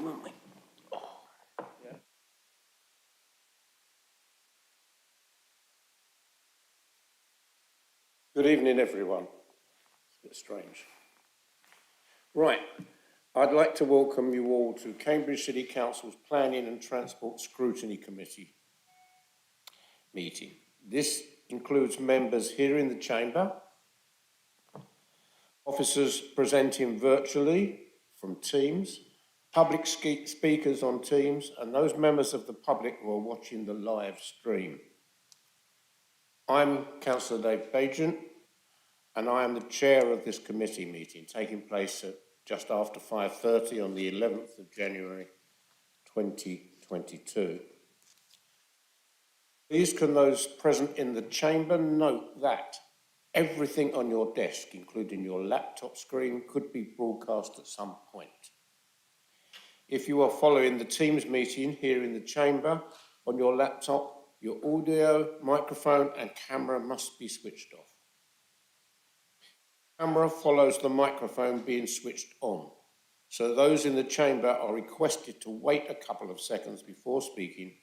weren't we? Yeah. Good evening, everyone. It's a bit strange. Right, I'd like to welcome you all to Cambridge City Council's Planning and Transport Scrutiny Committee meeting. This includes members here in the chamber, officers presenting virtually from Teams, public speakers on Teams, and those members of the public who are watching the live stream. I'm Councillor Dave Bagent, and I am the chair of this committee meeting, taking place at just after 5:30 on the 11th of January 2022. Please can those present in the chamber note that everything on your desk, including your laptop screen, could be broadcast at some point. If you are following the Teams meeting here in the chamber on your laptop, your audio, microphone and camera must be switched off. Camera follows the microphone being switched on, so those in the chamber are requested to wait a couple of seconds before speaking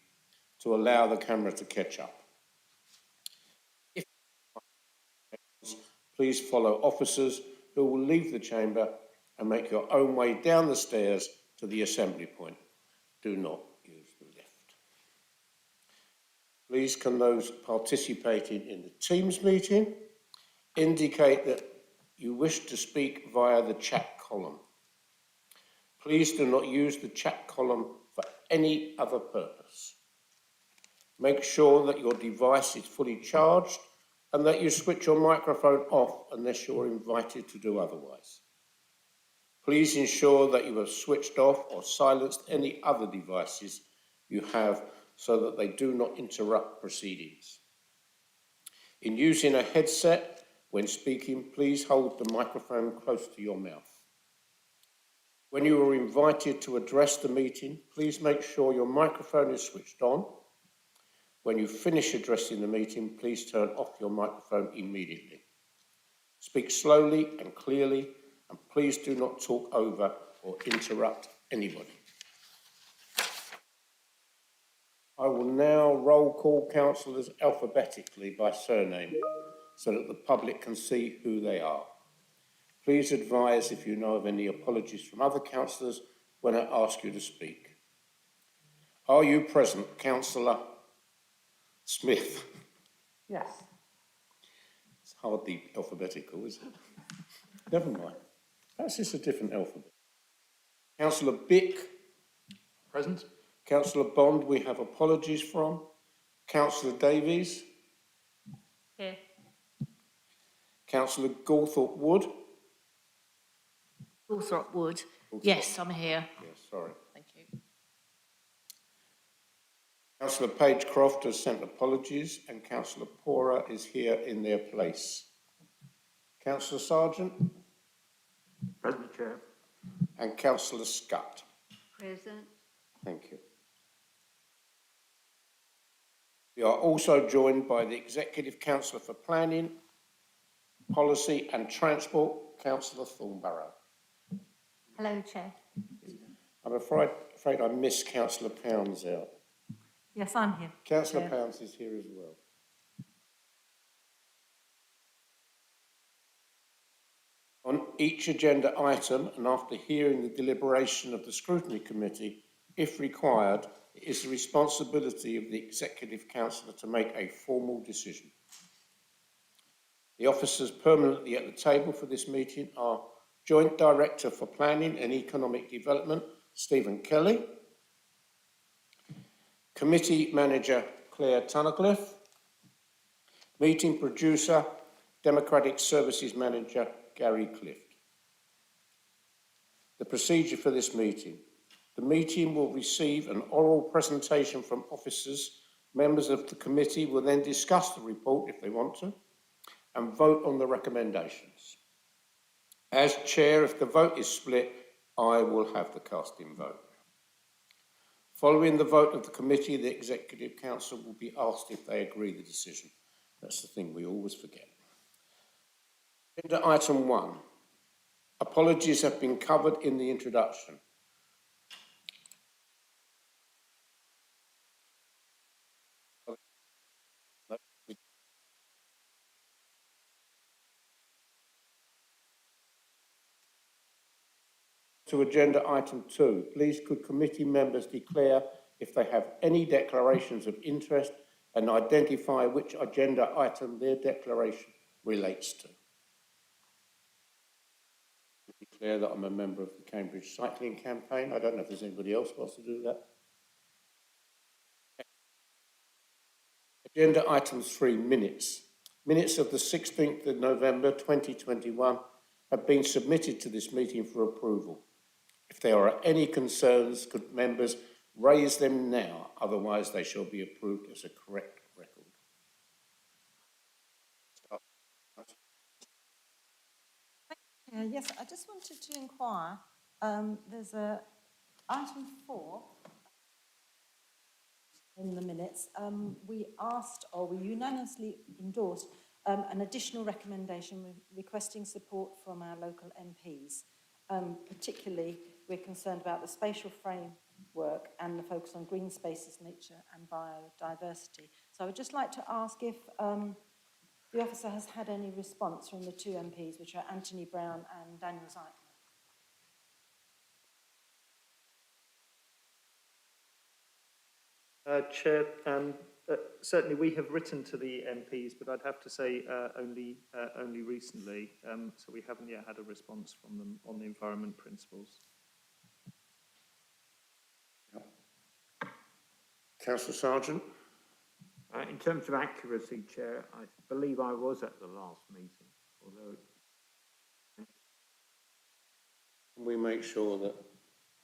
to allow the camera to catch up. Please follow officers who will leave the chamber and make your own way down the stairs to the assembly point. Do not use the lift. Please can those participating in the Teams meeting indicate that you wish to speak via the chat column. Please do not use the chat column for any other purpose. Make sure that your device is fully charged and that you switch your microphone off unless you're invited to do otherwise. Please ensure that you have switched off or silenced any other devices you have so that they do not interrupt proceedings. In using a headset, when speaking, please hold the microphone close to your mouth. When you are invited to address the meeting, please make sure your microphone is switched on. When you finish addressing the meeting, please turn off your microphone immediately. Speak slowly and clearly, and please do not talk over or interrupt anybody. I will now roll call councillors alphabetically by surname so that the public can see who they are. Please advise if you know of any apologies from other councillors when I ask you to speak. Are you present, Councillor Smith? Yes. It's hardly alphabetical, is it? Never mind. Perhaps it's a different alphabet. Councillor Bick? Present. Councillor Bond, we have apologies from. Councillor Davies? Here. Councillor Gawthorpe Wood? Gawthorpe Wood. Yes, I'm here. Yes, sorry. Thank you. Councillor Page-Croft has sent apologies and Councillor Pora is here in their place. Councillor Sargent? Present, Chair. And Councillor Scott? Present. Thank you. We are also joined by the Executive Councillor for Planning, Policy and Transport, Councillor Thornborough. Hello, Chair. I'm afraid I missed Councillor Pounds out. Yes, I'm here. Councillor Pounds is here as well. On each agenda item, and after hearing the deliberation of the Scrutiny Committee, if required, it is the responsibility of the Executive Councillor to make a formal decision. The officers permanently at the table for this meeting are Joint Director for Planning and Economic Development, Stephen Kelly, Committee Manager, Claire Tunnicliffe, Meeting Producer, Democratic Services Manager, Gary Clift. The procedure for this meeting. The meeting will receive an oral presentation from officers. Members of the committee will then discuss the report if they want to and vote on the recommendations. As chair, if the vote is split, I will have the casting vote. Following the vote of the committee, the Executive Council will be asked if they agree with the decision. That's the thing we always forget. Agenda item 1. Apologies have been covered in the introduction. To agenda item 2, please could committee members declare if they have any declarations of interest and identify which agenda item their declaration relates to. Declare that I'm a member of the Cambridge Cycling Campaign. I don't know if there's anybody else who wants to do that. Agenda item 3, minutes. Minutes of the 16th of November 2021 have been submitted to this meeting for approval. If there are any concerns, could members raise them now? Otherwise, they shall be approved as a correct record. Yes, I just wanted to inquire. There's a item 4 in the minutes. We asked, or we unanimously endorsed, an additional recommendation requesting support from our local MPs. Particularly, we're concerned about the spatial framework and the focus on green spaces, nature and biodiversity. So I would just like to ask if the officer has had any response from the two MPs, which are Anthony Brown and Daniel Zeitler. Chair, certainly we have written to the MPs, but I'd have to say only recently, so we haven't yet had a response from them on the environment principles. Councillor Sargent. In terms of accuracy, Chair, I believe I was at the last meeting, although... Can we make sure that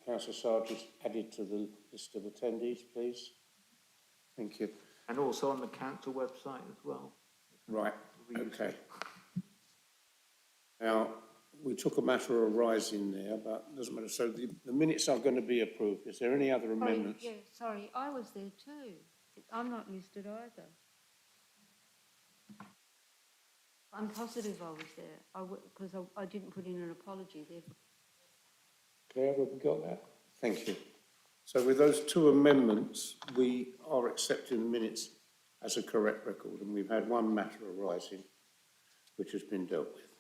Councillor Sargent's added to the list of attendees, please? Thank you. And also on the council website as well. Right, okay. Now, we took a matter arising there, but it doesn't matter. So the minutes are going to be approved. Is there any other amendments? Sorry, I was there too. I'm not listed either. I'm positive I was there, because I didn't put in an apology there. Claire, have we got that? Thank you. So with those two amendments, we are accepting the minutes as a correct record, and we've had one matter arising, which has been dealt with.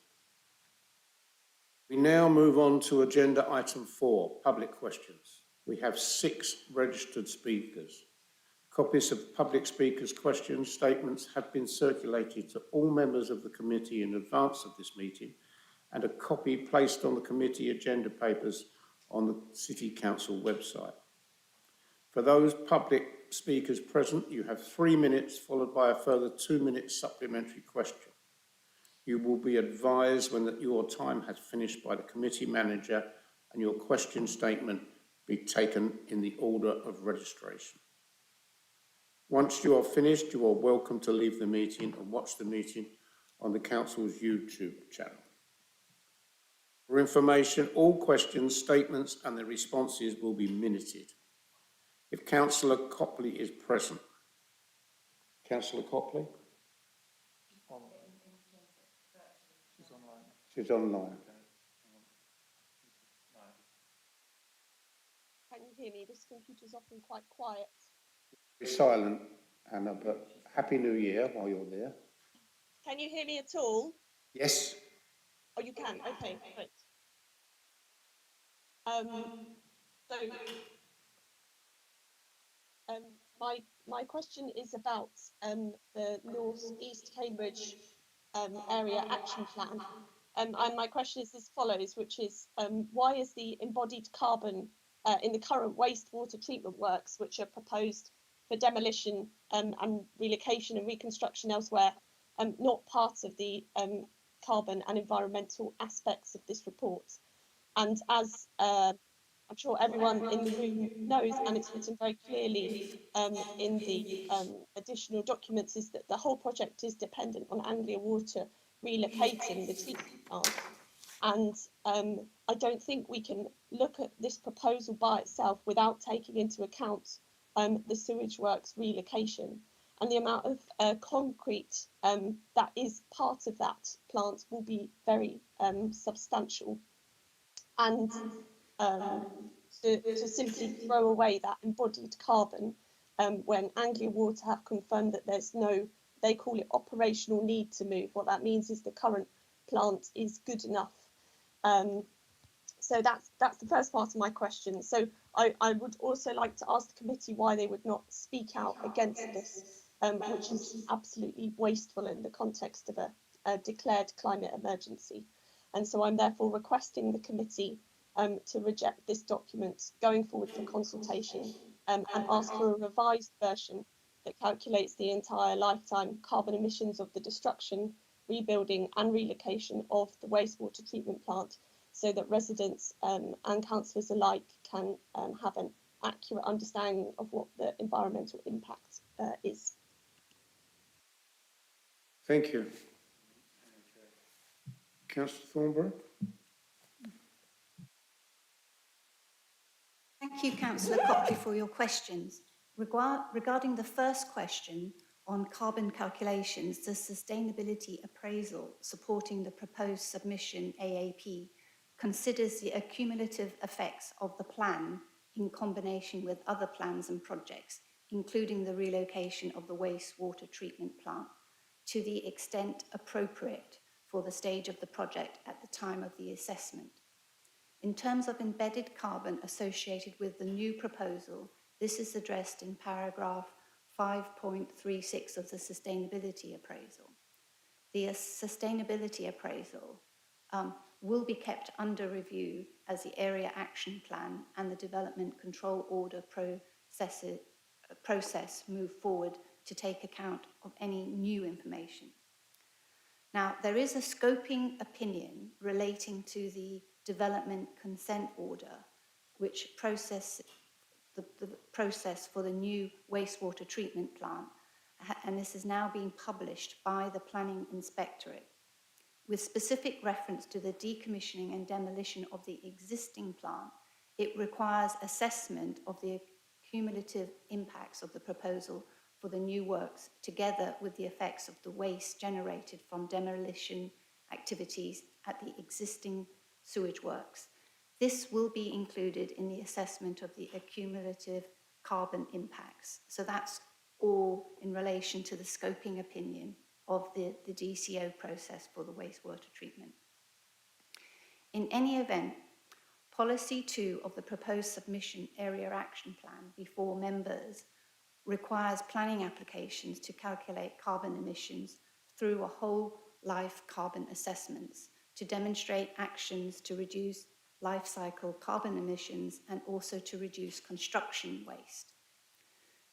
We now move on to agenda item 4, public questions. We have 6 registered speakers. Copies of public speakers' questions, statements have been circulated to all members of the committee in advance of this meeting, and a copy placed on the committee agenda papers on the City Council website. For those public speakers present, you have 3 minutes, followed by a further 2-minute supplementary question. You will be advised when your time has finished by the committee manager, and your question statement be taken in the order of registration. Once you are finished, you are welcome to leave the meeting and watch the meeting on the Council's YouTube channel. For information, all questions, statements and their responses will be minuted. If Councillor Copley is present. Councillor Copley? She's online. She's online. Can you hear me? This computer's often quite quiet. Be silent, Anna, but Happy New Year while you're there. Can you hear me at all? Yes. Oh, you can? Okay, great. My question is about the North East Cambridge Area Action Plan. And my question is as follows, which is why is the embodied carbon in the current wastewater treatment works, which are proposed for demolition and relocation and reconstruction elsewhere, not part of the carbon and environmental aspects of this report? And as I'm sure everyone in the room knows, and it's written very clearly in the additional documents, is that the whole project is dependent on Anglia Water relocating the treatment plant. And I don't think we can look at this proposal by itself without taking into account the sewage works relocation. And the amount of concrete that is part of that plant will be very substantial. And to simply throw away that embodied carbon when Anglia Water have confirmed that there's no, they call it operational need to move. What that means is the current plant is good enough. So so that's the first part of my question. So I would also like to ask the committee why they would not speak out against this, which is absolutely wasteful in the context of a declared climate emergency. And so I'm therefore requesting the committee to reject this document going forward for consultation and ask for a revised version that calculates the entire lifetime carbon emissions of the destruction, rebuilding and relocation of the wastewater treatment plant, so that residents and councillors alike can have an accurate understanding of what the environmental impact is. Thank you. Councillor Thornburg? Thank you, Councillor Copley, for your questions. Regarding the first question on carbon calculations, the sustainability appraisal supporting the proposed submission AAP considers the accumulative effects of the plan in combination with other plans and projects, including the relocation of the wastewater treatment plant, to the extent appropriate for the stage of the project at the time of the assessment. In terms of embedded carbon associated with the new proposal, this is addressed in paragraph 5.36 of the sustainability appraisal. The sustainability appraisal will be kept under review as the area action plan and the development control order process move forward to take account of any new information. Now, there is a scoping opinion relating to the development consent order, which the process for the new wastewater treatment plant, and this is now being published by the Planning Inspectorate. With specific reference to the decommissioning and demolition of the existing plant, it requires assessment of the cumulative impacts of the proposal for the new works, together with the effects of the waste generated from demolition activities at the existing sewage works. This will be included in the assessment of the accumulative carbon impacts. So that's all in relation to the scoping opinion of the DCO process for the wastewater treatment. In any event, Policy 2 of the proposed submission area action plan before members requires planning applications to calculate carbon emissions through a whole life carbon assessments to demonstrate actions to reduce life cycle carbon emissions and also to reduce construction waste.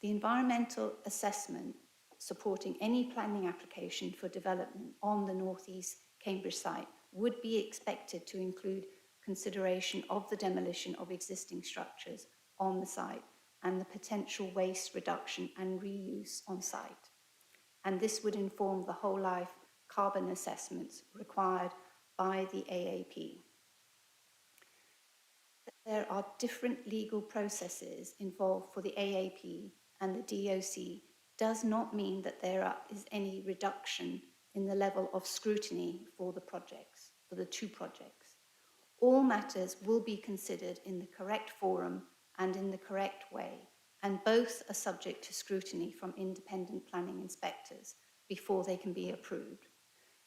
The environmental assessment supporting any planning application for development on the North East Cambridge site would be expected to include consideration of the demolition of existing structures on the site and the potential waste reduction and reuse on site. And this would inform the whole life carbon assessments required by the AAP. There are different legal processes involved for the AAP, and the DOC does not mean that there is any reduction in the level of scrutiny for the projects, for the two projects. All matters will be considered in the correct forum and in the correct way, and both are subject to scrutiny from independent planning inspectors before they can be approved.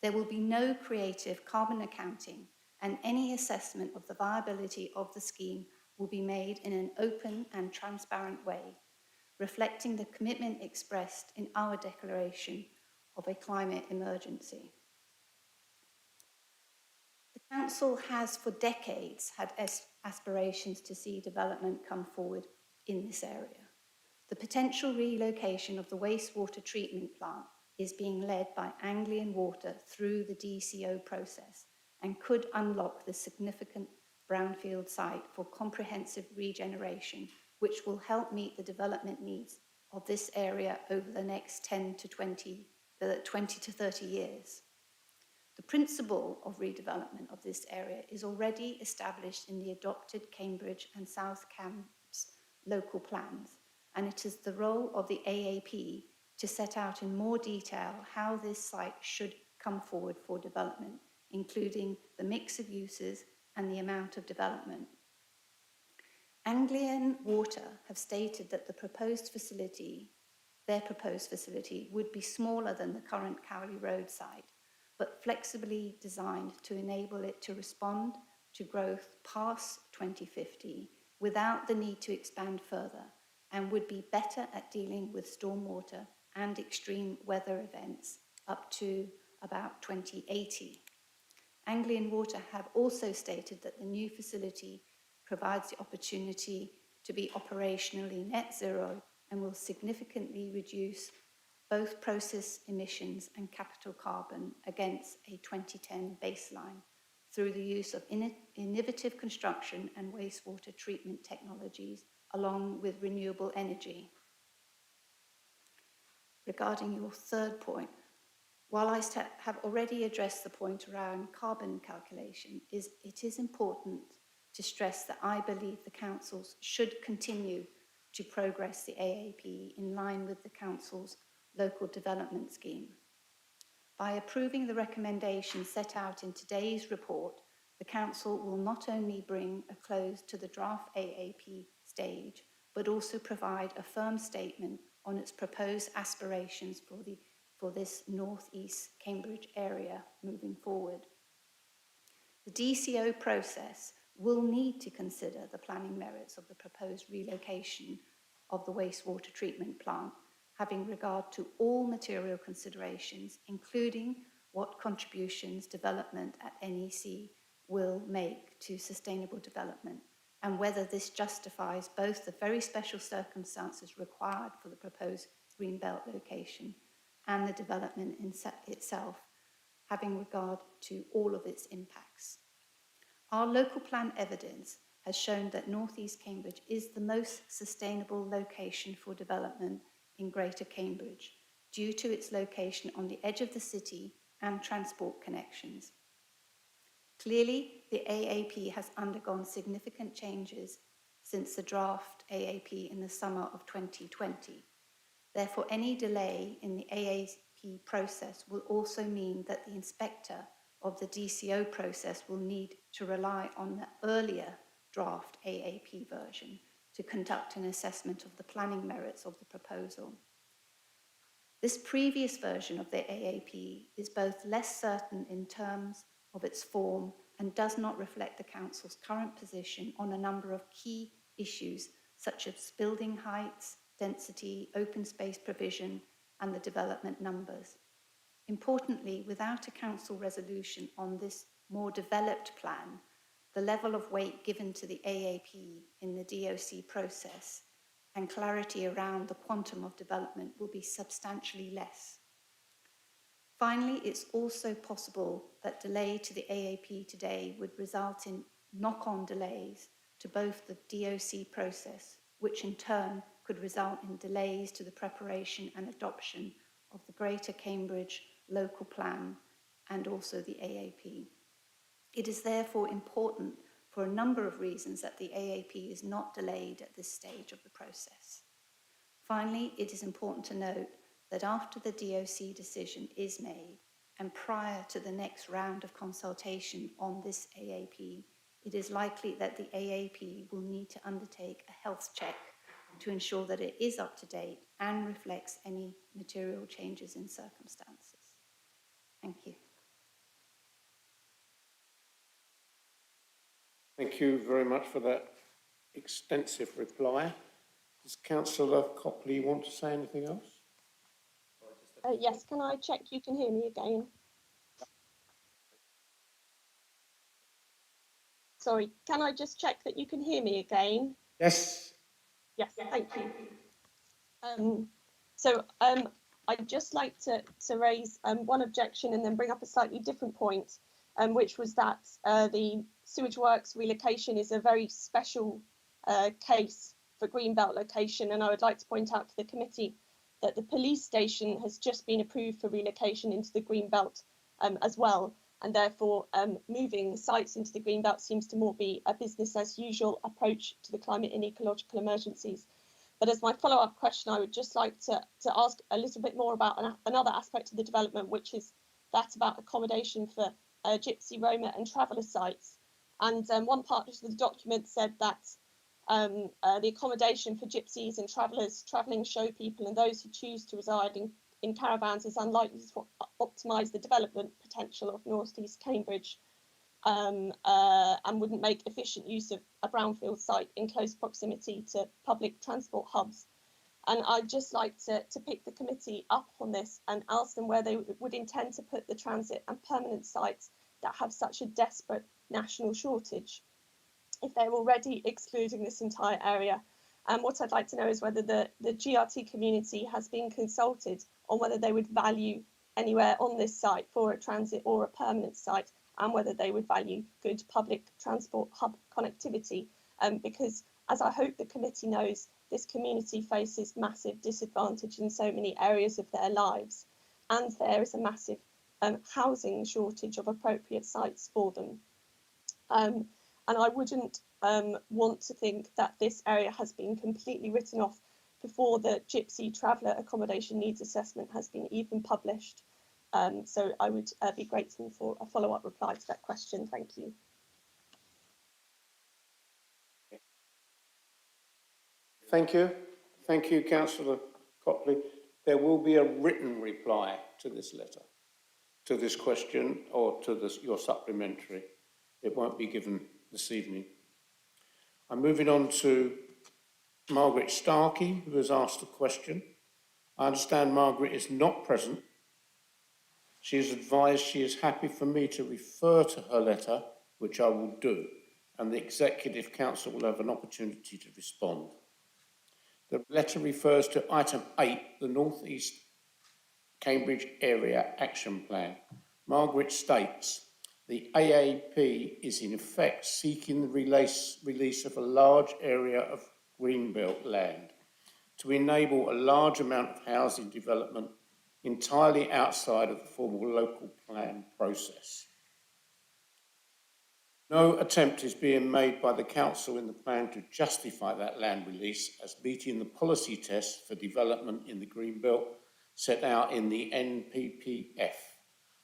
There will be no creative carbon accounting, and any assessment of the viability of the scheme will be made in an open and transparent way, reflecting the commitment expressed in our declaration of a climate emergency. The Council has for decades had aspirations to see development come forward in this area. The potential relocation of the wastewater treatment plant is being led by Anglian Water through the DCO process and could unlock the significant brownfield site for comprehensive regeneration, which will help meet the development needs of this area over the next 20 to 30 years. The principle of redevelopment of this area is already established in the adopted Cambridge and South Cambs local plans, and it is the role of the AAP to set out in more detail how this site should come forward for development, including the mix of uses and the amount of development. Anglian Water have stated that their proposed facility would be smaller than the current Cowley Road site, but flexibly designed to enable it to respond to growth past 2050 without the need to expand further, and would be better at dealing with stormwater and extreme weather events up to about 2080. Anglian Water have also stated that the new facility provides the opportunity to be operationally net zero and will significantly reduce both process emissions and capital carbon against a 2010 baseline through the use of innovative construction and wastewater treatment technologies along with renewable energy. Regarding your third point, while I have already addressed the point around carbon calculation, it is important to stress that I believe the councils should continue to progress the AAP in line with the council's local development scheme. By approving the recommendations set out in today's report, the council will not only bring a close to the draft AAP stage, but also provide a firm statement on its proposed aspirations for this North East Cambridge area moving forward. The DCO process will need to consider the planning merits of the proposed relocation of the wastewater treatment plant, having regard to all material considerations, including what contributions development at NEC will make to sustainable development, and whether this justifies both the very special circumstances required for the proposed Greenbelt location and the development itself, having regard to all of its impacts. Our local plan evidence has shown that North East Cambridge is the most sustainable location for development in Greater Cambridge due to its location on the edge of the city and transport connections. Clearly, the AAP has undergone significant changes since the draft AAP in the summer of 2020. Therefore, any delay in the AAP process will also mean that the inspector of the DCO process will need to rely on the earlier draft AAP version to conduct an assessment of the planning merits of the proposal. This previous version of the AAP is both less certain in terms of its form and does not reflect the council's current position on a number of key issues such as building heights, density, open space provision, and the development numbers. Importantly, without a council resolution on this more developed plan, the level of weight given to the AAP in the DOC process and clarity around the quantum of development will be substantially less. Finally, it's also possible that delay to the AAP today would result in knock-on delays to both the DOC process, which in turn could result in delays to the preparation and adoption of the Greater Cambridge local plan and also the AAP. It is therefore important for a number of reasons that the AAP is not delayed at this stage of the process. Finally, it is important to note that after the DOC decision is made and prior to the next round of consultation on this AAP, it is likely that the AAP will need to undertake a health check to ensure that it is up to date and reflects any material changes in circumstances. Thank you. Thank you very much for that extensive reply. Does Councillor Copley want to say anything else? Yes, can I check you can hear me again? Sorry, can I just check that you can hear me again? Yes. Yes, thank you. I'd just like to raise one objection and then bring up a slightly different point, which was that the sewage works relocation is a very special case for Greenbelt location, and I would like to point out to the committee that the police station has just been approved for relocation into the Greenbelt as well, and therefore moving sites into the Greenbelt seems to more be a business as usual approach to the climate and ecological emergencies. But as my follow-up question, I would just like to ask a little bit more about another aspect of the development, which is that about accommodation for gypsy, Roma and traveller sites. And one part of the document said that the accommodation for gypsies and travellers, travelling show people and those who choose to reside in caravans is unlikely to optimise the development potential of North East Cambridge. and wouldn't make efficient use of a brownfield site in close proximity to public transport hubs. And I'd just like to pick the committee up on this and ask them where they would intend to put the transit and permanent sites that have such a desperate national shortage, if they're already excluding this entire area. And what I'd like to know is whether the GRT community has been consulted on whether they would value anywhere on this site for a transit or a permanent site, and whether they would value good public transport hub connectivity. Because, as I hope the committee knows, this community faces massive disadvantage in so many areas of their lives, and there is a massive housing shortage of appropriate sites for them. And I wouldn't want to think that this area has been completely written off before the Gypsy Traveller Accommodation Needs Assessment has been even published. So I would be grateful for a follow-up reply to that question. Thank you. Thank you. Thank you, Councillor Copley. There will be a written reply to this letter, to this question, or to your supplementary. It won't be given this evening. I'm moving on to Margaret Starkey, who has asked a question. I understand Margaret is not present. She has advised she is happy for me to refer to her letter, which I will do, and the Executive Council will have an opportunity to respond. The letter refers to item 8, the North East Cambridge Area Action Plan. Margaret states, the AAP is in effect seeking the release of a large area of greenbelt land to enable a large amount of housing development entirely outside of the formal local plan process. No attempt is being made by the Council in the plan to justify that land release as meeting the policy tests for development in the Greenbelt set out in the NPPF.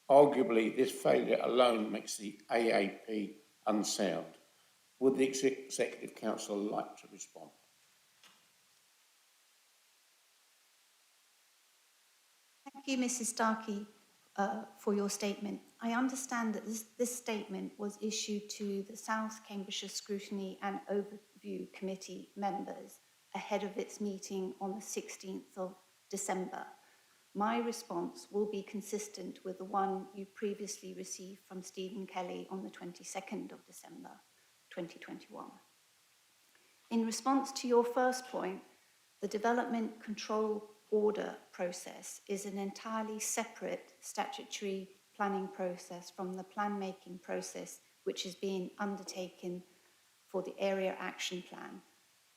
Arguably, this failure alone makes the AAP unsound. Would the Executive Council like to respond? Thank you, Mrs. Starkey, for your statement. I understand that this statement was issued to the South Cambridgeshire Scrutiny and Overview Committee members ahead of its meeting on the 16th of December. My response will be consistent with the one you previously received from Stephen Kelly on the 22nd of December 2021. In response to your first point, the Development Control Order process is an entirely separate statutory planning process from the plan-making process which is being undertaken for the Area Action Plan,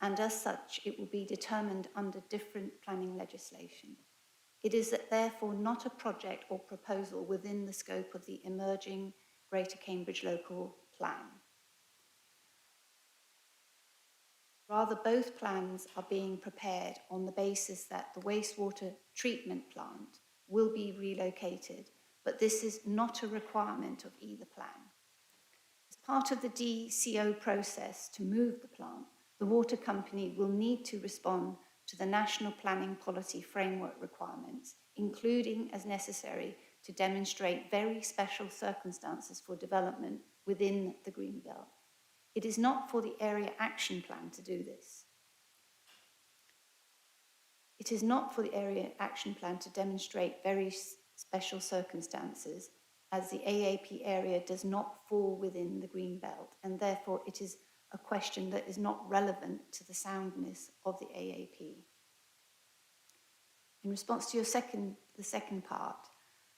and as such it will be determined under different planning legislation. It is therefore not a project or proposal within the scope of the emerging Greater Cambridge Local Plan. Rather, both plans are being prepared on the basis that the wastewater treatment plant will be relocated, but this is not a requirement of either plan. As part of the DCO process to move the plant, the water company will need to respond to the National Planning Policy Framework requirements, including as necessary to demonstrate very special circumstances for development within the Greenbelt. It is not for the Area Action Plan to do this. It is not for the Area Action Plan to demonstrate very special circumstances, as the AAP area does not fall within the Greenbelt, and therefore it is a question that is not relevant to the soundness of the AAP. In response to the second part,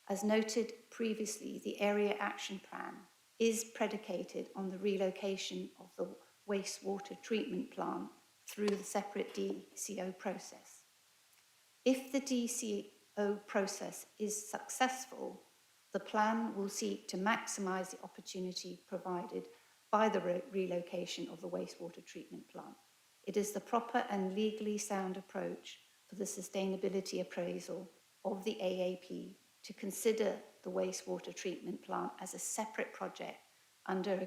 as noted previously, the Area Action Plan is predicated on the relocation of the wastewater treatment plant through the separate DCO process. If the DCO process is successful, the plan will seek to maximise the opportunity provided by the relocation of the wastewater treatment plant. It is the proper and legally sound approach for the sustainability appraisal of the AAP to consider the wastewater treatment plant as a separate project under a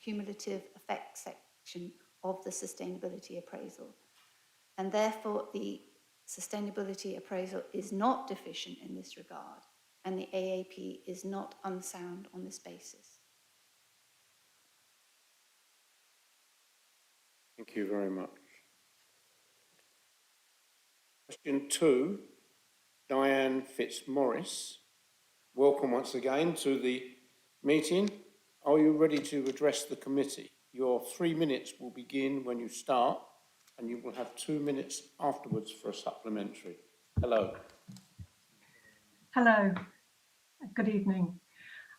cumulative effect section of the sustainability appraisal. And therefore, the sustainability appraisal is not deficient in this regard, and the AAP is not unsound on this basis. Thank you very much. Question 2, Diane Fitzmaurice. Welcome once again to the meeting. Are you ready to address the committee? Your 3 minutes will begin when you start, and you will have 2 minutes afterwards for a supplementary. Hello. Hello, good evening.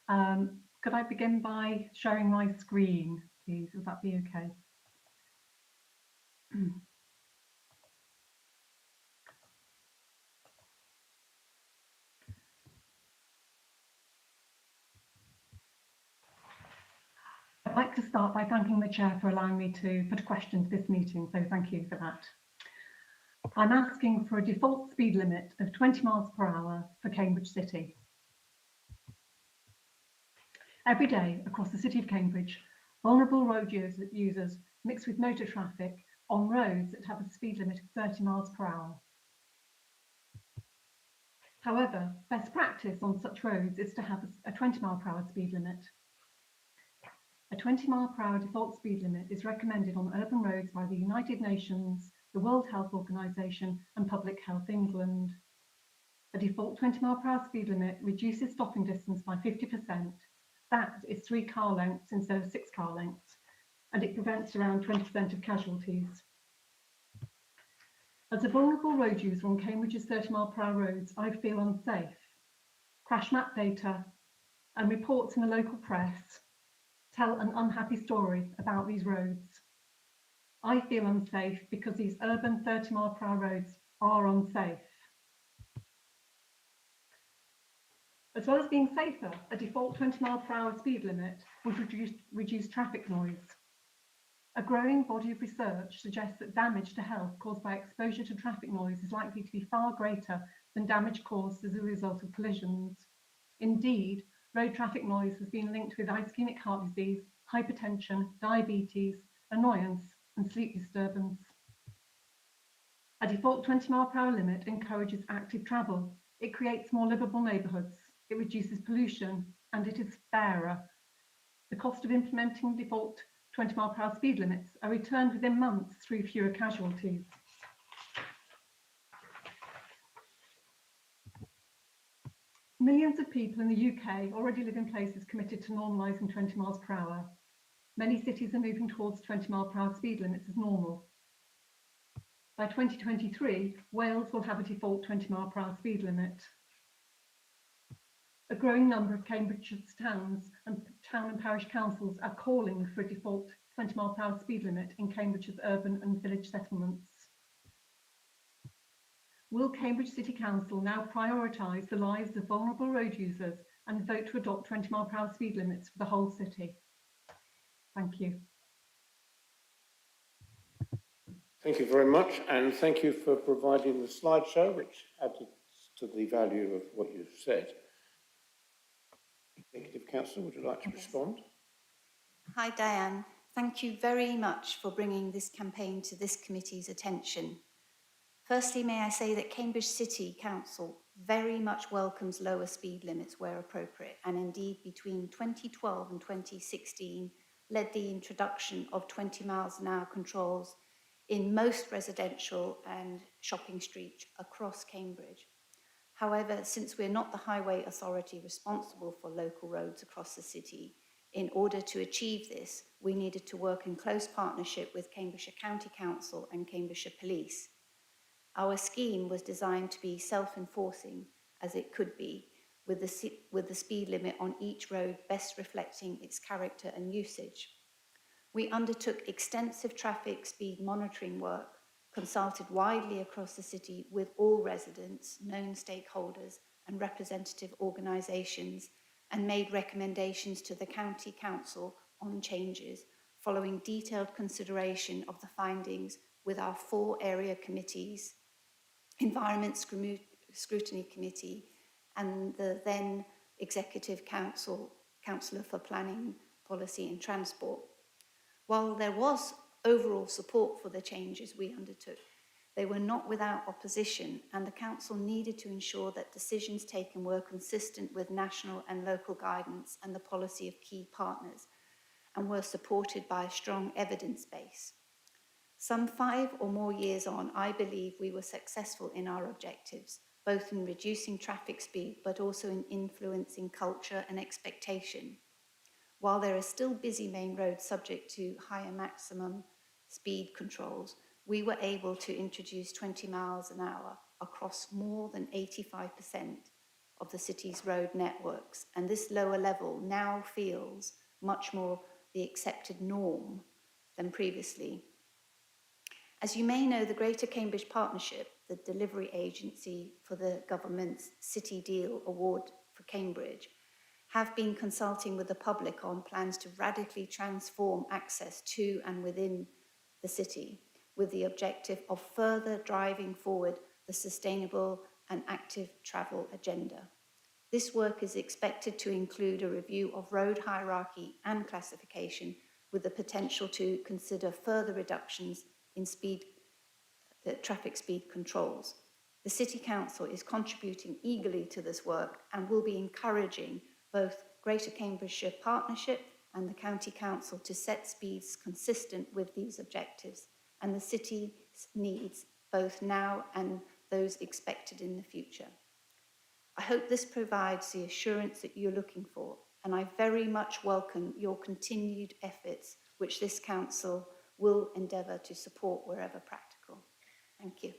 Could I begin by sharing my screen, please? Would that be okay? I'd like to start by thanking the Chair for allowing me to put a question to this meeting, so thank you for that. I'm asking for a default speed limit of 20 miles per hour for Cambridge City. Every day across the City of Cambridge, vulnerable road users mix with motor traffic on roads that have a speed limit of 30 miles per hour. However, best practice on such roads is to have a 20 mile per hour speed limit. A 20 mile per hour default speed limit is recommended on urban roads by the United Nations, the World Health Organization and Public Health England. A default 20 mile per hour speed limit reduces stopping distance by 50%. That is 3 car lengths instead of 6 car lengths, and it prevents around 20% of casualties. As a vulnerable road user on Cambridge's 30 mile per hour roads, I feel unsafe. Crash map data and reports in the local press tell an unhappy story about these roads. I feel unsafe because these urban 30 mile per hour roads are unsafe. As well as being safer, a default 20 mile per hour speed limit would reduce traffic noise. A growing body of research suggests that damage to health caused by exposure to traffic noise is likely to be far greater than damage caused as a result of collisions. Indeed, road traffic noise has been linked with ischemic heart disease, hypertension, diabetes, annoyance, and sleep disturbance. A default 20 mile per hour limit encourages active travel. It creates more livable neighbourhoods. It reduces pollution, and it is fairer. The cost of implementing default 20 mile per hour speed limits are returned within months through fewer casualties. Millions of people in the UK already live in places committed to normalising 20 miles per hour. Many cities are moving towards 20 mile per hour speed limits as normal. By 2023, Wales will have a default 20 mile per hour speed limit. A growing number of Cambridgeshire's towns and town and parish councils are calling for a default 20 mile per hour speed limit in Cambridge's urban and village settlements. Will Cambridge City Council now prioritise the lives of vulnerable road users and vote to adopt 20 mile per hour speed limits for the whole city? Thank you. Thank you very much, and thank you for providing the slideshow, which added to the value of what you've said. Executive Councillor, would you like to respond? Hi, Diane. Thank you very much for bringing this campaign to this committee's attention. Firstly, may I say that Cambridge City Council very much welcomes lower speed limits where appropriate, and indeed between 2012 and 2016 led the introduction of 20 miles an hour controls in most residential and shopping streets across Cambridge. However, since we're not the highway authority responsible for local roads across the city, in order to achieve this, we needed to work in close partnership with Cambridgeshire County Council and Cambridgeshire Police. Our scheme was designed to be self-enforcing, as it could be, with the speed limit on each road best reflecting its character and usage. We undertook extensive traffic speed monitoring work, consulted widely across the city with all residents, known stakeholders and representative organisations, and made recommendations to the County Council on changes following detailed consideration of the findings with our 4 area committees, Environment Scrutiny Committee and the then Executive Councillor for Planning, Policy and Transport. While there was overall support for the changes we undertook, they were not without opposition, and the Council needed to ensure that decisions taken were consistent with national and local guidance and the policy of key partners, and were supported by a strong evidence base. Some 5 or more years on, I believe we were successful in our objectives, both in reducing traffic speed, but also in influencing culture and expectation. While there are still busy main roads subject to higher maximum speed controls, we were able to introduce 20 miles an hour across more than 85% of the city's road networks, and this lower level now feels much more the accepted norm than previously. As you may know, the Greater Cambridge Partnership, the delivery agency for the government's City Deal Award for Cambridge, have been consulting with the public on plans to radically transform access to and within the city, with the objective of further driving forward the sustainable and active travel agenda. This work is expected to include a review of road hierarchy and classification, with the potential to consider further reductions in traffic speed controls. The City Council is contributing eagerly to this work and will be encouraging both Greater Cambridgeshire Partnership and the County Council to set speeds consistent with these objectives and the city's needs, both now and those expected in the future. I hope this provides the assurance that you're looking for, and I very much welcome your continued efforts, which this Council will endeavour to support wherever practical. Thank you.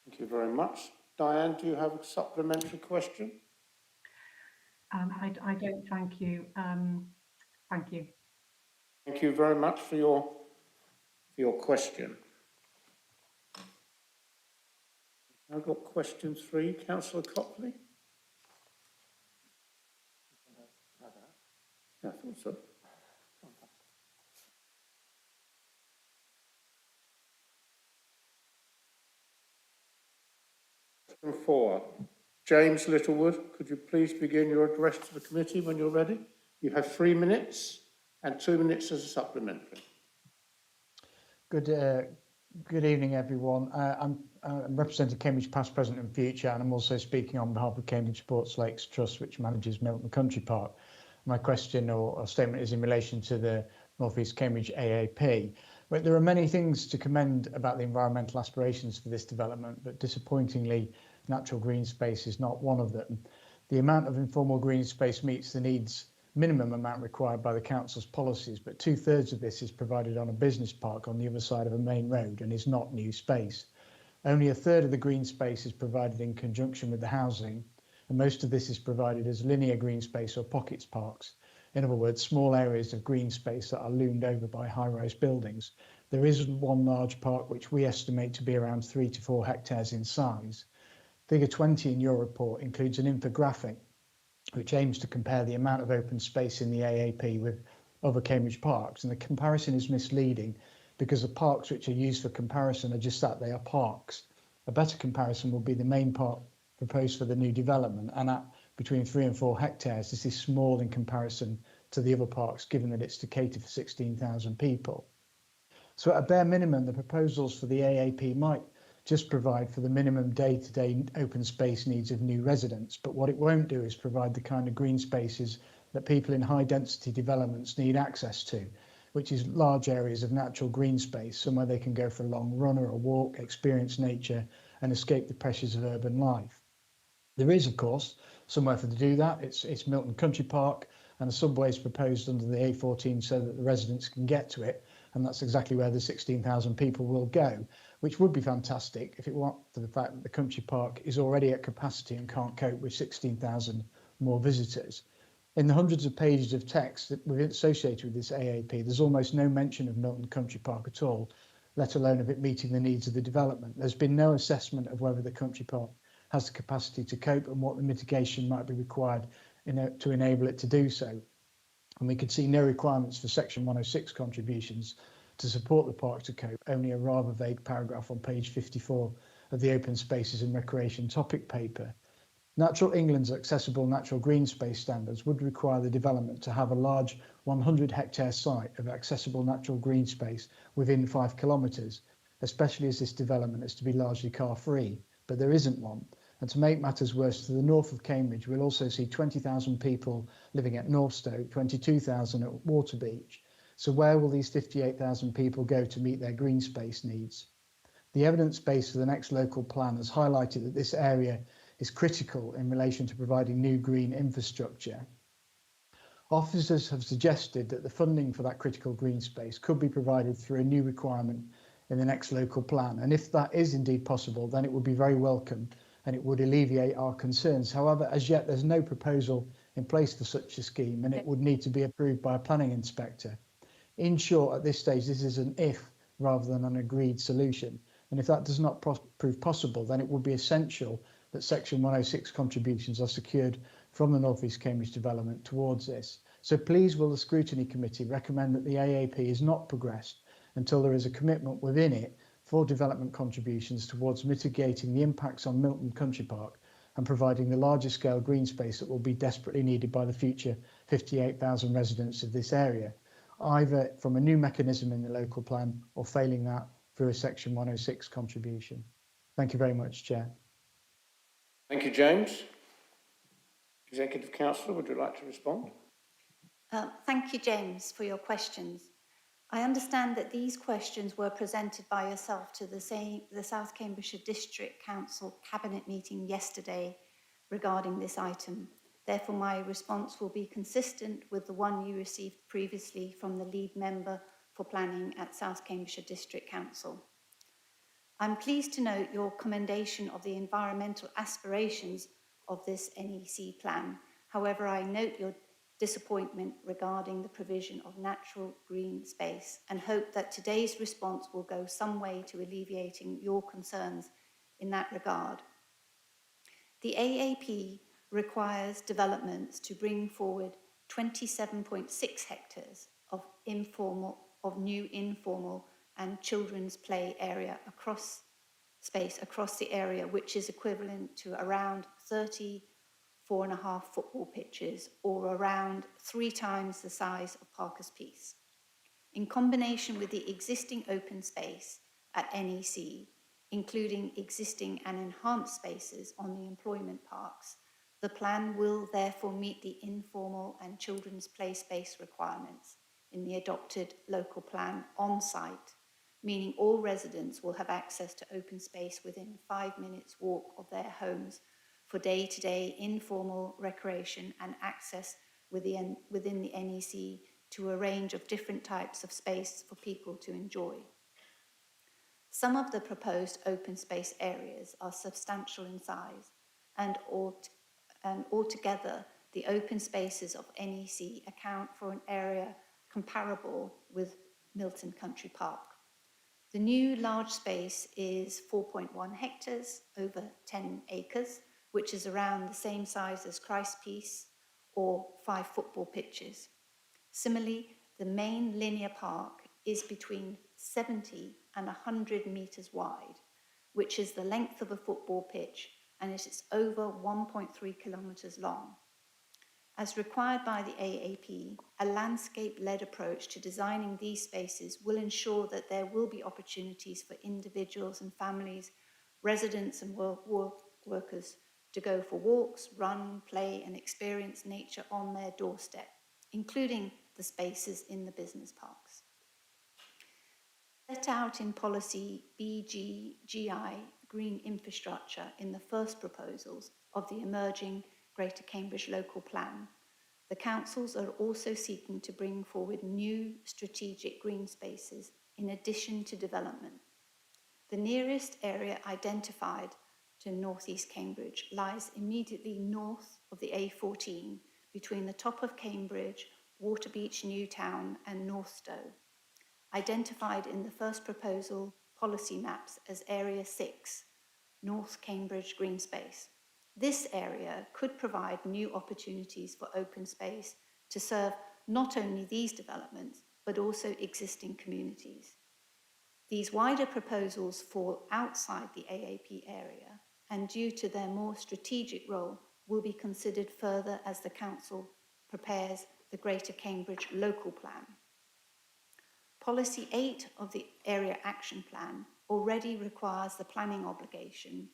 Thank you very much. Diane, do you have a supplementary question? I don't, thank you. Thank you. Thank you very much for your question. I've got question 3, Councillor Copley. I thought so. Question 4. James Littlewood, could you please begin your address to the committee when you're ready? You have 3 minutes and 2 minutes as a supplementary. Good evening, everyone. I'm representing Cambridge Past, Present and Future, and I'm also speaking on behalf of Cambridge Sports Lakes Trust, which manages Milton Country Park. My question or statement is in relation to the North East Cambridge AAP. But there are many things to commend about the environmental aspirations for this development, but disappointingly, natural green space is not one of them. The amount of informal green space meets the needs minimum amount required by the council's policies, but 2/3 of this is provided on a business park on the other side of a main road and is not new space. Only 1/3 of the green space is provided in conjunction with the housing, and most of this is provided as linear green space or pockets parks. In other words, small areas of green space that are loomed over by high-rise buildings. There is one large park which we estimate to be around 3 to 4 hectares in size. Figure 20 in your report includes an infographic which aims to compare the amount of open space in the AAP with other Cambridge parks, and the comparison is misleading because the parks which are used for comparison are just that, they are parks. A better comparison will be the main park proposed for the new development, and at between 3 and 4 hectares, this is small in comparison to the other parks, given that it's to cater for 16,000 people. So at a bare minimum, the proposals for the AAP might just provide for the minimum day-to-day open space needs of new residents, but what it won't do is provide the kind of green spaces that people in high density developments need access to, which is large areas of natural green space, somewhere they can go for a long run or a walk, experience nature and escape the pressures of urban life. There is, of course, somewhere for to do that. It's Milton Country Park, and a subway is proposed under the A14 so that the residents can get to it, and that's exactly where the 16,000 people will go, which would be fantastic if it weren't for the fact that the country park is already at capacity and can't cope with 16,000 more visitors. In the hundreds of pages of text that we've associated with this AAP, there's almost no mention of Milton Country Park at all, let alone of it meeting the needs of the development. There's been no assessment of whether the country park has the capacity to cope and what the mitigation might be required to enable it to do so. And we could see no requirements for Section 106 contributions to support the park to cope, only a rather vague paragraph on page 54 of the Open Spaces and Recreation topic paper. Natural England's accessible natural green space standards would require the development to have a large 100-hectare site of accessible natural green space within 5 kilometres, especially as this development is to be largely car-free, but there isn't one. And to make matters worse, to the north of Cambridge, we'll also see 20,000 people living at Northstoke, 22,000 at Waterbeach. So where will these 58,000 people go to meet their green space needs? The evidence base for the next local plan has highlighted that this area is critical in relation to providing new green infrastructure. Officers have suggested that the funding for that critical green space could be provided through a new requirement in the next local plan. And if that is indeed possible, then it would be very welcome and it would alleviate our concerns. However, as yet, there's no proposal in place for such a scheme, and it would need to be approved by a planning inspector. In short, at this stage, this is an if rather than an agreed solution. And if that does not prove possible, then it would be essential that Section 106 contributions are secured from the North East Cambridge development towards this. So please will the Scrutiny Committee recommend that the AAP is not progressed until there is a commitment within it for development contributions towards mitigating the impacts on Milton Country Park and providing the larger scale green space that will be desperately needed by the future 58,000 residents of this area, either from a new mechanism in the local plan or failing that through a Section 106 contribution. Thank you very much, Chair. Thank you, James. Executive Councillor, would you like to respond? Thank you, James, for your questions. I understand that these questions were presented by yourself to the South Cambridgeshire District Council Cabinet meeting yesterday regarding this item. Therefore, my response will be consistent with the one you received previously from the lead member for planning at South Cambridgeshire District Council. I'm pleased to note your commendation of the environmental aspirations of this NEC plan. However, I note your disappointment regarding the provision of natural green space and hope that today's response will go some way to alleviating your concerns in that regard. The AAP requires developments to bring forward 27.6 hectares of new informal and children's play area across the area, which is equivalent to around 34.5 football pitches, or around 3 times the size of Parker's Piece. In combination with the existing open space at NEC, including existing and enhanced spaces on the employment parks, the plan will therefore meet the informal and children's play space requirements in the adopted local plan on site, meaning all residents will have access to open space within 5 minutes walk of their homes for day-to-day informal recreation and access within the NEC to a range of different types of space for people to enjoy. Some of the proposed open space areas are substantial in size, and altogether the open spaces of NEC account for an area comparable with Milton Country Park. The new large space is 4.1 hectares over 10 acres, which is around the same size as Christ Piece or 5 football pitches. Similarly, the main linear park is between 70 and 100 metres wide, which is the length of a football pitch, and it is over 1.3 kilometres long. As required by the AAP, a landscape-led approach to designing these spaces will ensure that there will be opportunities for individuals and families, residents and workers to go for walks, run, play and experience nature on their doorstep, including the spaces in the business parks. Set out in policy BGGI, Green Infrastructure, in the first proposals of the emerging Greater Cambridge Local Plan, the councils are also seeking to bring forward new strategic green spaces in addition to development. The nearest area identified to North East Cambridge lies immediately north of the A14 between the top of Cambridge, Waterbeach, Newtown and Northstowe, identified in the first proposal policy maps as Area 6, North Cambridge Green Space. This area could provide new opportunities for open space to serve not only these developments, but also existing communities. These wider proposals fall outside the AAP area, and due to their more strategic role, will be considered further as the Council prepares the Greater Cambridge Local Plan. Policy 8 of the Area Action Plan already requires the planning obligation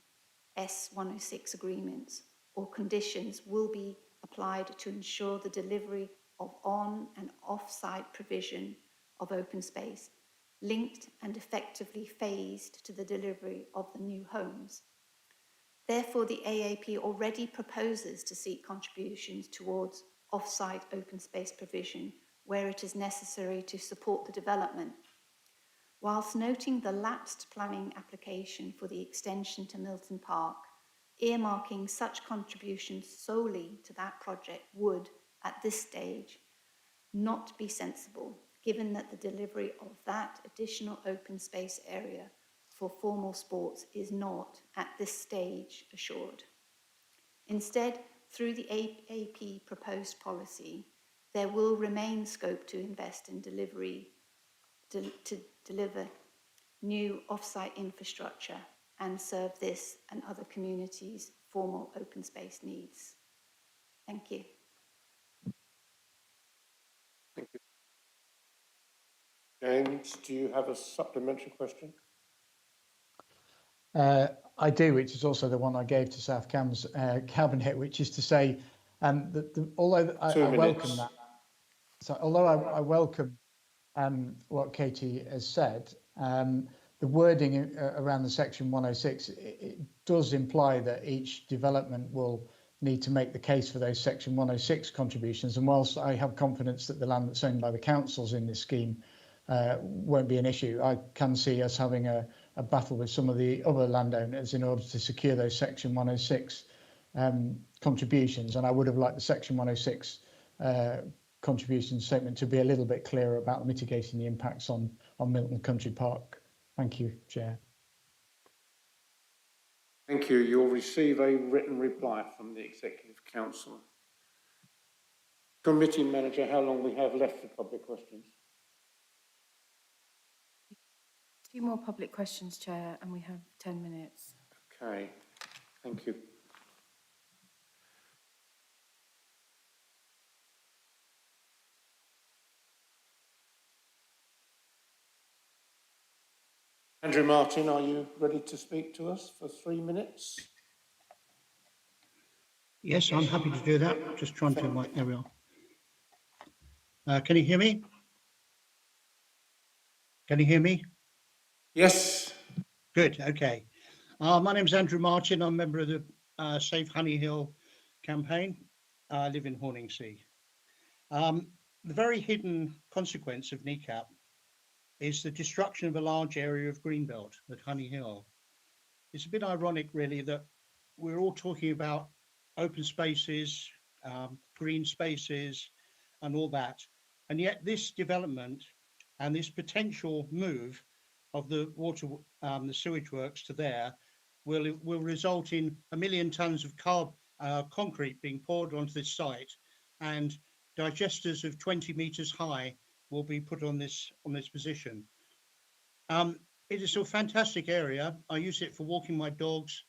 S106 agreements or conditions will be applied to ensure the delivery of on and off-site provision of open space, linked and effectively phased to the delivery of the new homes. Therefore, the AAP already proposes to seek contributions towards off-site open space provision where it is necessary to support the development, whilst noting the lapsed planning application for the extension to Milton Park. Earmarking such contributions solely to that project would, at this stage, not be sensible, given that the delivery of that additional open space area for formal sports is not, at this stage, assured. Instead, through the AAP proposed policy, there will remain scope to invest in to deliver new off-site infrastructure and serve this and other communities' formal open space needs. Thank you. Thank you. James, do you have a supplementary question? I do, which is also the one I gave to South Cam's cabinet, which is to say, although I welcome that, so although I welcome what Katie has said, the wording around the section 106, it does imply that each development will need to make the case for those section 106 contributions. And whilst I have confidence that the land that's owned by the councils in this scheme won't be an issue, I can see us having a battle with some of the other landowners in order to secure those section 106 contributions. And I would have liked the section 106 contribution statement to be a little bit clearer about mitigating the impacts on Milton Country Park. Thank you, Chair. Thank you. You'll receive a written reply from the Executive Council. Committee Manager, how long we have left for public questions? 2 more public questions, Chair, and we have 10 minutes. Okay, thank you. Andrew Martin, are you ready to speak to us for 3 minutes? Yes, I'm happy to do that. Just trying to, there we are. Can you hear me? Can you hear me? Yes. Good, okay. My name is Andrew Martin. I'm a member of the Safe Honey Hill campaign. I live in Horningsea. The very hidden consequence of NECAP is the destruction of a large area of greenbelt at Honey Hill. It's a bit ironic, really, that we're all talking about open spaces, green spaces, and all that. And yet this development and this potential move of the the sewage works to there will result in 1 million tons of concrete being poured onto this site, and digesters of 20 meters high will be put on this position. It is a fantastic area. I use it for walking my dogs,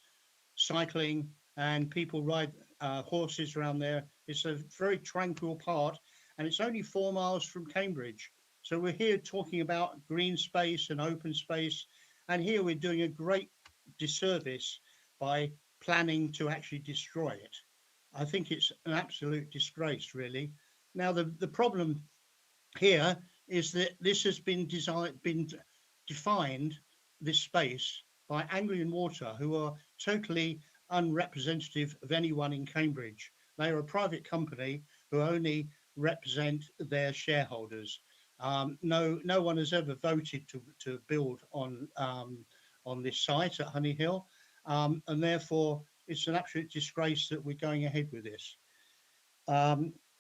cycling, and people ride horses around there. It's a very tranquil part, and it's only 4 miles from Cambridge. So we're here talking about green space and open space, and here we're doing a great disservice by planning to actually destroy it. I think it's an absolute disgrace, really. Now, the problem here is that this has been defined, this space, by Anglian Water, who are totally unrepresentative of anyone in Cambridge. They are a private company who only represent their shareholders. No one has ever voted to build on this site at Honey Hill, and therefore it's an absolute disgrace that we're going ahead with this.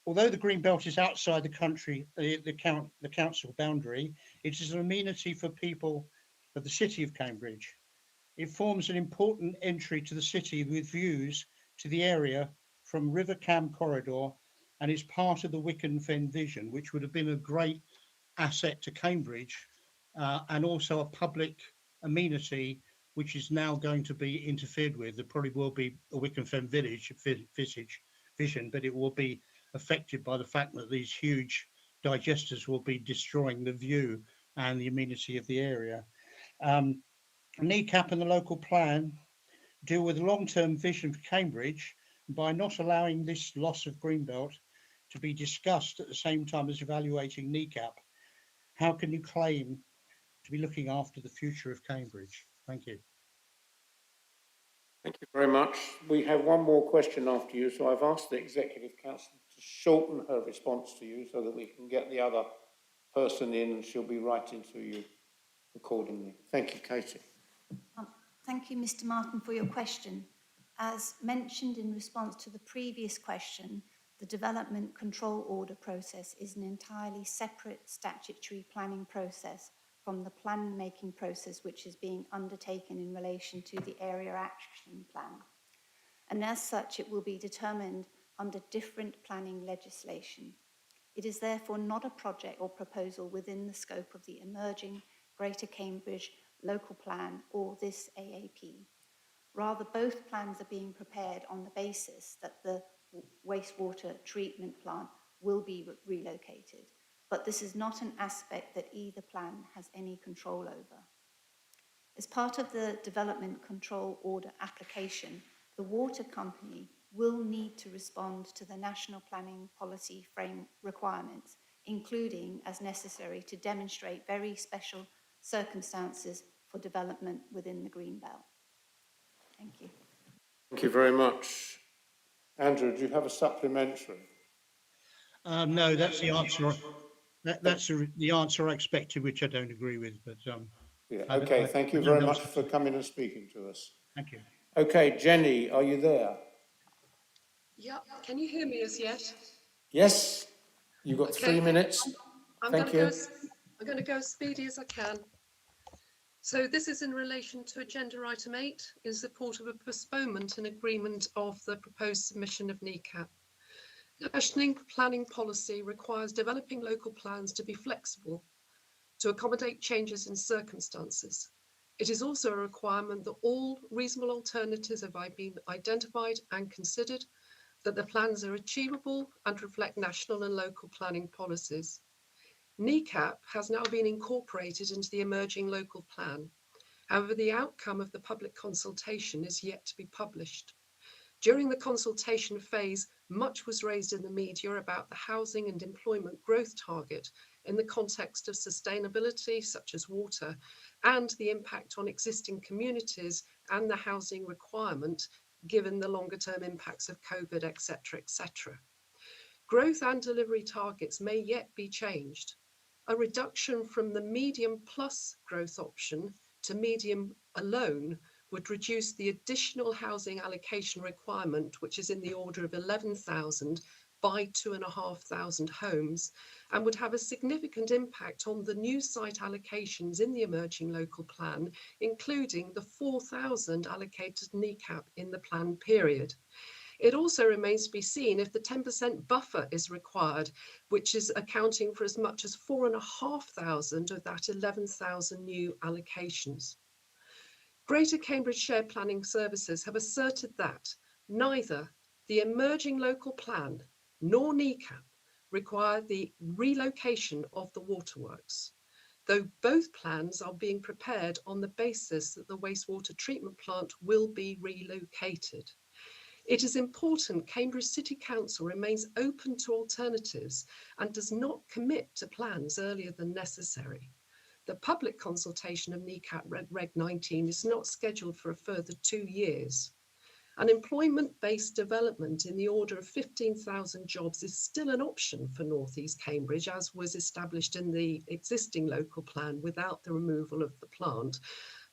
Although the green belt is outside the country, the council boundary, it is an amenity for people of the city of Cambridge. It forms an important entry to the city with views to the area from River Cam corridor, and is part of the Wicken Fen vision, which would have been a great asset to Cambridge, and also a public amenity which is now going to be interfered with. There probably will be a Wicken Fen village vision, but it will be affected by the fact that these huge digesters will be destroying the view and the amenity of the area. NECAP and the local plan deal with the long-term vision for Cambridge by not allowing this loss of greenbelt to be discussed at the same time as evaluating NECAP? How can you claim to be looking after the future of Cambridge? Thank you. Thank you very much. We have one more question after you, so I've asked the Executive Council to shorten her response to you so that we can get the other person in and she'll be writing to you accordingly. Thank you, Katie. Thank you, Mr. Martin, for your question. As mentioned in response to the previous question, the development control order process is an entirely separate statutory planning process from the plan-making process which is being undertaken in relation to the Area Action Plan. And as such, it will be determined under different planning legislation. It is therefore not a project or proposal within the scope of the emerging Greater Cambridge Local Plan or this AAP. Rather, both plans are being prepared on the basis that the wastewater treatment plant will be relocated, but this is not an aspect that either plan has any control over. As part of the development control order application, the water company will need to respond to the national planning policy frame requirements, including, as necessary, to demonstrate very special circumstances for development within the Greenbelt. Thank you. Thank you very much. Andrew, do you have a supplementary? No, that's the answer. That's the answer I expected, which I don't agree with. But yeah. Okay. Thank you very much for coming and speaking to us. Thank you. Okay, Jenny, are you there? Yeah. Can you hear me as yet? Yes. You've got 3 minutes. Thank you. I'm going to go as speedy as I can. So this is in relation to agenda item 8 in support of a postponement and agreement of the proposed submission of NECAP. National planning policy requires developing local plans to be flexible to accommodate changes in circumstances. It is also a requirement that all reasonable alternatives have been identified and considered, that the plans are achievable and reflect national and local planning policies. NECAP has now been incorporated into the emerging local plan. However, the outcome of the public consultation is yet to be published. During the consultation phase, much was raised in the media about the housing and employment growth target in the context of sustainability, such as water, and the impact on existing communities and the housing requirement, given the longer term impacts of COVID, etc., etc. Growth and delivery targets may yet be changed. A reduction from the medium plus growth option to medium alone would reduce the additional housing allocation requirement, which is in the order of 11,000 by 2,500 homes, and would have a significant impact on the new site allocations in the emerging local plan, including the 4,000 allocated NECAP in the plan period. It also remains to be seen if the 10% buffer is required, which is accounting for as much as 4,500 of that 11,000 new allocations. Greater Cambridge Shared Planning Services have asserted that neither the emerging local plan nor NECAP require the relocation of the waterworks, though both plans are being prepared on the basis that the wastewater treatment plant will be relocated. It is important Cambridge City Council remains open to alternatives and does not commit to plans earlier than necessary. The public consultation of NECAP Reg 19 is not scheduled for a further 2 years. An employment-based development in the order of 15,000 jobs is still an option for North East Cambridge, as was established in the existing local plan without the removal of the plant.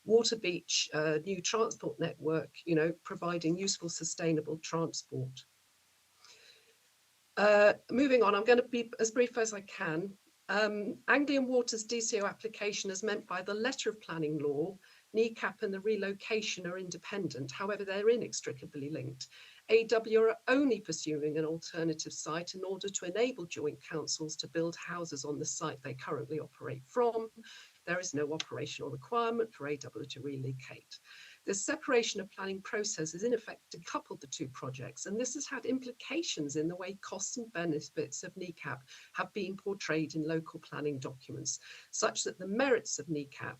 Waterbeach, new transport network, providing useful, sustainable transport. Moving on, I'm going to be as brief as I can. Anglian Water's DCO application as meant by the letter of planning law, NECAP and the relocation are independent, however they're inextricably linked. AW are only pursuing an alternative site in order to enable joint councils to build houses on the site they currently operate from. There is no operational requirement for AW to relocate. The separation of planning process has in effect decoupled the two projects, and this has had implications in the way costs and benefits of NECAP have been portrayed in local planning documents, such that the merits of NECAP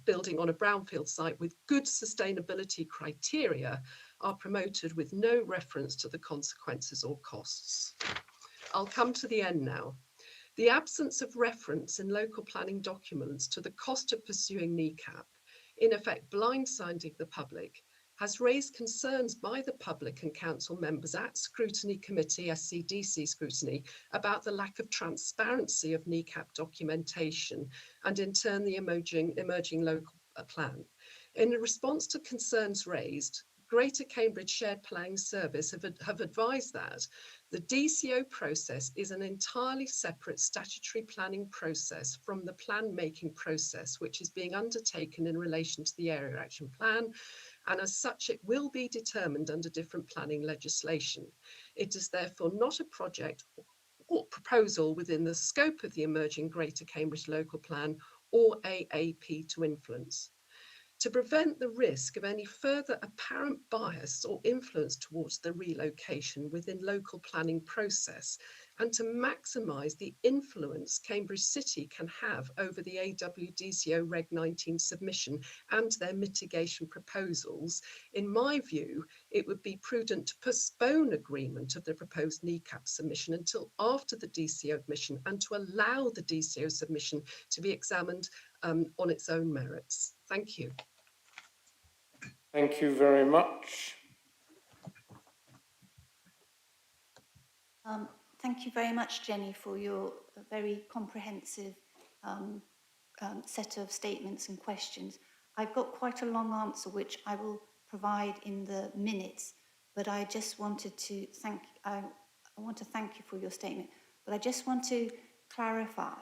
building on a brownfield site with good sustainability criteria are promoted with no reference to the consequences or costs. I'll come to the end now. The absence of reference in local planning documents to the cost of pursuing NECAP, in effect blindsiding the public, has raised concerns by the public and council members at Scrutiny Committee, SCDC Scrutiny, about the lack of transparency of NECAP documentation and in turn the emerging local plan. In response to concerns raised, Greater Cambridge Shared Planning Service have advised that the DCO process is an entirely separate statutory planning process from the plan making process, which is being undertaken in relation to the Area Action Plan, and as such it will be determined under different planning legislation. It is therefore not a project or proposal within the scope of the emerging Greater Cambridge Local Plan or AAP to influence. To prevent the risk of any further apparent bias or influence towards the relocation within local planning process, and to maximise the influence Cambridge City can have over the AWDCO Reg 19 submission and their mitigation proposals, in my view, it would be prudent to postpone agreement of the proposed NECAP submission until after the DCO admission and to allow the DCO submission to be examined on its own merits. Thank you. Thank you very much. Thank you very much, Jenny, for your very comprehensive set of statements and questions. I've got quite a long answer, which I will provide in the minutes, but I just wanted to thank you for your statement. But I just want to clarify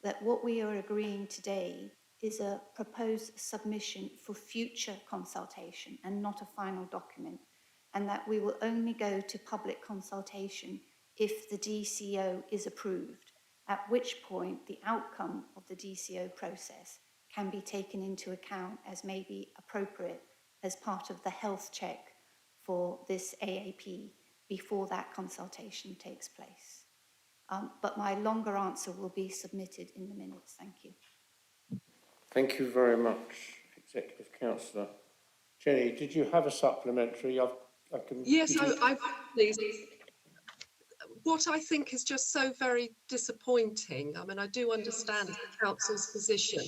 that what we are agreeing today is a proposed submission for future consultation and not a final document, and that we will only go to public consultation if the DCO is approved, at which point the outcome of the DCO process can be taken into account as may be appropriate as part of the health check for this AAP before that consultation takes place. But my longer answer will be submitted in the minutes. Thank you. Thank you very much, Executive Councillor. Jenny, did you have a supplementary? Yes, please. What I think is just so very disappointing, I mean, I do understand the council's position,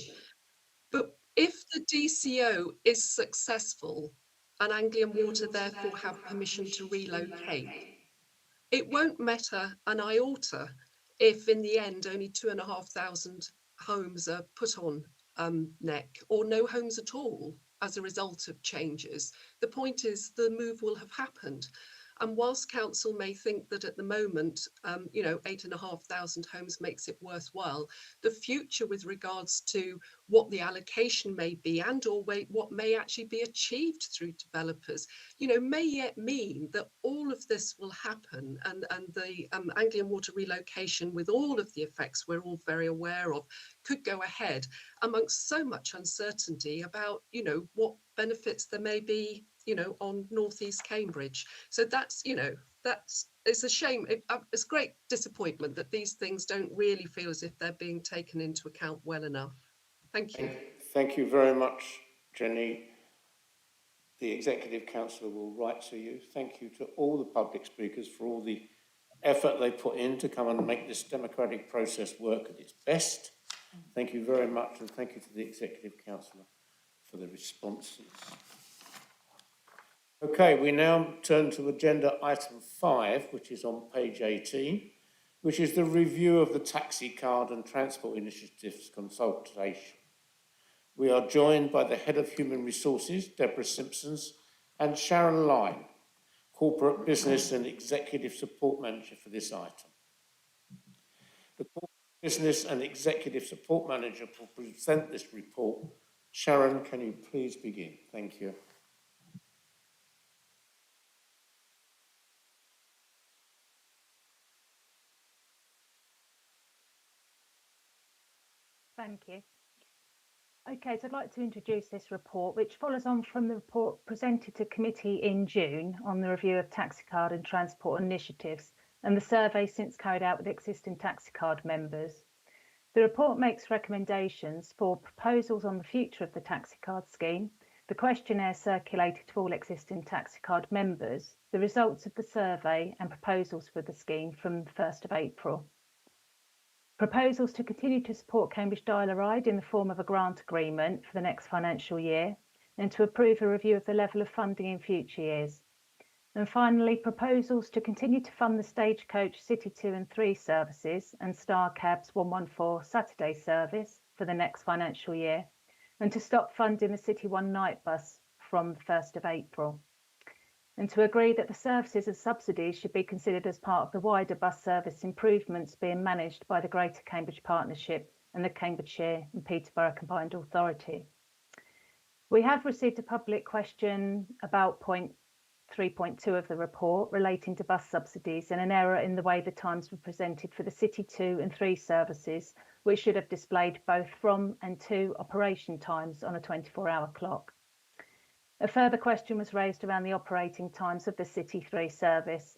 but if the DCO is successful and Anglian Water therefore have permission to relocate, it won't matter an iota if in the end only 2,500 homes are put on NEC or no homes at all as a result of changes. The point is the move will have happened. And whilst council may think that at the moment, 8,500 homes makes it worthwhile, the future with regards to what the allocation may be and or what may actually be achieved through developers, may yet mean that all of this will happen and the Anglian Water relocation with all of the effects we're all very aware of could go ahead amongst so much uncertainty about, what benefits there may be on northeast Cambridge. So it's a shame. It's great disappointment that these things don't really feel as if they're being taken into account well enough. Thank you. Thank you very much, Jenny. The Executive Councillor will write to you. Thank you to all the public speakers for all the effort they put in to come and make this democratic process work at its best. Thank you very much, and thank you to the Executive Councillor for the responses. Okay, we now turn to agenda item 5, which is on page 18, which is the review of the taxi card and transport initiatives consultation. We are joined by the Head of Human Resources, Deborah Simpsons, and Sharon Lyne, Corporate Business and Executive Support Manager for this item. The Corporate Business and Executive Support Manager will present this report. Sharon, can you please begin? Thank you. Thank you. Okay, so I'd like to introduce this report, which follows on from the report presented to committee in June on the review of taxi card and transport initiatives and the survey since carried out with existing taxi card members. The report makes recommendations for proposals on the future of the taxi card scheme, the questionnaire circulated to all existing taxi card members, the results of the survey and proposals for the scheme from the 1st of April. Proposals to continue to support Cambridge Dial-a-Ride in the form of a grant agreement for the next financial year, and to approve a review of the level of funding in future years. And finally, proposals to continue to fund the Stagecoach City 2 and 3 services and Star Cab's 114 Saturday service for the next financial year, and to stop funding the City 1 night bus from the 1st of April. And to agree that the services and subsidies should be considered as part of the wider bus service improvements being managed by the Greater Cambridge Partnership and the Cambridgeshire and Peterborough Combined Authority. We have received a public question about point 3.2 of the report relating to bus subsidies and an error in the way the times were presented for the City 2 and 3 services, which should have displayed both from and to operation times on a 24-hour clock. A further question was raised around the operating times of the City 3 service,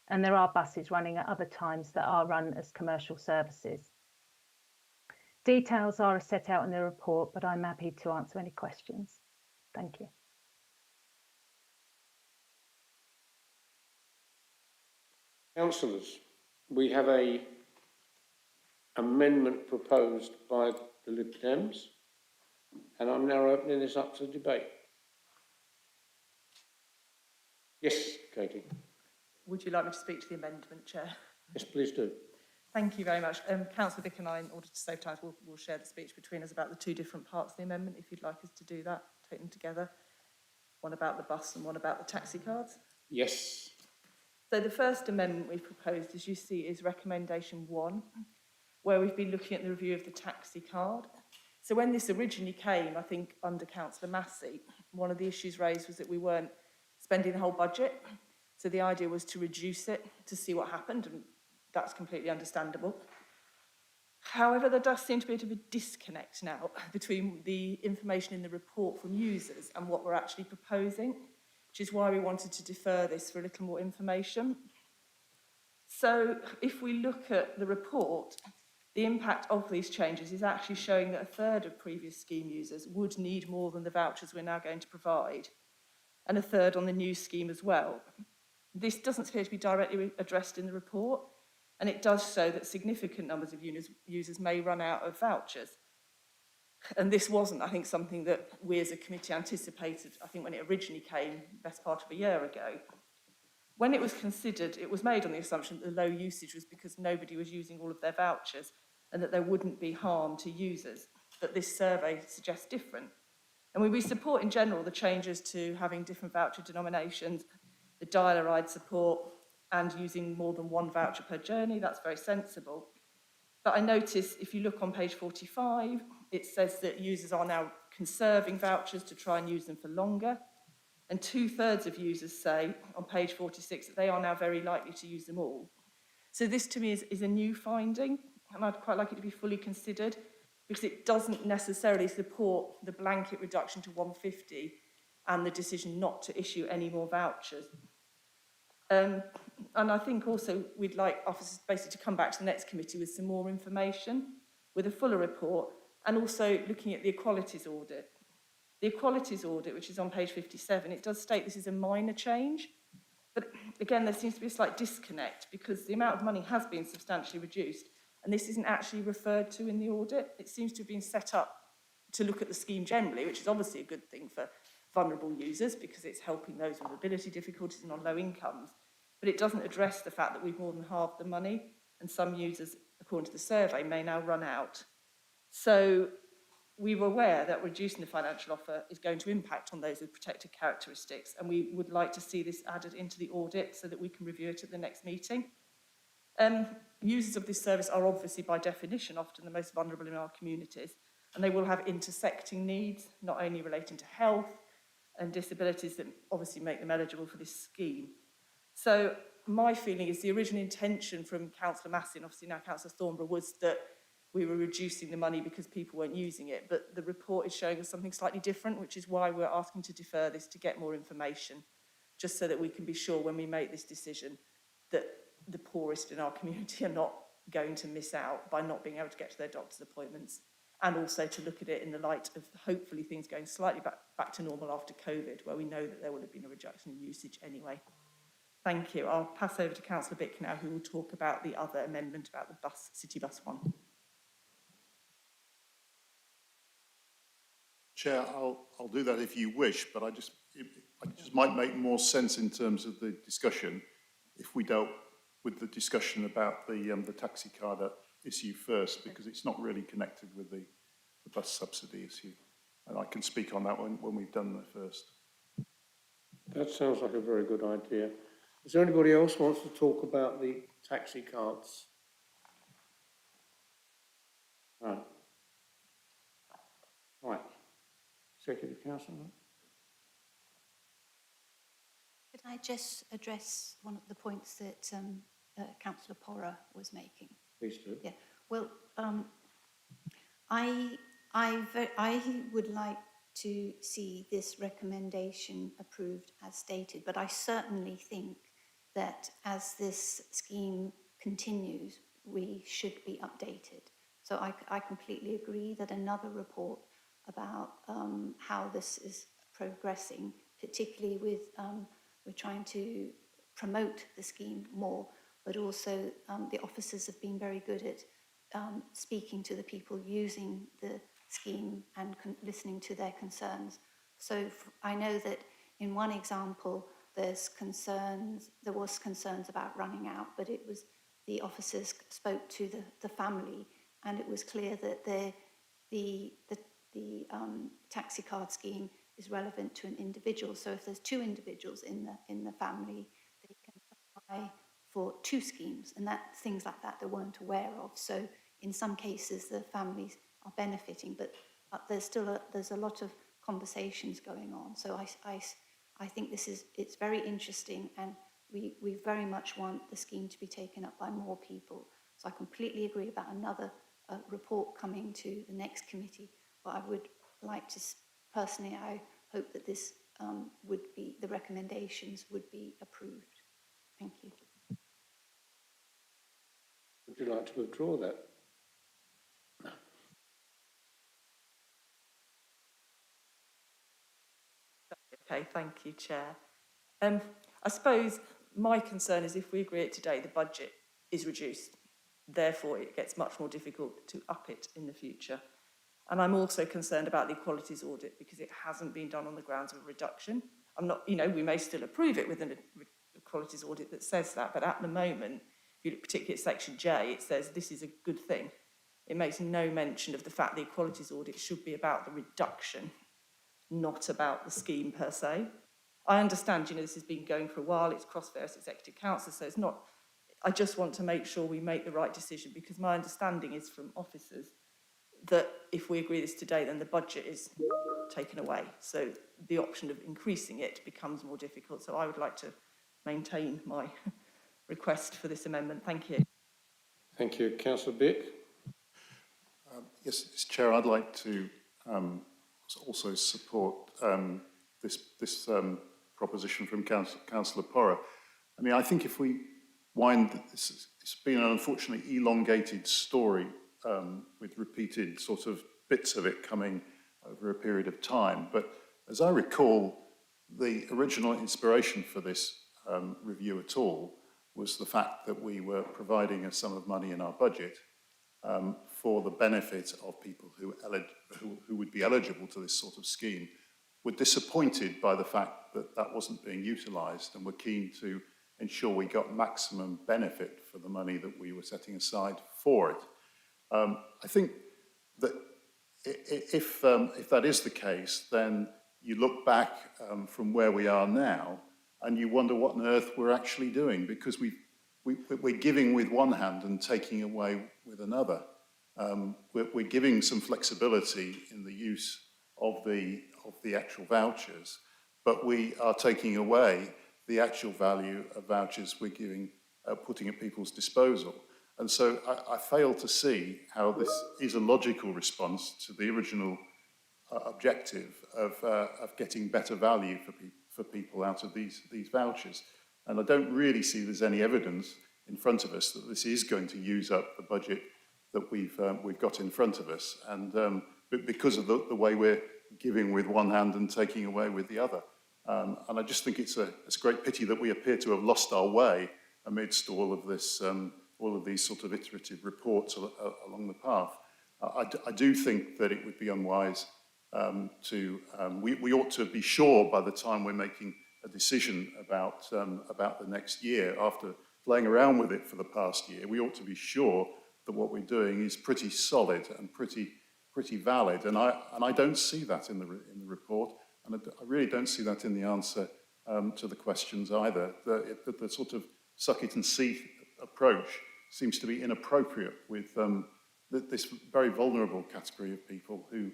and there are buses running at other times that are run as commercial services. Details are set out in the report, but I'm happy to answer any questions. Thank you. Councillors, we have an amendment proposed by the Lib Dems, and I'm now opening this up to debate. Yes, Katie. Would you like me to speak to the amendment, Chair? Yes, please do. Thank you very much. Councillor Vick and I, in order to save time, we'll share the speech between us about the two different parts of the amendment, if you'd like us to do that, take them together. One about the bus and one about the taxi cards. Yes. So the first amendment we've proposed, as you see, is recommendation 1, where we've been looking at the review of the taxi card. So when this originally came, I think under Councillor Massey, one of the issues raised was that we weren't spending the whole budget. So the idea was to reduce it to see what happened, and that's completely understandable. However, there does seem to be a bit of a disconnect now between the information in the report from users and what we're actually proposing, which is why we wanted to defer this for a little more information. So if we look at the report, the impact of these changes is actually showing that a third of previous scheme users would need more than the vouchers we're now going to provide, and a third on the new scheme as well. This doesn't appear to be directly addressed in the report, and it does show that significant numbers of users may run out of vouchers. And this wasn't, I think, something that we as a committee anticipated, I think, when it originally came, best part of a year ago. When it was considered, it was made on the assumption that the low usage was because nobody was using all of their vouchers and that there wouldn't be harm to users. But this survey suggests different. And we support in general the changes to having different voucher denominations, the dial-a-ride support, and using more than one voucher per journey. That's very sensible. But I notice if you look on page 45, it says that users are now conserving vouchers to try and use them for longer. And 2/3 of users say on page 46 that they are now very likely to use them all. So this to me is a new finding, and I'd quite like it to be fully considered because it doesn't necessarily support the blanket reduction to 150 and the decision not to issue any more vouchers. And I think also we'd like officers basically to come back to the next committee with some more information, with a fuller report, and also looking at the equalities audit. The equalities audit, which is on page 57, it does state this is a minor change, but again, there seems to be a slight disconnect because the amount of money has been substantially reduced, and this isn't actually referred to in the audit. It seems to have been set up to look at the scheme generally, which is obviously a good thing for vulnerable users because it's helping those with mobility difficulties and on low incomes. But it doesn't address the fact that we've more than halved the money, and some users, according to the survey, may now run out. So we were aware that reducing the financial offer is going to impact on those with protected characteristics, and we would like to see this added into the audit so that we can review it at the next meeting. Users of this service are obviously, by definition, often the most vulnerable in our communities, and they will have intersecting needs, not only relating to health and disabilities that obviously make them eligible for this scheme. So my feeling is the original intention from Councillor Massey and obviously now Councillor Thornborough was that we were reducing the money because people weren't using it, but the report is showing us something slightly different, which is why we're asking to defer this to get more information, just so that we can be sure when we make this decision that the poorest in our community are not going to miss out by not being able to get to their doctor's appointments, and also to look at it in the light of hopefully things going slightly back to normal after COVID, where we know that there will have been a reduction in usage anyway. Thank you. I'll pass over to Councillor Bick now, who will talk about the other amendment about the bus, City Bus 1. Chair, I'll do that if you wish, but it just might make more sense in terms of the discussion if we dealt with the discussion about the taxi card issue first, because it's not really connected with the bus subsidy issue. And I can speak on that when we've done the first. That sounds like a very good idea. Is there anybody else who wants to talk about the taxi cards? Right. Right. Executive Council. Could I just address one of the points that Councillor Porra was making? Please do. Yeah. Well, I would like to see this recommendation approved as stated, but I certainly think that as this scheme continues, we should be updated. So I completely agree that another report about how this is progressing, particularly with we're trying to promote the scheme more, but also the officers have been very good at speaking to the people using the scheme and listening to their concerns. So I know that in one example, there was concerns about running out, but it was the officers spoke to the family, and it was clear that the taxi card scheme is relevant to an individual. So if there's two individuals in the family, they can apply for two schemes, and things like that they weren't aware of. So in some cases, the families are benefiting, but there's a lot of conversations going on. So I think it's very interesting, and we very much want the scheme to be taken up by more people. So I completely agree about another report coming to the next committee, but I would like to, personally, I hope that this the recommendations would be approved. Thank you. Would you like to withdraw that? No. Okay, thank you, Chair. I suppose my concern is if we agree it today, the budget is reduced. Therefore, it gets much more difficult to up it in the future. And I'm also concerned about the equalities audit because it hasn't been done on the grounds of a reduction. I'm not, we may still approve it with an equalities audit that says that, but at the moment, if you look particularly at section J, it says this is a good thing. It makes no mention of the fact the equalities audit should be about the reduction, not about the scheme per se. I understand, this has been going for a while, it's crossed various executive councils, so it's not, I just want to make sure we make the right decision, because my understanding is from officers that if we agree this today, then the budget is taken away. So the option of increasing it becomes more difficult. So I would like to maintain my request for this amendment. Thank you. Thank you. Councillor Bick. Yes, Chair, I'd like to also support this proposition from Councillor Porra. I mean, I think if we wind this, it's been an unfortunately elongated story with repeated sort of bits of it coming over a period of time. But as I recall, the original inspiration for this review at all was the fact that we were providing a sum of money in our budget for the benefit of people who would be eligible to this sort of scheme. We're disappointed by the fact that that wasn't being utilised, and we're keen to ensure we got maximum benefit for the money that we were setting aside for it. I think that if that is the case, then you look back from where we are now and you wonder what on earth we're actually doing, because we're giving with one hand and taking away with another. We're giving some flexibility in the use of the actual vouchers, but we are taking away the actual value of vouchers we're giving, putting at people's disposal. And so I fail to see how this is a logical response to the original objective of getting better value for people out of these vouchers. And I don't really see there's any evidence in front of us, that this is going to use up the budget that we've got in front of us, and but because of the way we're giving with one hand and taking away with the other. And I just think it's a great pity that we appear to have lost our way amidst all of this, all of these sort of iterative reports along the path. I do think that it would be unwise we ought to be sure by the time we're making a decision about the next year, after playing around with it for the past year, we ought to be sure that what we're doing is pretty solid and pretty valid. And I don't see that in the report, and I really don't see that in the answer to the questions either. The sort of suck it and see approach seems to be inappropriate with this very vulnerable category of people who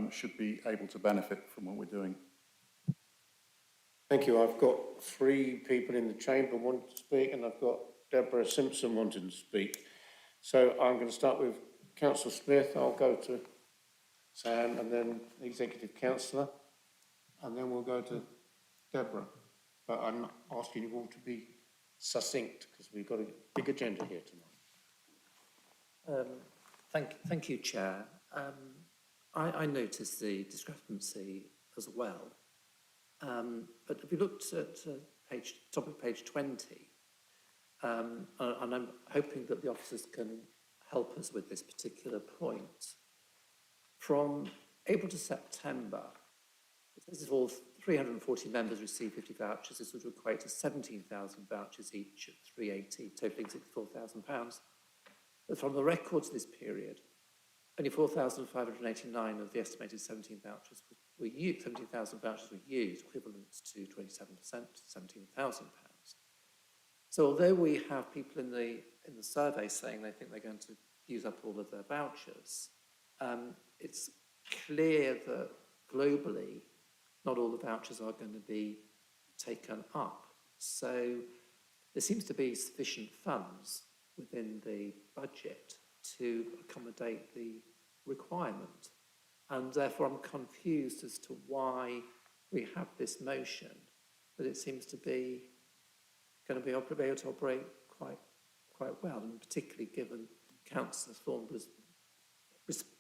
should be able to benefit from what we're doing. Thank you. I've got 3 people in the chamber wanting to speak, and I've got Deborah Simpson wanting to speak. So I'm going to start with Councillor Smith. I'll go to Sam, and then the Executive Councillor, and then we'll go to Deborah. But I'm asking you all to be succinct, because we've got a big agenda here tonight. Thank you, Chair. I noticed the discrepancy as well. But if you looked at top of page 20, and I'm hoping that the officers can help us with this particular point. From April to September, this is all 340 members received 50 vouchers. This would equate to 17,000 vouchers each at 380, totaling £64,000. But from the records of this period, only 4,589 of the estimated 17,000 vouchers were used, equivalent to 27%, £17,000. So although we have people in the survey saying they think they're going to use up all of their vouchers, it's clear that globally, not all the vouchers are going to be taken up. So there seems to be sufficient funds within the budget to accommodate the requirement. And therefore I'm confused as to why we have this motion, but it seems to be going to be able to operate quite well, and particularly given Councillor Thornborough's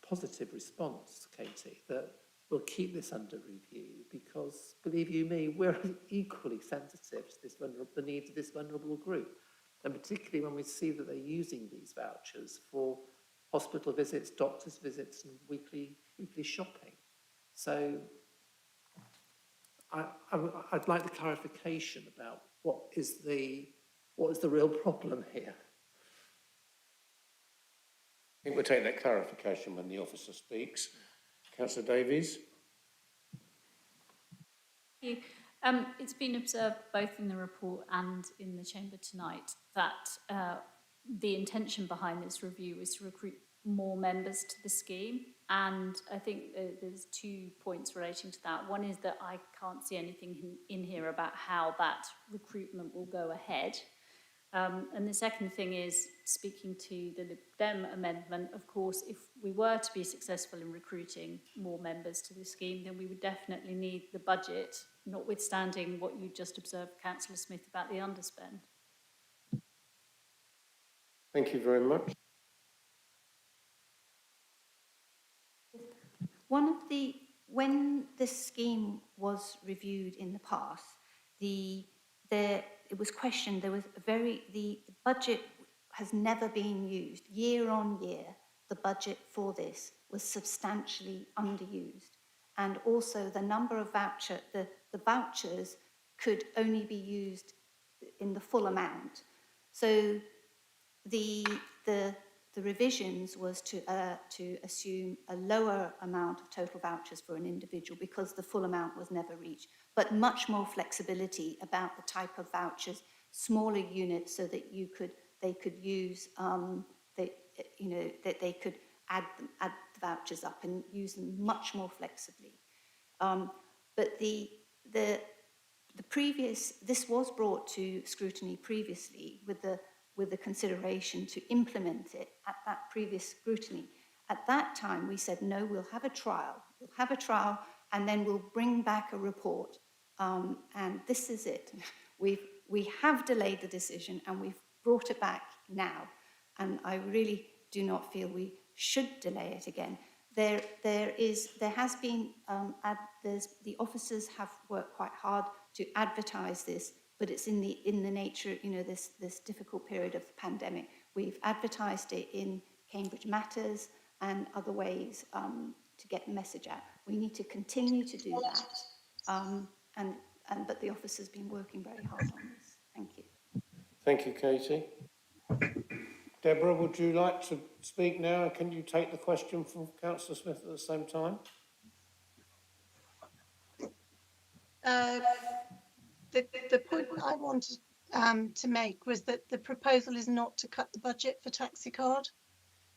positive response, Katie, that we'll keep this under review because, believe you me, we're equally sensitive to the needs of this vulnerable group, and particularly when we see that they're using these vouchers for hospital visits, doctor's visits, and weekly shopping. So I'd like the clarification about what is the real problem here. I think we'll take that clarification when the officer speaks. Councillor Davies. Thank you. It's been observed both in the report and in the chamber tonight that the intention behind this review is to recruit more members to the scheme, and I think there's 2 points relating to that. One is that I can't see anything in here about how that recruitment will go ahead. And the second thing is, speaking to the Lib Dem amendment, of course, if we were to be successful in recruiting more members to the scheme, then we would definitely need the budget, notwithstanding what you just observed, Councillor Smith, about the underspend. Thank you very much. When this scheme was reviewed in the past, it was questioned. The budget has never been used. Year on year, the budget for this was substantially underused, and also the number of the vouchers could only be used in the full amount. So the revisions was to assume a lower amount of total vouchers for an individual because the full amount was never reached, but much more flexibility about the type of vouchers, smaller units, so that they could use that they could add the vouchers up and use them much more flexibly. But this was brought to scrutiny previously with the consideration to implement it at that previous scrutiny. At that time, we said, no, we'll have a trial, and then we'll bring back a report. And this is it. We have delayed the decision, and brought it back now, and I really do not feel we should delay it again. The officers have worked quite hard to advertise this, but it's in the nature, this difficult period of the pandemic. We've advertised it in Cambridge Matters and other ways to get the message out. We need to continue to do that, but the officer's been working very hard on this. Thank you. Thank you, Katie. Deborah, would you like to speak now? Can you take the question from Councillor Smith at the same time? The point I wanted to make was that the proposal is not to cut the budget for TaxiCard.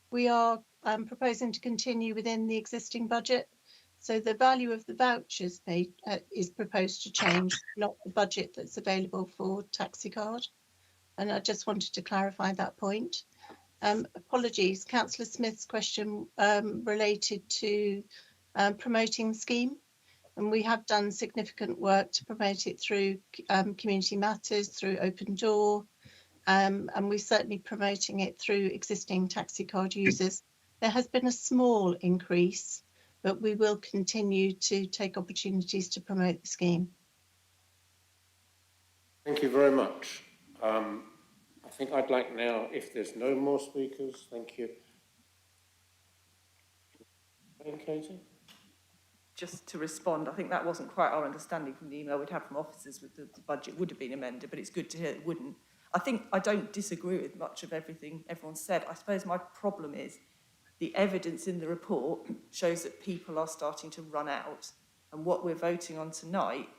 We are proposing to continue within the existing budget. So the value of the vouchers paid is proposed to change, not the budget that's available for TaxiCard. And I just wanted to clarify that point. Apologies, Councillor Smith's question related to promoting the scheme. And we have done significant work to promote it through Community Matters, through Open Door, and we're certainly promoting it through existing TaxiCard users. There has been a small increase, but we will continue to take opportunities to promote the scheme. Thank you very much. I think I'd like now, if there's no more speakers, thank you. Katie? Just to respond, I think that wasn't quite our understanding from the email we'd had from officers with the budget would have been amended, but it's good to hear it wouldn't. I think I don't disagree with much of everything everyone said. I suppose my problem is the evidence in the report shows that people are starting to run out, and what we're voting on tonight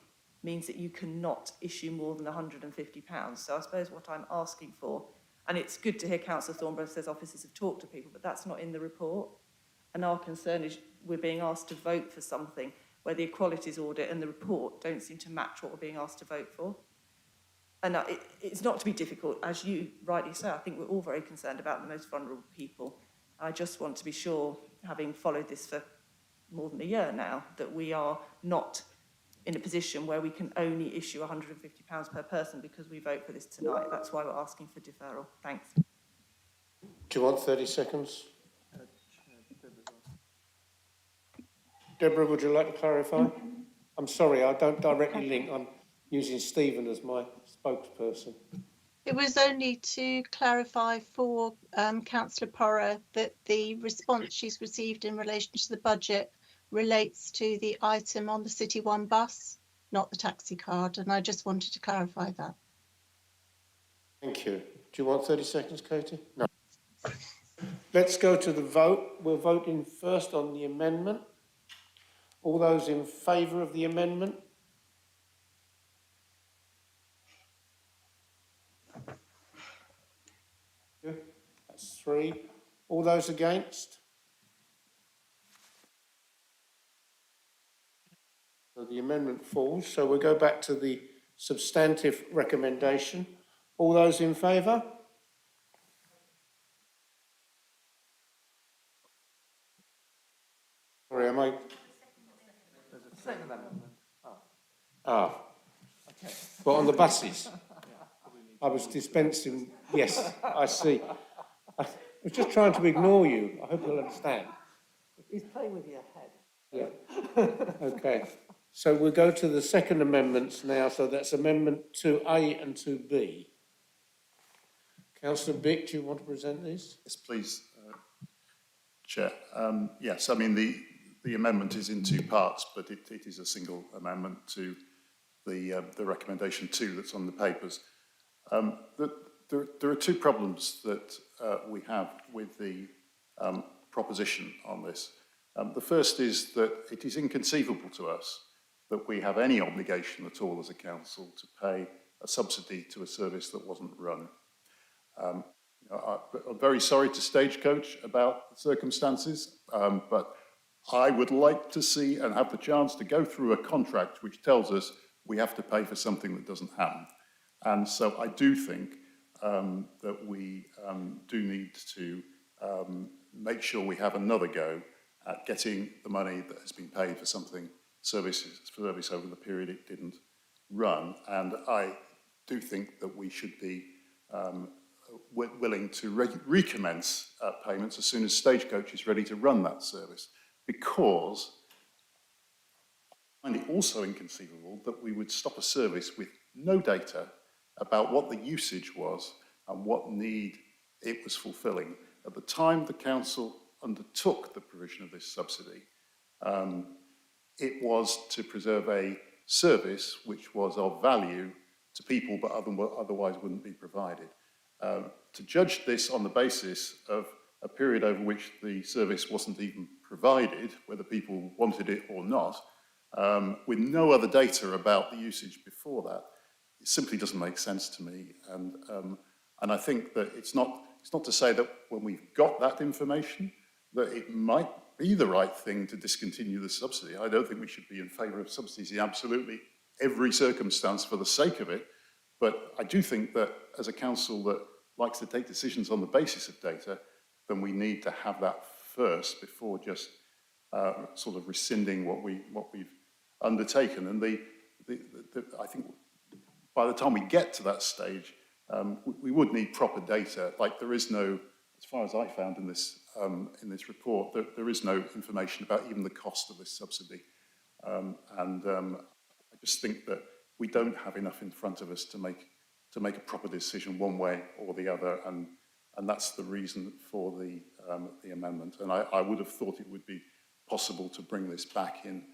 means that you cannot issue more than £150. So I suppose what I'm asking for, and it's good to hear Councillor Thornborough says officers have talked to people, but that's not in the report. And our concern is we're being asked to vote for something where the equalities audit and the report don't seem to match what we're being asked to vote for. And it's not to be difficult, as you rightly say. I think we're all very concerned about the most vulnerable people. I just want to be sure, having followed this for more than a year now, that we are not in a position where we can only issue £150 per person because we vote for this tonight. That's why we're asking for deferral. Thanks. Do you want 30 seconds? Deborah, would you like to clarify? I'm sorry, I don't directly link. I'm using Stephen as my spokesperson. It was only to clarify for Councillor Porra that the response she's received in relation to the budget relates to the item on the City One bus, not the taxi card, and I just wanted to clarify that. Thank you. Do you want 30 seconds, Katie? No. Let's go to the vote. We're voting first on the amendment. All those in favour of the amendment? That's 3. All those against? So the amendment falls. So we'll go back to the substantive recommendation. All those in favour? Sorry, am I? Okay. Well, on the buses. I was dispensing. Yes, I see. I was just trying to ignore you. I hope you'll understand. He's playing with your head. Yeah. Okay. So we'll go to the second amendments now. So that's Amendment 2A and 2B. Councillor Bick, do you want to present these? Yes, please, Chair. Yes, I mean, the amendment is in 2 parts, but it is a single amendment to the recommendation 2 that's on the papers. There are 2 problems that we have with the proposition on this. The first is that it is inconceivable to us that we have any obligation at all as a council to pay a subsidy to a service that wasn't run. I'm very sorry to Stagecoach about the circumstances, but I would like to see and have the chance to go through a contract which tells us we have to pay for something that doesn't happen. And so I do think that we do need to make sure we have another go at getting the money that has been paid for something service over the period it didn't run. And I do think that we should be willing to recommence payments as soon as Stagecoach is ready to run that service, because I find it also inconceivable that we would stop a service with no data about what the usage was and what need it was fulfilling. At the time the council undertook the provision of this subsidy, it was to preserve a service which was of value to people but otherwise wouldn't be provided. To judge this on the basis of a period over which the service wasn't even provided, whether people wanted it or not, with no other data about the usage before that, it simply doesn't make sense to me. And I think that it's not to say that when we've got that information, that it might be the right thing to discontinue the subsidy. I don't think we should be in favour of subsidies in absolutely every circumstance for the sake of it. But I do think that as a council that likes to take decisions on the basis of data, then we need to have that first before just sort of rescinding what we've undertaken. And I think by the time we get to that stage, we would need proper data. Like there is no, as far as I found in this report, there is no information about even the cost of this subsidy. I just think that we don't have enough in front of us to make a proper decision one way or the other, and that's the reason for the amendment. And I would have thought it would be possible to bring this back in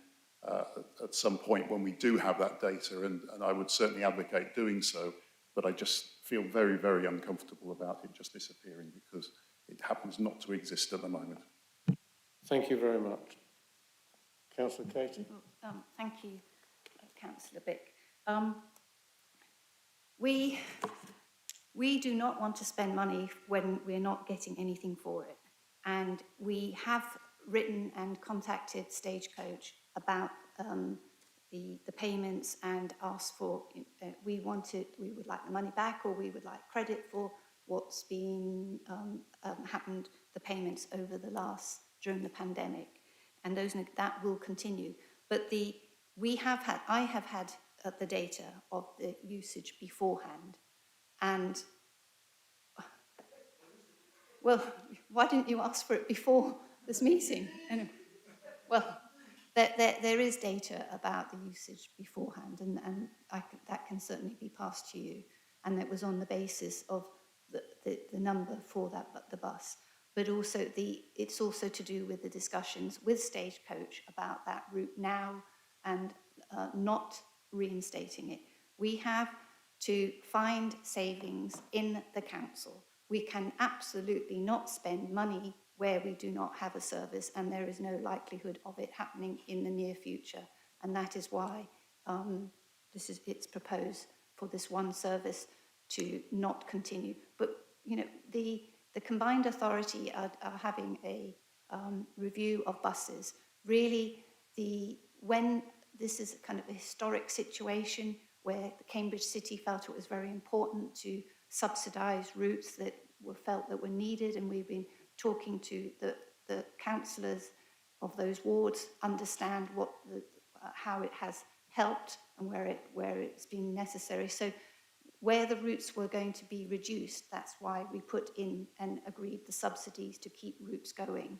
at some point when we do have that data, and I would certainly advocate doing so, but I just feel very, very uncomfortable about it just disappearing because it happens not to exist at the moment. Thank you very much. Councillor Katie? Thank you, Councillor Bick. We do not want to spend money when we're not getting anything for it. And we have written and contacted Stagecoach about the payments and asked for, we would like the money back, or we would like credit for what's been happened, the payments over during the pandemic. And that will continue. But I have had the data of the usage beforehand. And, well, why didn't you ask for it before this meeting? Anyway, well, there is data about the usage beforehand, and that can certainly be passed to you. And that was on the basis of the number for the bus. But also it's also to do with the discussions with Stagecoach about that route now and not reinstating it. We have to find savings in the council. We can absolutely not spend money where we do not have a service, and there is no likelihood of it happening in the near future. And that is why it's proposed for this one service to not continue. But the combined authority are having a review of buses. Really, when this is kind of a historic situation where the Cambridge City felt it was very important to subsidise routes that were needed, and we've been talking to the councillors of those wards, understand how it has helped and where it's been necessary. So where the routes were going to be reduced, that's why we put in and agreed the subsidies to keep routes going.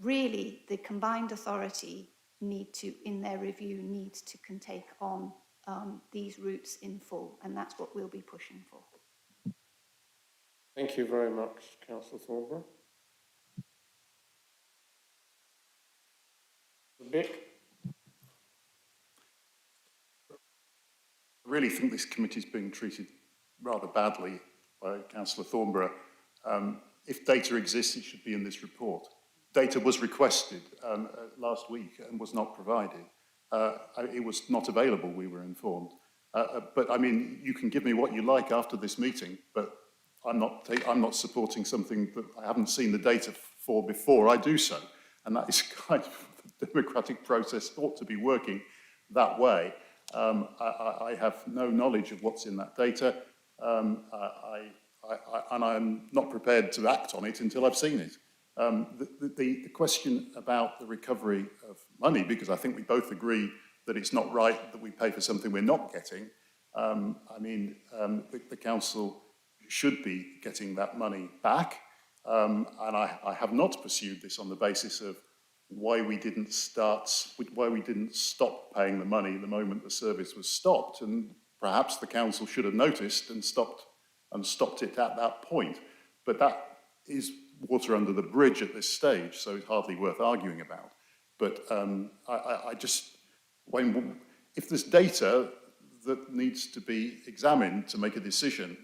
Really, the combined authority in their review, needs to take on these routes in full, and that's what we'll be pushing for. Thank you very much, Councillor Thornborough. Vic? I really think this committee is being treated rather badly by Councillor Thornborough. If data exists, it should be in this report. Data was requested last week and was not provided. It was not available, we were informed. But I mean, you can give me what you like after this meeting, but I'm not supporting something that I haven't seen the data for before I do so. And that is kind of the democratic process ought to be working that way. I have no knowledge of what's in that data, and I'm not prepared to act on it until I've seen it. The question about the recovery of money, because I think we both agree that it's not right that we pay for something we're not getting. The council should be getting that money back. And I have not pursued this on the basis of why we didn't stop paying the money the moment the service was stopped. And perhaps the council should have noticed and stopped it at that point. But that is water under the bridge at this stage, so it's hardly worth arguing about. But if there's data that needs to be examined to make a decision,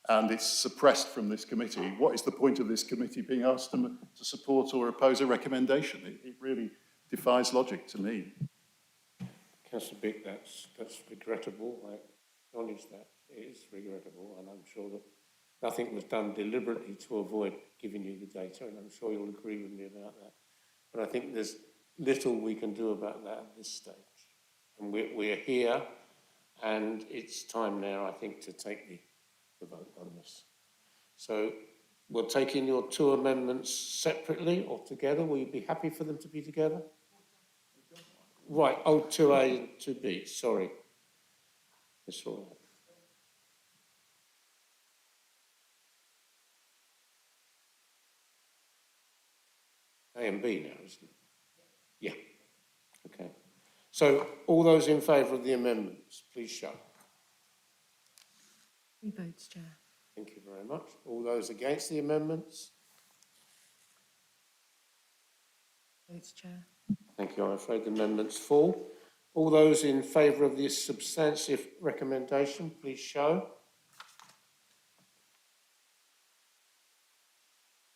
and it's suppressed from this committee, what is the point of this committee being asked to support or oppose a recommendation? It really defies logic to me. Councillor Bick, that's regrettable. I acknowledge that. It is regrettable, and I'm sure that nothing was done deliberately to avoid giving you the data, and I'm sure you'll agree with me about that. But I think there's little we can do about that at this stage. And we're here, and it's time now, I think, to take the vote on this. So we'll take in your two amendments separately or together. Will you be happy for them to be together? Right, oh, 2A and 2B, sorry. It's all right. A and B now, isn't it? Yeah. Okay. So all those in favour of the amendments, please show. 3 votes, Chair. Thank you very much. All those against the amendments? Votes, Chair. Thank you. I'm afraid the amendments fall. All those in favour of this substantive recommendation, please show.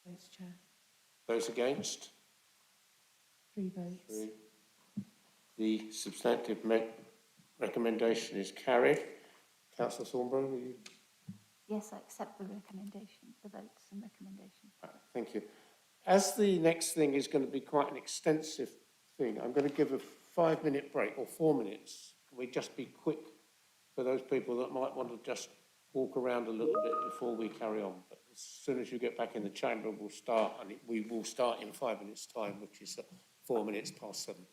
Votes, Chair. Those against? 3 votes. 3. The substantive recommendation is carried. Councillor Thornborough, will you? Yes, I accept the recommendation, the votes and recommendation. Thank you. As the next thing is going to be quite an extensive thing, I'm going to give a 5-minute break, or 4 minutes. Can we just be quick for those people that might want to just walk around a little bit before we carry on? But as soon as you get back in the chamber, we'll start, and we will start in 5 minutes' time, which is 4 minutes past 7.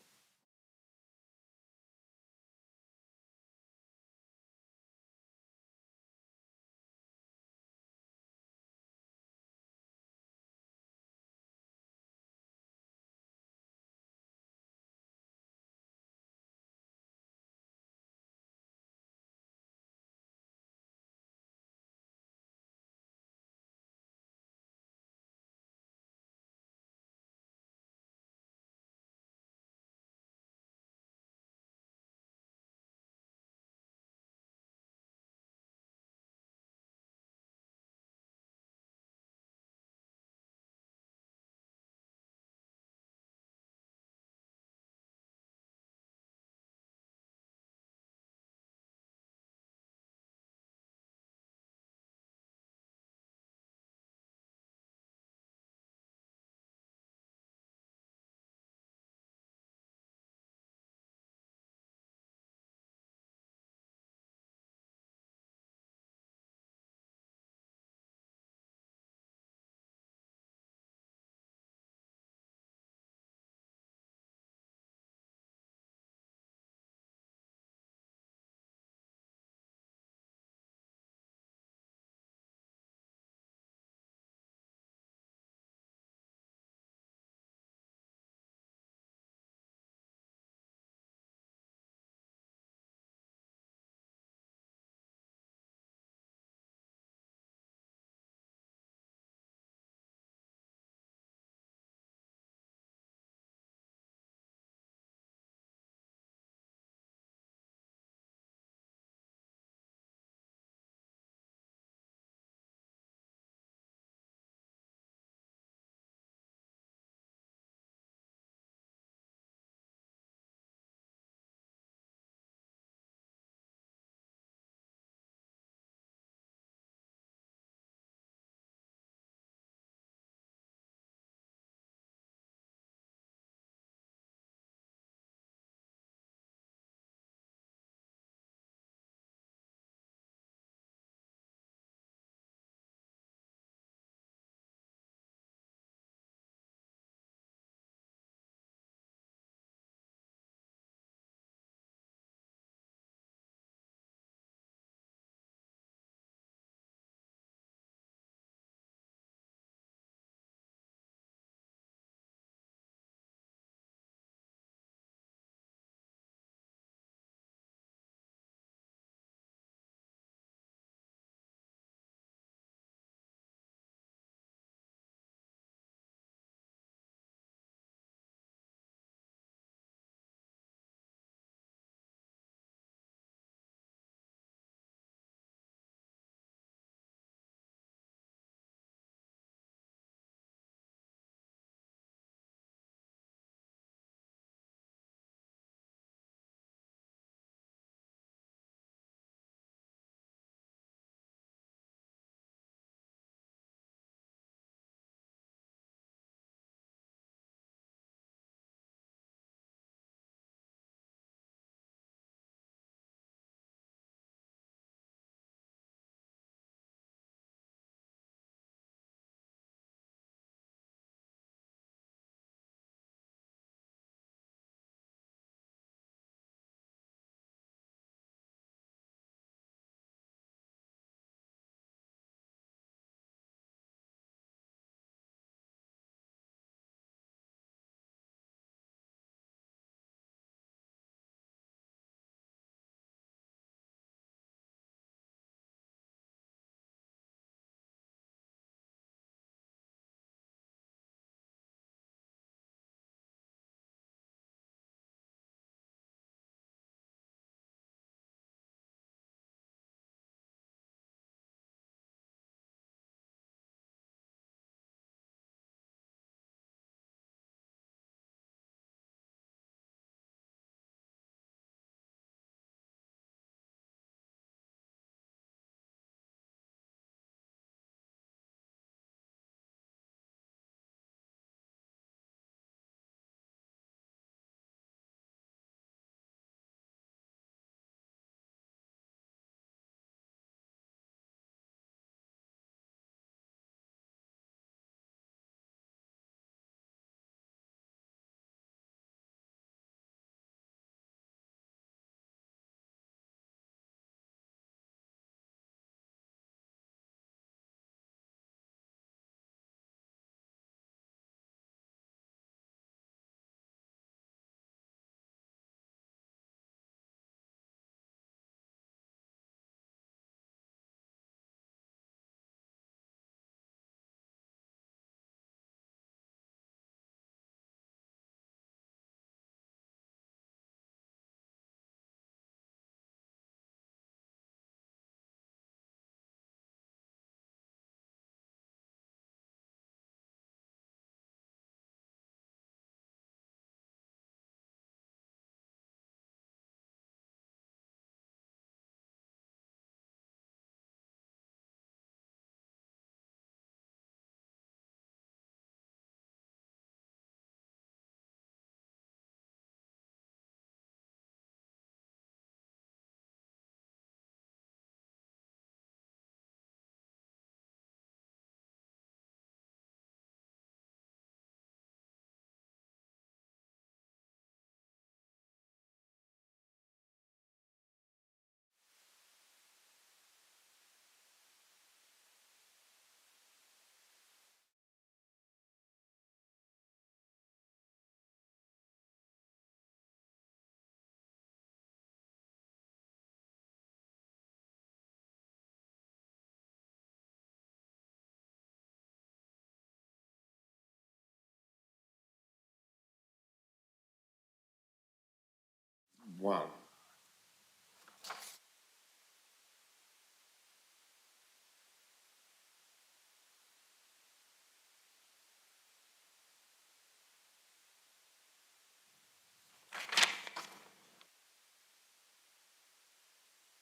1.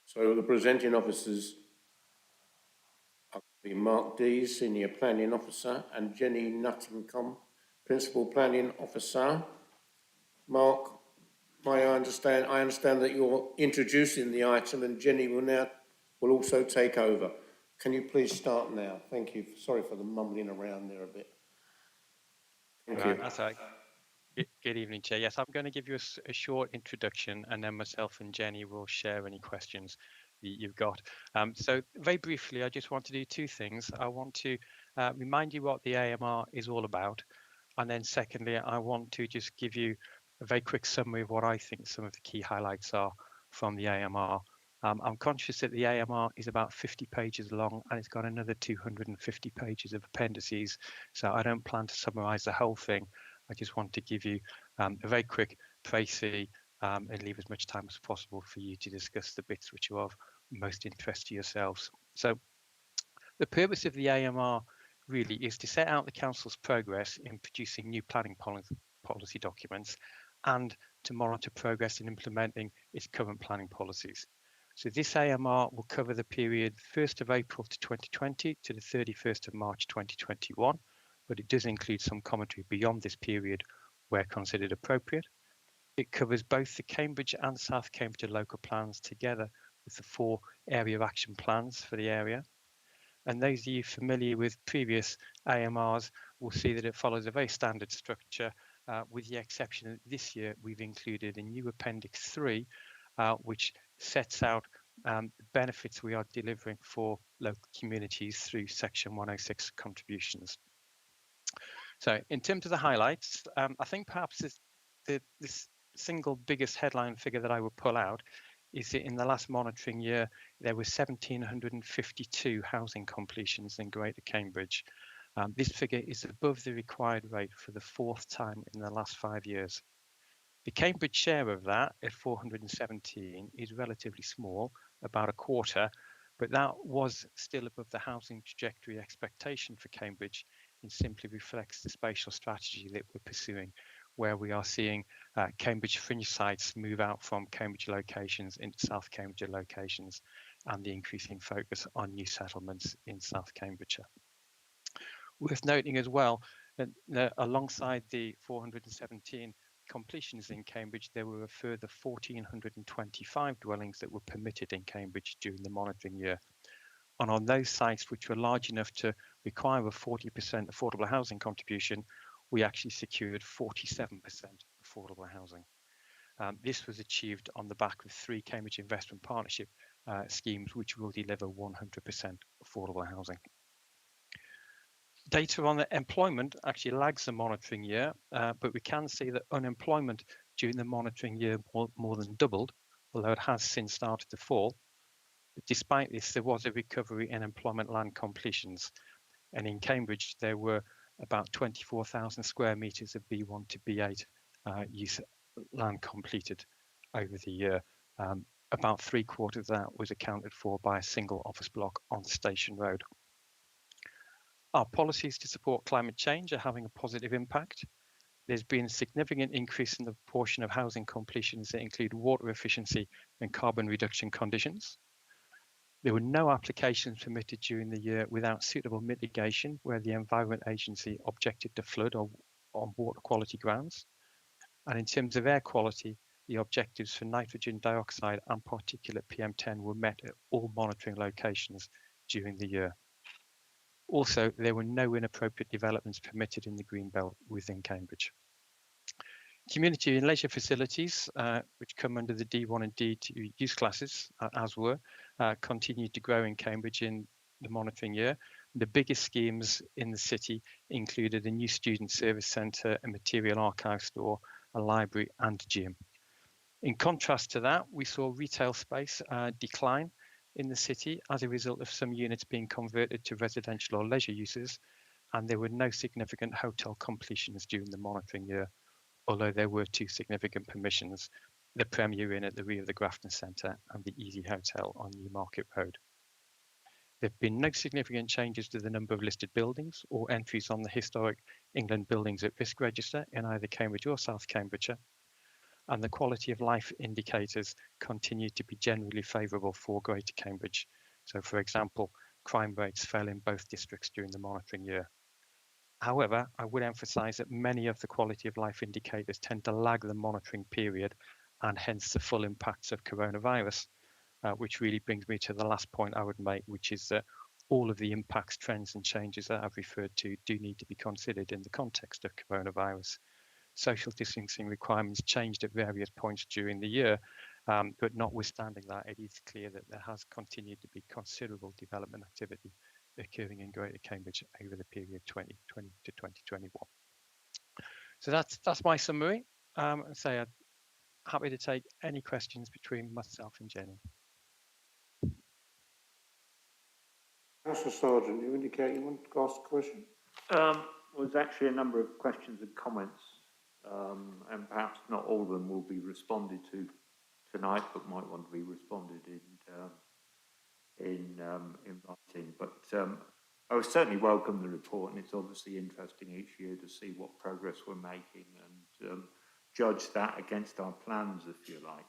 So the presenting officers are Mark Dees, Senior Planning Officer, and Jenny Nuttingcombe, Principal Planning Officer. Mark, I understand that you're introducing the item and Jenny will also take over. Can you please start now? Thank you. Sorry for the mumbling around there a bit. Thank you. That's all right. Good evening, Chair. Yes, I'm going to give you a short introduction and then myself and Jenny will share any questions you've got. So very briefly, I just want to do two things. I want to remind you what the AMR is all about. And then secondly, I want to just give you a very quick summary of what I think some of the key highlights are from the AMR. I'm conscious that the AMR is about 50 pages long and it's got another 250 pages of appendices. So I don't plan to summarize the whole thing. I just want to give you a very quick précis and leave as much time as possible for you to discuss the bits which are of most interest to yourselves. So the purpose of the AMR really is to set out the Council's progress in producing new planning policy documents and to monitor progress in implementing its current planning policies. So this AMR will cover the period 1st of April to 2020 to the 31st of March 2021, but it does include some commentary beyond this period where considered appropriate. It covers both the Cambridge and South Cambridgeshire local plans together with the 4 area of action plans for the area. And those of you familiar with previous AMRs will see that it follows a very standard structure, with the exception that this year we've included a new Appendix 3, which sets out the benefits we are delivering for local communities through Section 106 contributions. So in terms of the highlights, I think perhaps the single biggest headline figure that I would pull out is that in the last monitoring year, there were 1,752 housing completions in Greater Cambridge. This figure is above the required rate for the 4th time in the last 5 years. The Cambridge share of that at 417 is relatively small, about a quarter, but that was still above the housing trajectory expectation for Cambridge and simply reflects the spatial strategy that we're pursuing, where we are seeing Cambridge fringe sites move out from Cambridge locations into South Cambridgeshire locations and the increasing focus on new settlements in South Cambridgeshire. Worth noting as well that alongside the 417 completions in Cambridge, there were a further 1,425 dwellings that were permitted in Cambridge during the monitoring year. And on those sites which were large enough to require a 40% affordable housing contribution, we actually secured 47% affordable housing. This was achieved on the back of 3 Cambridge Investment Partnership schemes, which will deliver 100% affordable housing. Data on the employment actually lags the monitoring year, but we can see that unemployment during the monitoring year more than doubled, although it has since started to fall. But despite this, there was a recovery in employment land completions. And in Cambridge, there were about 24,000 square metres of B1 to B8 use land completed over the year. About 3/4 of that was accounted for by a single office block on Station Road. Our policies to support climate change are having a positive impact. There's been a significant increase in the proportion of housing completions that include water efficiency and carbon reduction conditions. There were no applications permitted during the year without suitable mitigation where the Environment Agency objected to flood or on water quality grounds. And in terms of air quality, the objectives for nitrogen dioxide and particulate PM10 were met at all monitoring locations during the year. Also, there were no inappropriate developments permitted in the Greenbelt within Cambridge. Community and leisure facilities, which come under the D1 and D2 use classes, continued to grow in Cambridge in the monitoring year. The biggest schemes in the city included a new student service centre, a material archive store, a library and a gym. In contrast to that, we saw retail space decline in the city as a result of some units being converted to residential or leisure uses, and there were no significant hotel completions during the monitoring year, although there were 2 significant permissions the Premier Inn at the rear of the Grafton Centre, and the Easy Hotel on Newmarket Road. There have been no significant changes to the number of listed buildings or entries on the Historic England Buildings at Risk Register in either Cambridge or South Cambridgeshire, and the quality of life indicators continue to be generally favourable for Greater Cambridge. So, for example, crime rates fell in both districts during the monitoring year. However, I would emphasise that many of the quality of life indicators tend to lag the monitoring period and hence the full impacts of coronavirus, which really brings me to the last point I would make, which is that all of the impacts, trends and changes that I've referred to do need to be considered in the context of coronavirus. Social distancing requirements changed at various points during the year, but notwithstanding that, it is clear that there has continued to be considerable development activity occurring in Greater Cambridge over the period 2020 to 2021. So that's my summary. I'm happy to take any questions between myself and Jenny. Councillor Sargent, you indicate you want to ask a question? Was actually a number of questions and comments, and perhaps not all of them will be responded to tonight, but might want to be responded in writing. But I would certainly welcome the report, and it's obviously interesting each year to see what progress we're making and judge that against our plans, if you like.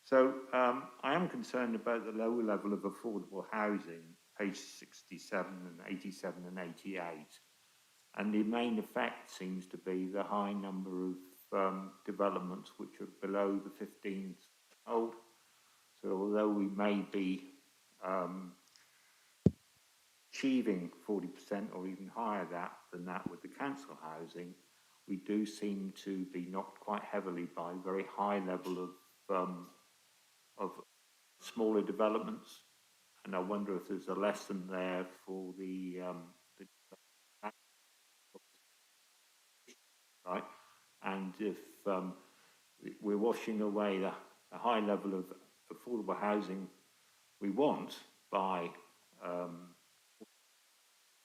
So I am concerned about the lower level of affordable housing, page 67 and 87 and 88. And the main effect seems to be the high number of developments which are below the 15 threshold. So although we may be achieving 40% or even higher than that with the council housing, we do seem to be knocked quite heavily by a very high level of smaller developments. And I wonder if there's a lesson there for the right, and if we're washing away the high level of affordable housing we want by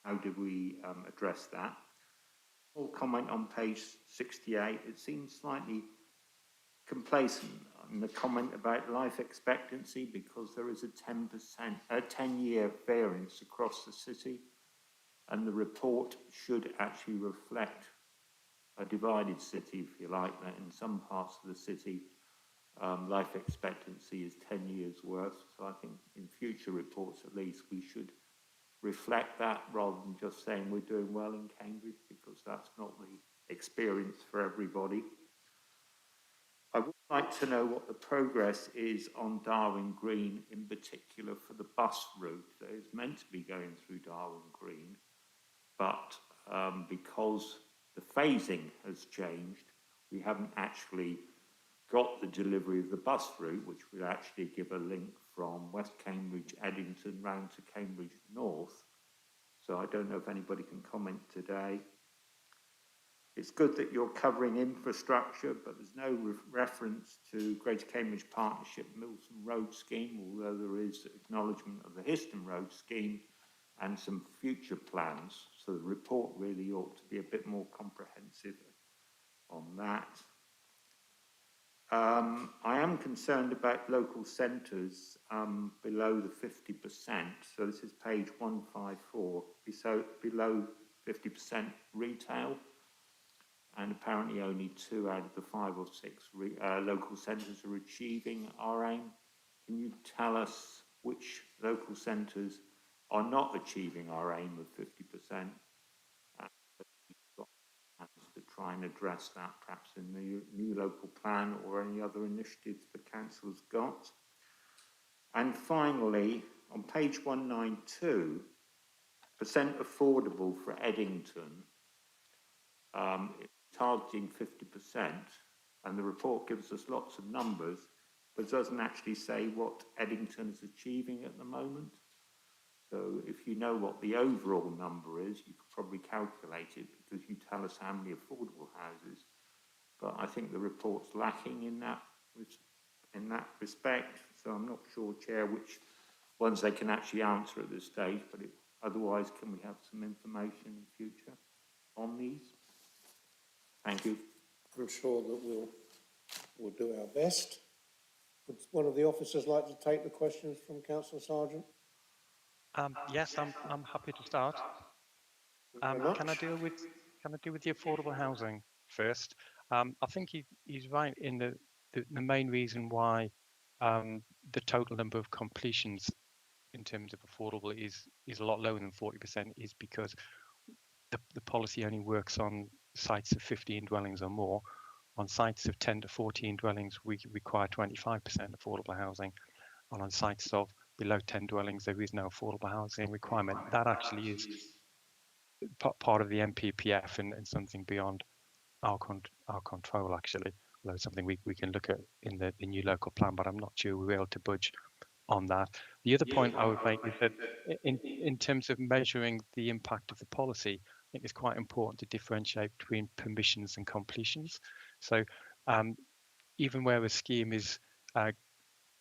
how do we address that? Or comment on page 68, it seems slightly complacent in the comment about life expectancy because there is a 10-year variance across the city, and the report should actually reflect a divided city, if you like, that in some parts of the city life expectancy is 10 years worse. So I think in future reports at least we should reflect that rather than just saying we're doing well in Cambridge, because that's not the experience for everybody. I would like to know what the progress is on Darwin Green, in particular for the bus route that is meant to be going through Darwin Green, but because the phasing has changed, we haven't actually got the delivery of the bus route, which would actually give a link from West Cambridge, Eddington, round to Cambridge North. So I don't know if anybody can comment today. It's good that you're covering infrastructure, but there's no reference to Greater Cambridge Partnership Milton Road Scheme, although there is acknowledgement of the Histon Road Scheme and some future plans. So the report really ought to be a bit more comprehensive on that. I am concerned about local centres below the 50%. So this is page 154, so below 50% retail. And apparently only 2 out of the 5 or 6 local centres are achieving our aim. Can you tell us which local centres are not achieving our aim of 50%? To try and address that perhaps in the new local plan or any other initiatives the council's got. And finally, on page 192, percent affordable for Eddington, targeting 50%, and the report gives us lots of numbers, but doesn't actually say what Eddington is achieving at the moment. So if you know what the overall number is, you could probably calculate it because you tell us how many affordable houses. But I think the report's lacking in that respect. So I'm not sure, Chair, which ones they can actually answer at this stage, but otherwise, can we have some information in future on these? Thank you. I'm sure that we'll We'll do our best. Would one of the officers like to take the questions from Councillor Sargent? Yes, I'm happy to start. Very much. Can I deal with the affordable housing first? I think he's right in the main reason why the total number of completions in terms of affordable is a lot lower than 40% is because the policy only works on sites of 15 dwellings or more. On sites of 10 to 14 dwellings, we require 25% affordable housing. And on sites of below 10 dwellings, there is no affordable housing requirement. That actually is part of the MPPF and something beyond our control, actually, although it's something we can look at in the new local plan, but I'm not sure we're able to budge on that. The other point I would make is that in terms of measuring the impact of the policy, I think it's quite important to differentiate between permissions and completions. So even where a scheme is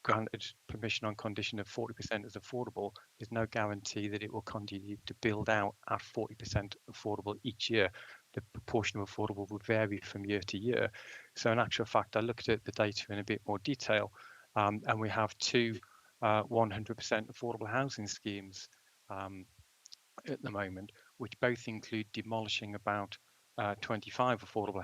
granted permission on condition of 40% is affordable, there's no guarantee that it will continue to build out at 40% affordable each year. The proportion of affordable will vary from year to year. So in actual fact, I looked at the data in a bit more detail, and we have two 100% affordable housing schemes at the moment, which both include demolishing about 25 affordable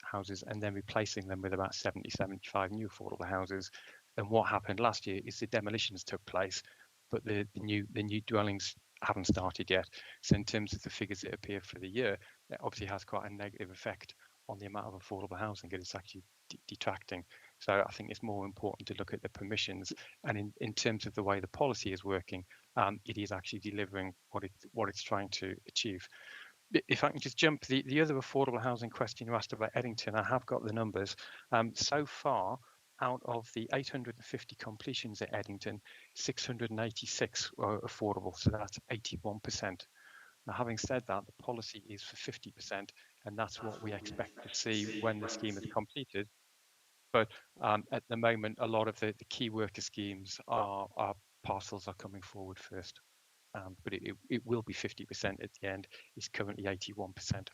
houses and then replacing them with about 75 new affordable houses. And what happened last year is the demolitions took place, but the new dwellings haven't started yet. So in terms of the figures that appear for the year, it obviously has quite a negative effect on the amount of affordable housing that it's actually detracting. So I think it's more important to look at the permissions, and in terms of the way the policy is working, it is actually delivering what it's trying to achieve. If I can just jump, the other affordable housing question you asked about Eddington, I have got the numbers. So far, out of the 850 completions at Eddington, 686 were affordable, so that's 81%. Now, having said that, the policy is for 50%, and that's what we expect to see when the scheme is completed. But at the moment, a lot of the key worker schemes are parcels are coming forward first. But it will be 50% at the end. It's currently 81%.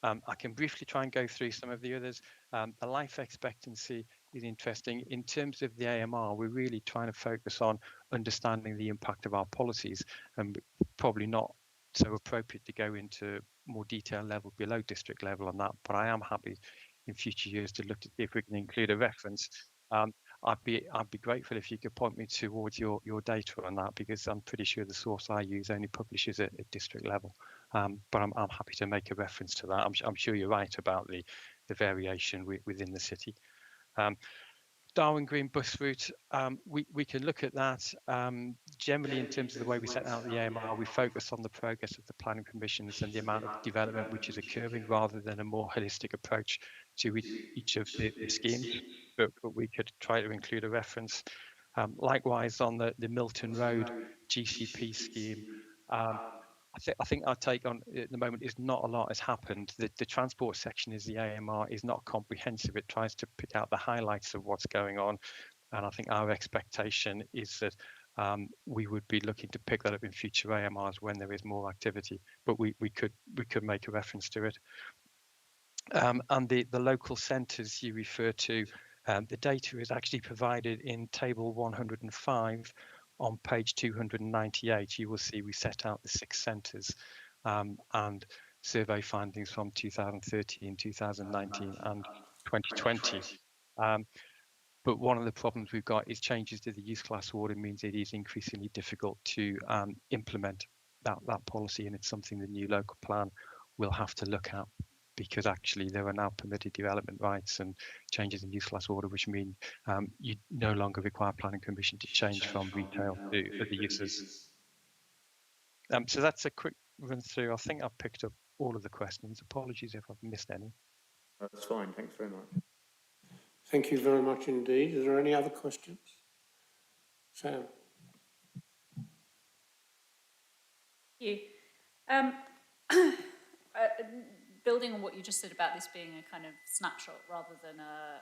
I can briefly try and go through some of the others. The life expectancy is interesting. In terms of the AMR, we're really trying to focus on understanding the impact of our policies, and probably not so appropriate to go into more detailed level below district level on that, but I am happy in future years to look to see if we can include a reference. I'd be grateful if you could point me towards your data on that, because I'm pretty sure the source I use only publishes at district level. But I'm happy to make a reference to that. I'm sure you're right about the variation within the city. Darwin Green bus route, we can look at that. Generally, in terms of the way we set out the AMR, we focus on the progress of the planning permissions and the amount of development which is occurring, rather than a more holistic approach to each of the schemes. But we could try to include a reference. Likewise, on the Milton Road GCP scheme, I think our take on at the moment is not a lot has happened. The transport section is the AMR is not comprehensive. It tries to pick out the highlights of what's going on. And I think our expectation is that we would be looking to pick that up in future AMRs when there is more activity, but we could make a reference to it. And the local centres you refer to, the data is actually provided in table 105 on page 298. You will see we set out the 6 centres and survey findings from 2013, 2019 and 2020. But one of the problems we've got is changes to the use class order means it is increasingly difficult to implement that policy, and it's something the new local plan will have to look at, because actually there are now permitted development rights and changes in use class order, which mean you no longer require planning permission to change from retail to other uses. So that's a quick run through. I think I've picked up all of the questions. Apologies if I've missed any. That's fine. Thanks very much. Thank you very much indeed. Is there any other questions? Sam? Thank you. Building on what you just said about this being a kind of snapshot rather than a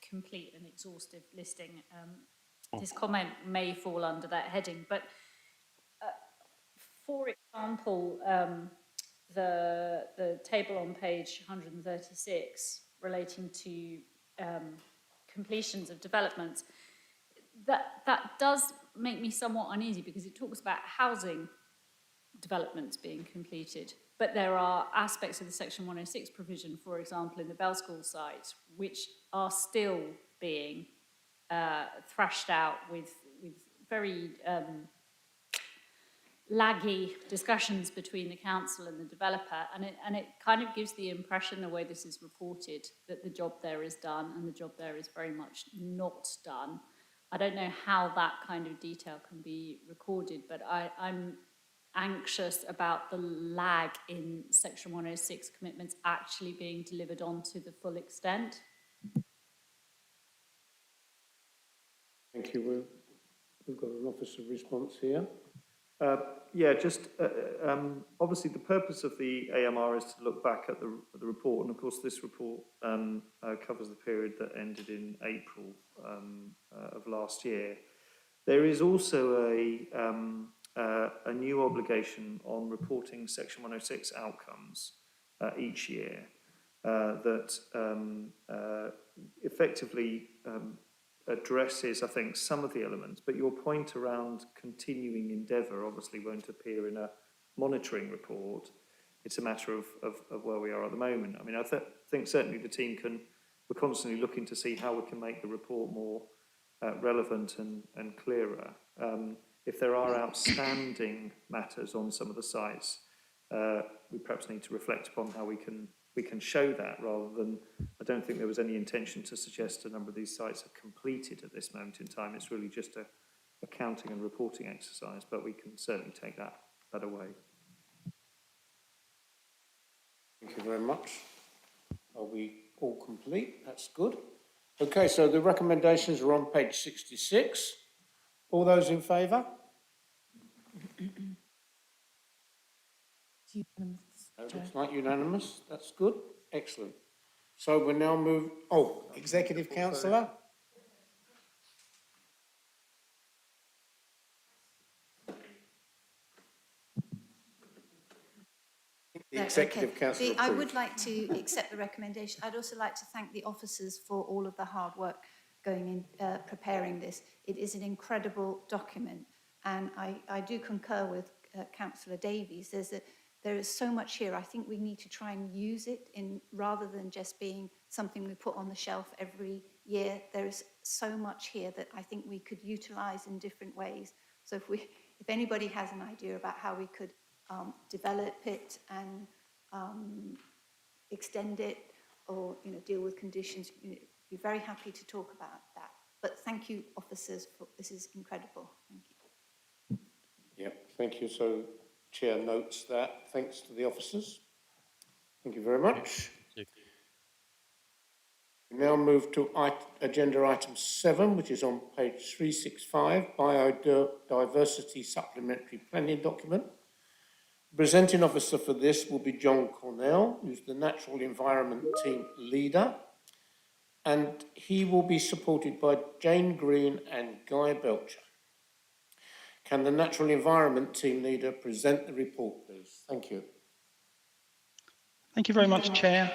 complete and exhaustive listing, this comment may fall under that heading. But for example, the table on page 136 relating to completions of developments, that does make me somewhat uneasy, because it talks about housing developments being completed, but there are aspects of the Section 106 provision, for example, in the Bell School site, which are still being thrashed out with very laggy discussions between the council and the developer, and it kind of gives the impression, the way this is reported, that the job there is done and the job there is very much not done. I don't know how that kind of detail can be recorded, but I'm anxious about the lag in Section 106 commitments actually being delivered on to the full extent. Thank you. We've got an officer response here. Yeah, just obviously the purpose of the AMR is to look back at the report, and of course this report covers the period that ended in April of last year. There is also a new obligation on reporting Section 106 outcomes each year that effectively addresses, I think, some of the elements, but your point around continuing endeavour obviously won't appear in a monitoring report. It's a matter of where we are at the moment. I mean, I think certainly the team we're constantly looking to see how we can make the report more relevant and clearer. If there are outstanding matters on some of the sites, we perhaps need to reflect upon how we can show that, rather than, I don't think there was any intention to suggest a number of these sites are completed at this moment in time. It's really just a counting and reporting exercise, but we can certainly take that away. Thank you very much. Are we all complete? That's good. Okay, so the recommendations are on page 66. All those in favour? Looks like unanimous. That's good. Excellent. So we'll now move. Oh, Executive Councillor. The Executive Councillor. I would like to accept the recommendation. I'd also like to thank the officers for all of the hard work going in preparing this. It is an incredible document, and I do concur with Councillor Davies. There is so much here. I think we need to try and use it rather than just being something we put on the shelf every year. There is so much here that I think we could utilise in different ways. So if anybody has an idea about how we could develop it and extend it, or deal with conditions, be very happy to talk about that. But thank you, officers, this is incredible. Thank you. Yeah, thank you. So Chair notes that. Thanks to the officers. Thank you very much. Thank you. We now move to agenda item 7, which is on page 365, Biodiversity Supplementary Planning Document. The presenting officer for this will be John Cornell, who's the Natural Environment Team Leader, and he will be supported by Jane Green and Guy Belcher. Can the Natural Environment Team Leader present the report, please? Thank you. Thank you very much, Chair.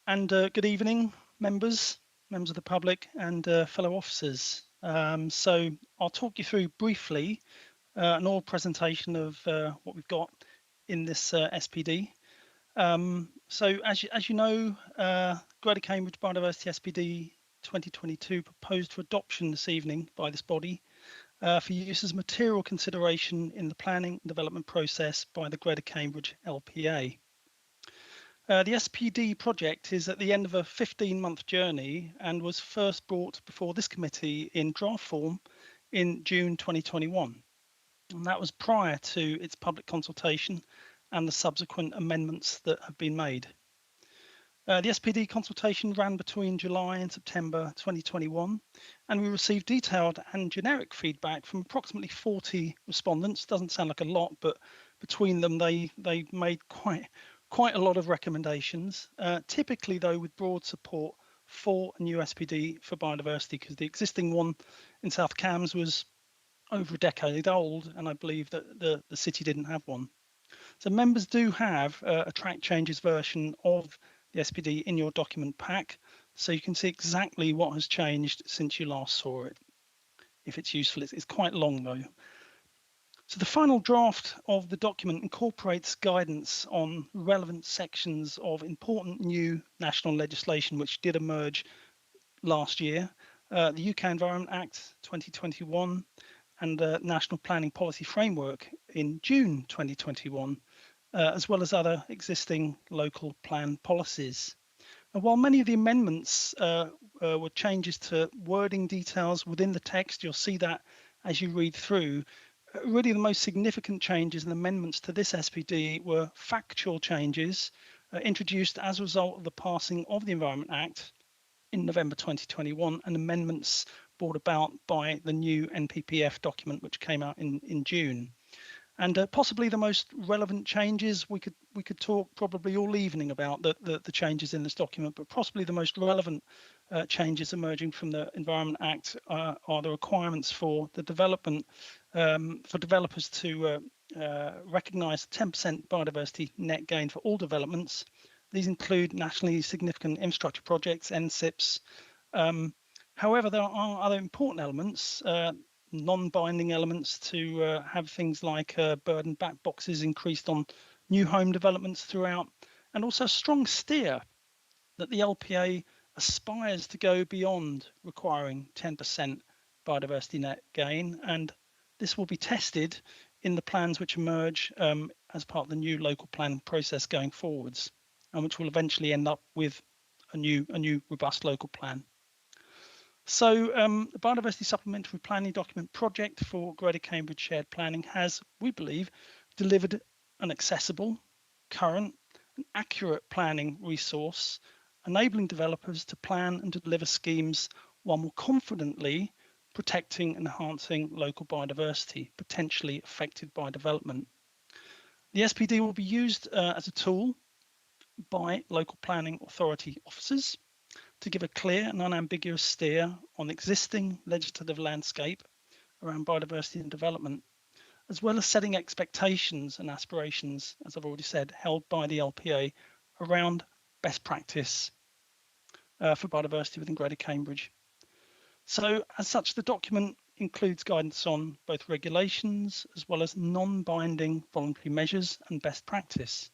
And good evening, members of the public and fellow officers. So I'll talk you through briefly an oral presentation of what we've got in this SPD. So as you know, Greater Cambridge Biodiversity SPD 2022 proposed for adoption this evening by this body for use as material consideration in the planning and development process by the Greater Cambridge LPA. The SPD project is at the end of a 15-month journey and was first brought before this committee in draft form in June 2021. And that was prior to its public consultation and the subsequent amendments that have been made. The SPD consultation ran between July and September 2021, and we received detailed and generic feedback from approximately 40 respondents. Doesn't sound like a lot, but between them they made quite a lot of recommendations, typically though with broad support for a new SPD for biodiversity, because the existing one in South Cambs was over a decade old, and I believe that the city didn't have one. So members do have a track changes version of the SPD in your document pack, so you can see exactly what has changed since you last saw it. If it's useful, it's quite long though. So the final draft of the document incorporates guidance on relevant sections of important new national legislation which did emerge last year, the UK Environment Act 2021 and the National Planning Policy Framework in June 2021, as well as other existing local plan policies. And while many of the amendments were changes to wording details within the text, you'll see that as you read through, really the most significant changes and amendments to this SPD were factual changes introduced as a result of the passing of the Environment Act in November 2021 and amendments brought about by the new NPPF document which came out in June. And possibly the most relevant changes, we could talk probably all evening about the changes in this document, but possibly the most relevant changes emerging from the Environment Act are the requirements for the development, for developers to recognise 10% biodiversity net gain for all developments. These include nationally significant infrastructure projects, NSIPs. However, there are other important elements, non-binding elements to have things like bird and bat boxes increased on new home developments throughout, and also a strong steer that the LPA aspires to go beyond requiring 10% biodiversity net gain, and this will be tested in the plans which emerge as part of the new local plan process going forwards, and which will eventually end up with a new robust local plan. So the Biodiversity Supplementary Planning Document project for Greater Cambridge Shared Planning has, we believe, delivered an accessible, current and accurate planning resource, enabling developers to plan and deliver schemes while more confidently protecting and enhancing local biodiversity, potentially affected by development. The SPD will be used as a tool by local planning authority officers to give a clear and unambiguous steer on the existing legislative landscape around biodiversity and development, as well as setting expectations and aspirations, as I've already said, held by the LPA around best practice for biodiversity within Greater Cambridge. So as such, the document includes guidance on both regulations as well as non-binding voluntary measures and best practice.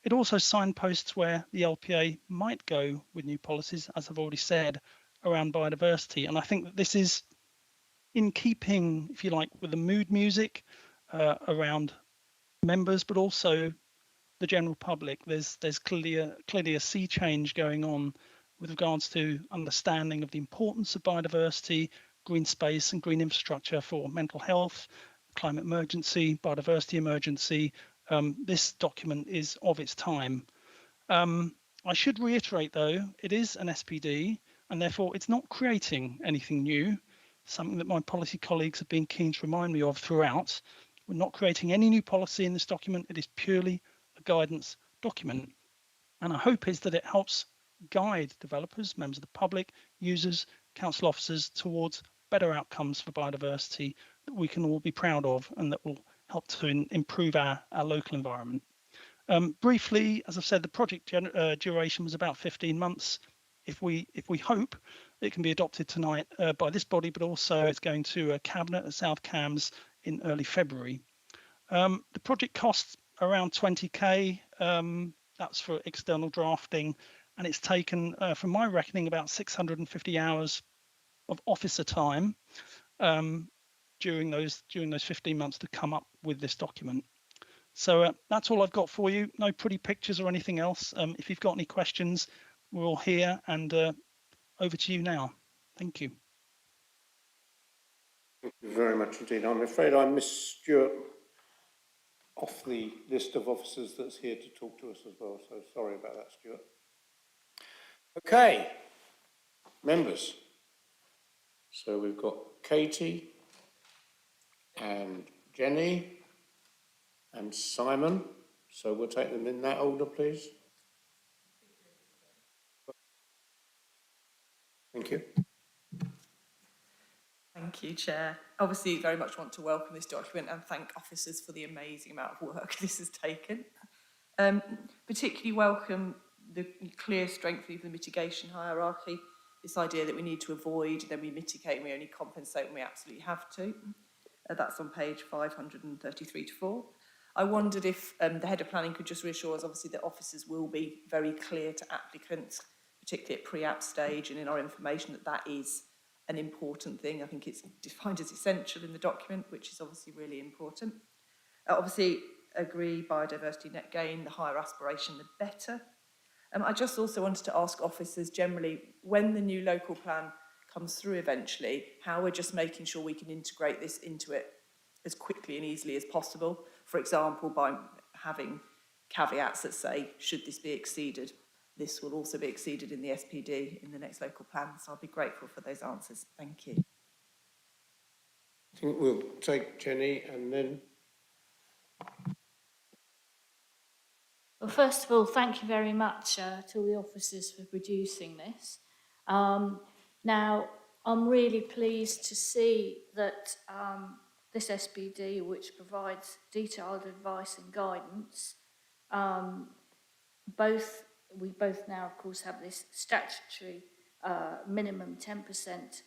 It also signposts where the LPA might go with new policies, as I've already said, around biodiversity. And I think that this is in keeping, if you like, with the mood music around members, but also the general public. There's clearly a sea change going on with regards to understanding of the importance of biodiversity, green space and green infrastructure for mental health, climate emergency, biodiversity emergency. This document is of its time. I should reiterate, though, it is an SPD, and therefore it's not creating anything new, something that my policy colleagues have been keen to remind me of throughout. We're not creating any new policy in this document. It is purely a guidance document. And our hope is that it helps guide developers, members of the public, users, council officers towards better outcomes for biodiversity that we can all be proud of and that will help to improve our local environment. Briefly, as I've said, the project duration was about 15 months. If we hope it can be adopted tonight by this body, but also it's going to Cabinet at South Cambs in early February. The project costs around 20k. That's for external drafting, and it's taken, from my reckoning, about 650 hours of officer time during those 15 months to come up with this document. So that's all I've got for you. No pretty pictures or anything else. If you've got any questions, we're all here, and over to you now. Thank you. Thank you very much indeed. I'm afraid I missed Stuart off the list of officers that's here to talk to us as well, so sorry about that, Stuart. Okay, members. So we've got Katie and Jenny and Simon. So we'll take them in that order, please. Thank you. Thank you, Chair. Obviously, very much want to welcome this document and thank officers for the amazing amount of work this has taken. Particularly welcome the clear strength of the mitigation hierarchy, this idea that we need to avoid, then we mitigate, and we only compensate when we absolutely have to. That's on page 533 to 4. I wondered if the head of planning could just reassure us, obviously, that officers will be very clear to applicants, particularly at pre-app stage and in our information, that that is an important thing. I think it's defined as essential in the document, which is obviously really important. Obviously, agree biodiversity net gain, the higher aspiration, the better. I just also wanted to ask officers generally, when the new local plan comes through eventually, how we're just making sure we can integrate this into it as quickly and easily as possible. For example, by having caveats that say, should this be exceeded, this will also be exceeded in the SPD in the next local plan. So I'll be grateful for those answers. Thank you. I think we'll take Jenny and then... Well, first of all, thank you very much to all the officers for producing this. Now, I'm really pleased to see that this SPD, which provides detailed advice and guidance, we both now, of course, have this statutory minimum 10%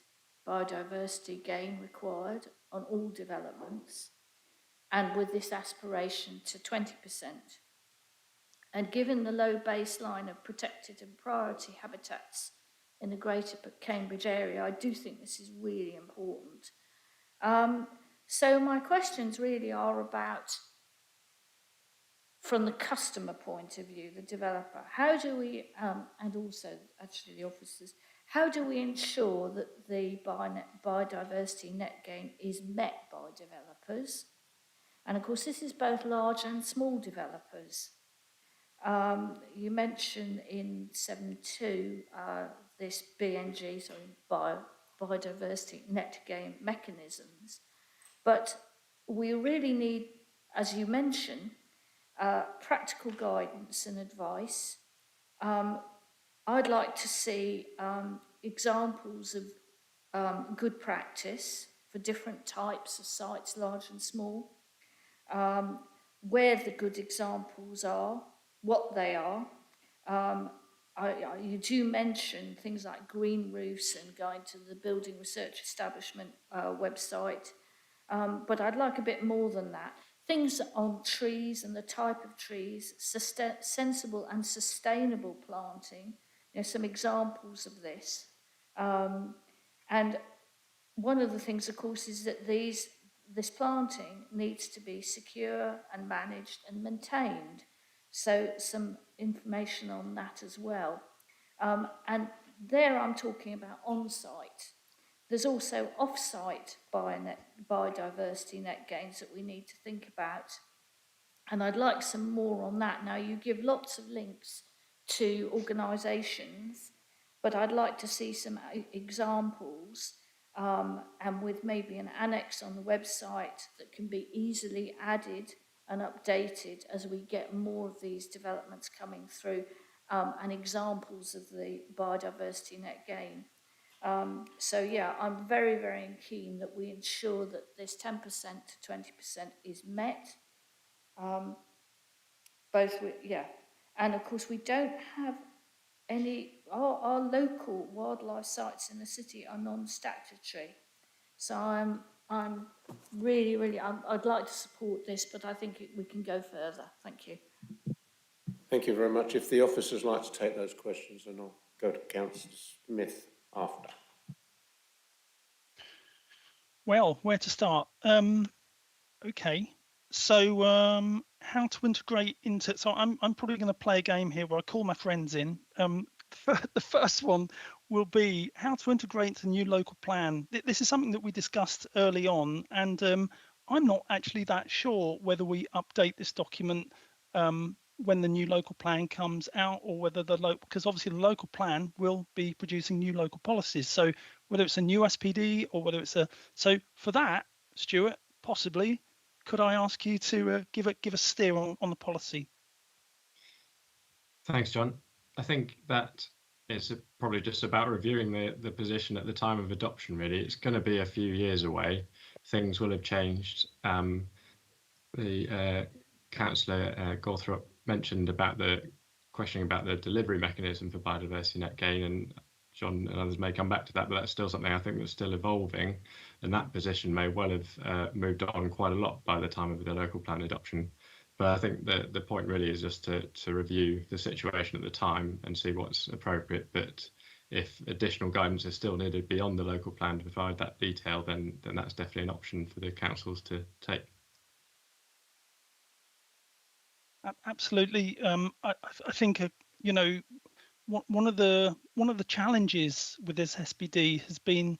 biodiversity gain required on all developments, and with this aspiration to 20%. And given the low baseline of protected and priority habitats in the Greater Cambridge area, I do think this is really important. So my questions really are about, from the customer point of view, the developer, how do we, and also actually the officers, how do we ensure that the biodiversity net gain is met by developers? And of course, this is both large and small developers. You mentioned in 7.2 this BNG, biodiversity net gain mechanisms, but we really need, as you mentioned, practical guidance and advice. I'd like to see examples of good practice for different types of sites, large and small, where the good examples are, what they are. You do mention things like green roofs and going to the Building Research Establishment website, but I'd like a bit more than that. Things on trees and the type of trees, sensible and sustainable planting, some examples of this. And one of the things, of course, is that this planting needs to be secure and managed and maintained. So some information on that as well. And there I'm talking about on-site. There's also off-site biodiversity net gains that we need to think about. And I'd like some more on that. Now, you give lots of links to organisations, but I'd like to see some examples and with maybe an annex on the website that can be easily added and updated as we get more of these developments coming through, and examples of the biodiversity net gain. So yeah, I'm very, very keen that we ensure that this 10% to 20% is met. And of course we don't have any, our local wildlife sites in the city are non-statutory. So I'm really, I'd like to support this, but I think we can go further. Thank you. Thank you very much. If the officers like to take those questions, then I'll go to Councillor Smith after. Well, where to start? Okay, so how to integrate into, so I'm probably going to play a game here where I call my friends in. The first one will be how to integrate into the new local plan. This is something that we discussed early on, and I'm not actually that sure whether we update this document when the new local plan comes out, or whether because obviously the local plan will be producing new local policies. So whether it's a new SPD or whether it's so for that, Stuart, possibly, could I ask you to give a steer on the policy? Thanks, John. I think that it's probably just about reviewing the position at the time of adoption, really. It's going to be a few years away. Things will have changed. The Councillor Gawthorpe mentioned about the questioning about the delivery mechanism for biodiversity net gain, and John and others may come back to that, but that's still something I think that's still evolving, and that position may well have moved on quite a lot by the time of the local plan adoption. But I think the point really is just to review the situation at the time and see what's appropriate. But if additional guidance is still needed beyond the local plan to provide that detail, then that's definitely an option for the councils to take. Absolutely. I think you know, one of the challenges with this SPD has been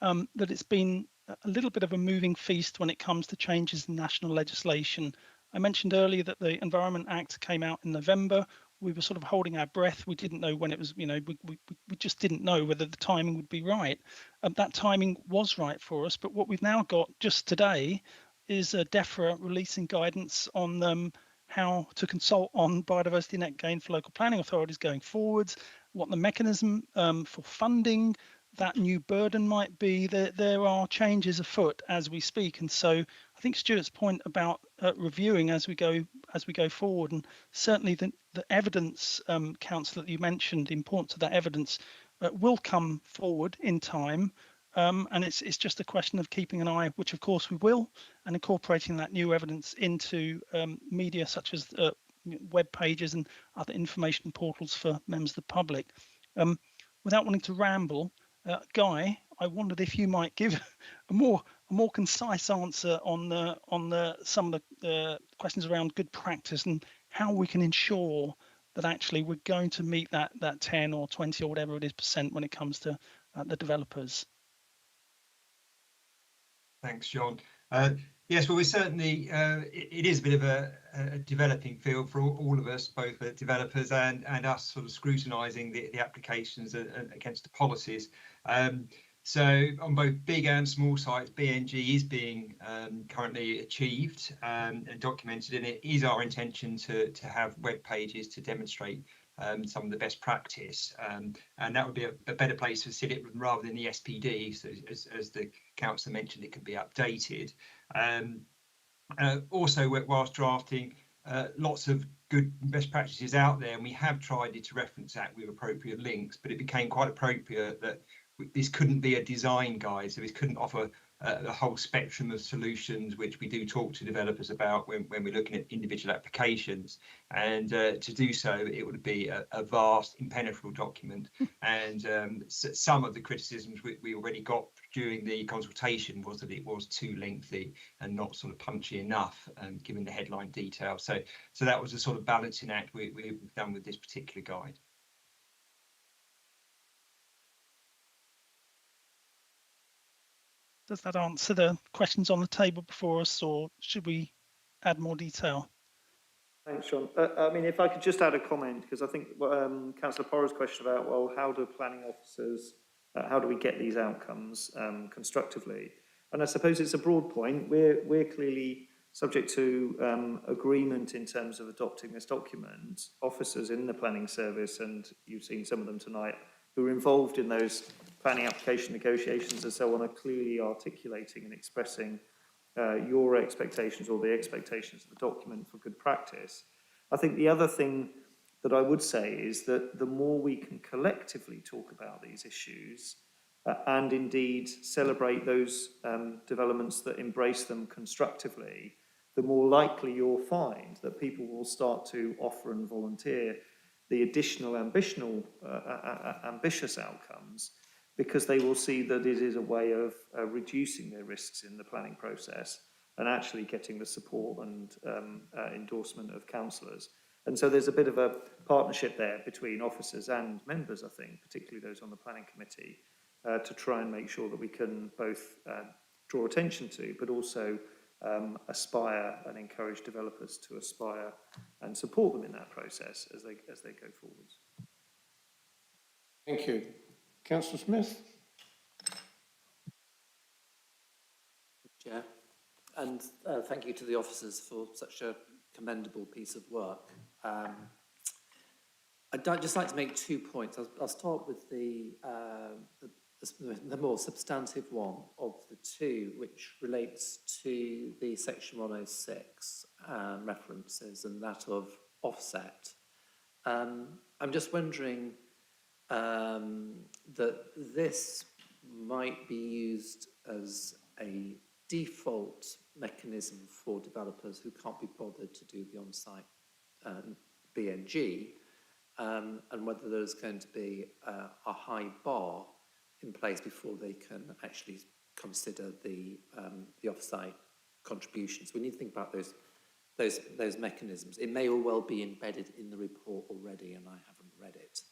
that it's been a little bit of a moving feast when it comes to changes in national legislation. I mentioned earlier that the Environment Act came out in November. We were sort of holding our breath. We didn't know when it was, you know, we just didn't know whether the timing would be right. That timing was right for us. But what we've now got just today is DEFRA releasing guidance on how to consult on biodiversity net gain for local planning authorities going forwards, what the mechanism for funding that new burden might be. There are changes afoot as we speak, and so I think Stuart's point about reviewing as we go forward, and certainly the evidence, Councillor, that you mentioned, the importance of that evidence will come forward in time, and it's just a question of keeping an eye, which of course we will, and incorporating that new evidence into media such as web pages and other information portals for members of the public. Without wanting to ramble, Guy, I wondered if you might give a more concise answer on some of the questions around good practice and how we can ensure that actually we're going to meet that 10 or 20 or whatever it is % when it comes to the developers. Thanks, John. Yes, well, we certainly, it is a bit of a developing field for all of us, both the developers and us sort of scrutinising the applications against the policies. So on both big and small sites, BNG is being currently achieved and documented, and it is our intention to have web pages to demonstrate some of the best practice, and that would be a better place to sit it rather than the SPD. So as the councillor mentioned, it could be updated. Also, whilst drafting, lots of good best practices out there, and we have tried to reference that with appropriate links, but it became quite appropriate that this couldn't be a design guide, so this couldn't offer the whole spectrum of solutions, which we do talk to developers about when we're looking at individual applications. And to do so, it would be a vast, impenetrable document. And some of the criticisms we already got during the consultation was that it was too lengthy and not sort of punchy enough, given the headline detail. So that was a sort of balancing act we've done with this particular guide. Does that answer the questions on the table before us, or should we add more detail? Thanks, John. I mean, if I could just add a comment, because I think Councillor Porra's question about, well, how do planning officers, how do we get these outcomes constructively? And I suppose it's a broad point. We're clearly subject to agreement in terms of adopting this document. Officers in the planning service, and you've seen some of them tonight, who are involved in those planning application negotiations and so on, are clearly articulating and expressing your expectations or the expectations of the document for good practice. I think the other thing that I would say is that the more we can collectively talk about these issues and indeed celebrate those developments that embrace them constructively, the more likely you'll find that people will start to offer and volunteer the additional ambitious outcomes, because they will see that it is a way of reducing their risks in the planning process and actually getting the support and endorsement of councillors. And so there's a bit of a partnership there between officers and members, I think, particularly those on the planning committee, to try and make sure that we can both draw attention to, but also aspire and encourage developers to aspire and support them in that process as they go forwards. Thank you. Councillor Smith. Chair, and thank you to the officers for such a commendable piece of work. I'd just like to make 2 points. I'll start with the more substantive one of the two, which relates to the section 106 references and that of offset. I'm just wondering that this might be used as a default mechanism for developers who can't be bothered to do the on-site BNG, and whether there's going to be a high bar in place before they can actually consider the off-site contributions. We need to think about those mechanisms. It may well be embedded in the report already, and I haven't read it.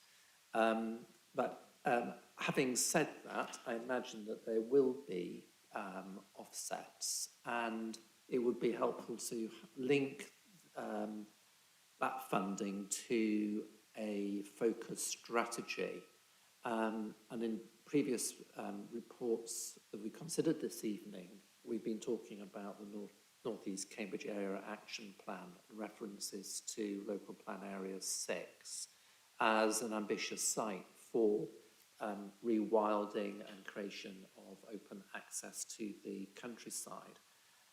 But having said that, I imagine that there will be offsets, and it would be helpful to link that funding to a focused strategy. And in previous reports that we considered this evening, we've been talking about the Northeast Cambridge Area Action Plan, references to Local Plan Area 6 as an ambitious site for rewilding and creation of open access to the countryside.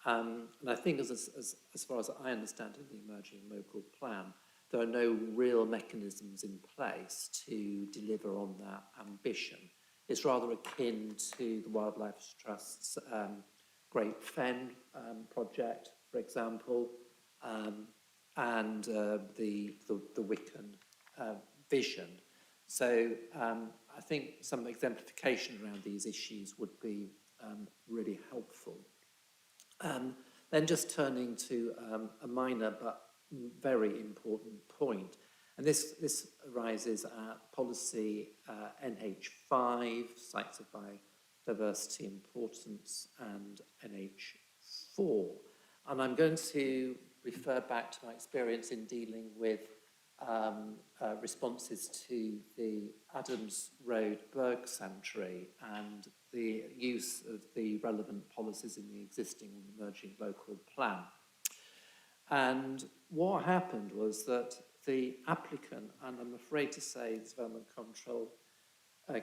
And I think as far as I understand in the emerging local plan, there are no real mechanisms in place to deliver on that ambition. It's rather akin to the Wildlife Trust's Great Fen project, for example, and the Wicken vision. So I think some exemplification around these issues would be really helpful. Then just turning to a minor but very important point, and this arises at policy NH5, sites of biodiversity importance, and NH4. And I'm going to refer back to my experience in dealing with responses to the Adams Road Berg Sanctuary and the use of the relevant policies in the existing emerging local plan. And what happened was that the applicant, and I'm afraid to say the Development Control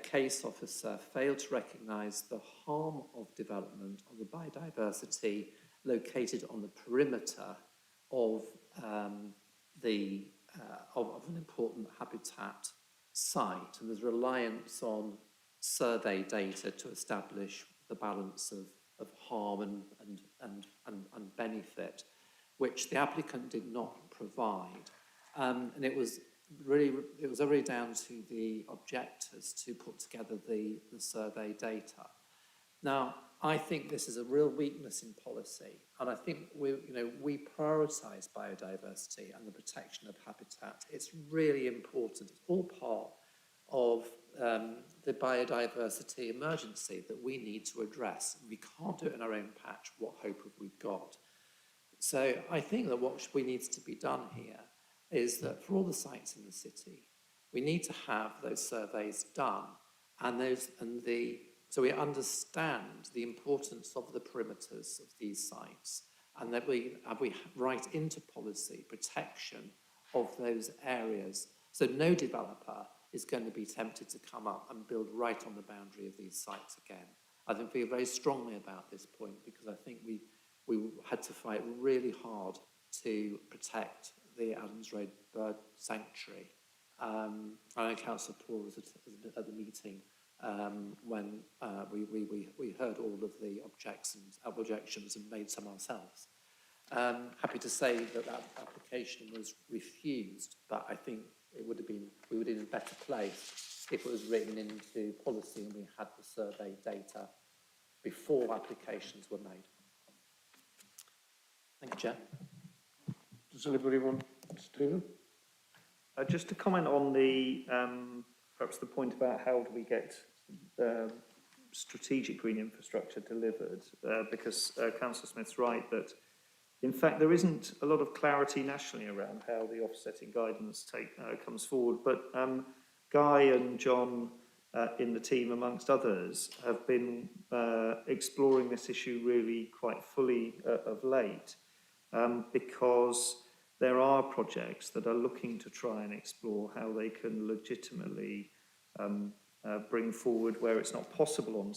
case officer, failed to recognise the harm of development of the biodiversity located on the perimeter of an important habitat site, and there's reliance on survey data to establish the balance of harm and benefit, which the applicant did not provide. And it was really down to the objectors to put together the survey data. Now, I think this is a real weakness in policy, and I think we prioritise biodiversity and the protection of habitat. It's really important. It's all part of the biodiversity emergency that we need to address. We can't do it in our own patch. What hope have we got? So I think that what needs to be done here is that for all the sites in the city, we need to have those surveys done, so we understand the importance of the perimeters of these sites, and that we write into policy protection of those areas. So no developer is going to be tempted to come up and build right on the boundary of these sites again. I think we feel very strongly about this point because I think we had to fight really hard to protect the Adams Road Bird Sanctuary. I know Councillor Poor was at the meeting when we heard all of the objections and made some ourselves. Happy to say that application was refused, but I think we would have been in a better place if it was written into policy and we had the survey data before applications were made. Thank you, Chair. Does anybody want Stephen? Just to comment on the perhaps the point about how do we get strategic green infrastructure delivered, because Councillor Smith's right that in fact there isn't a lot of clarity nationally around how the offsetting guidance comes forward, but Guy and John in the team, amongst others, have been exploring this issue really quite fully of late, because there are projects that are looking to try and explore how they can legitimately bring forward where it's not possible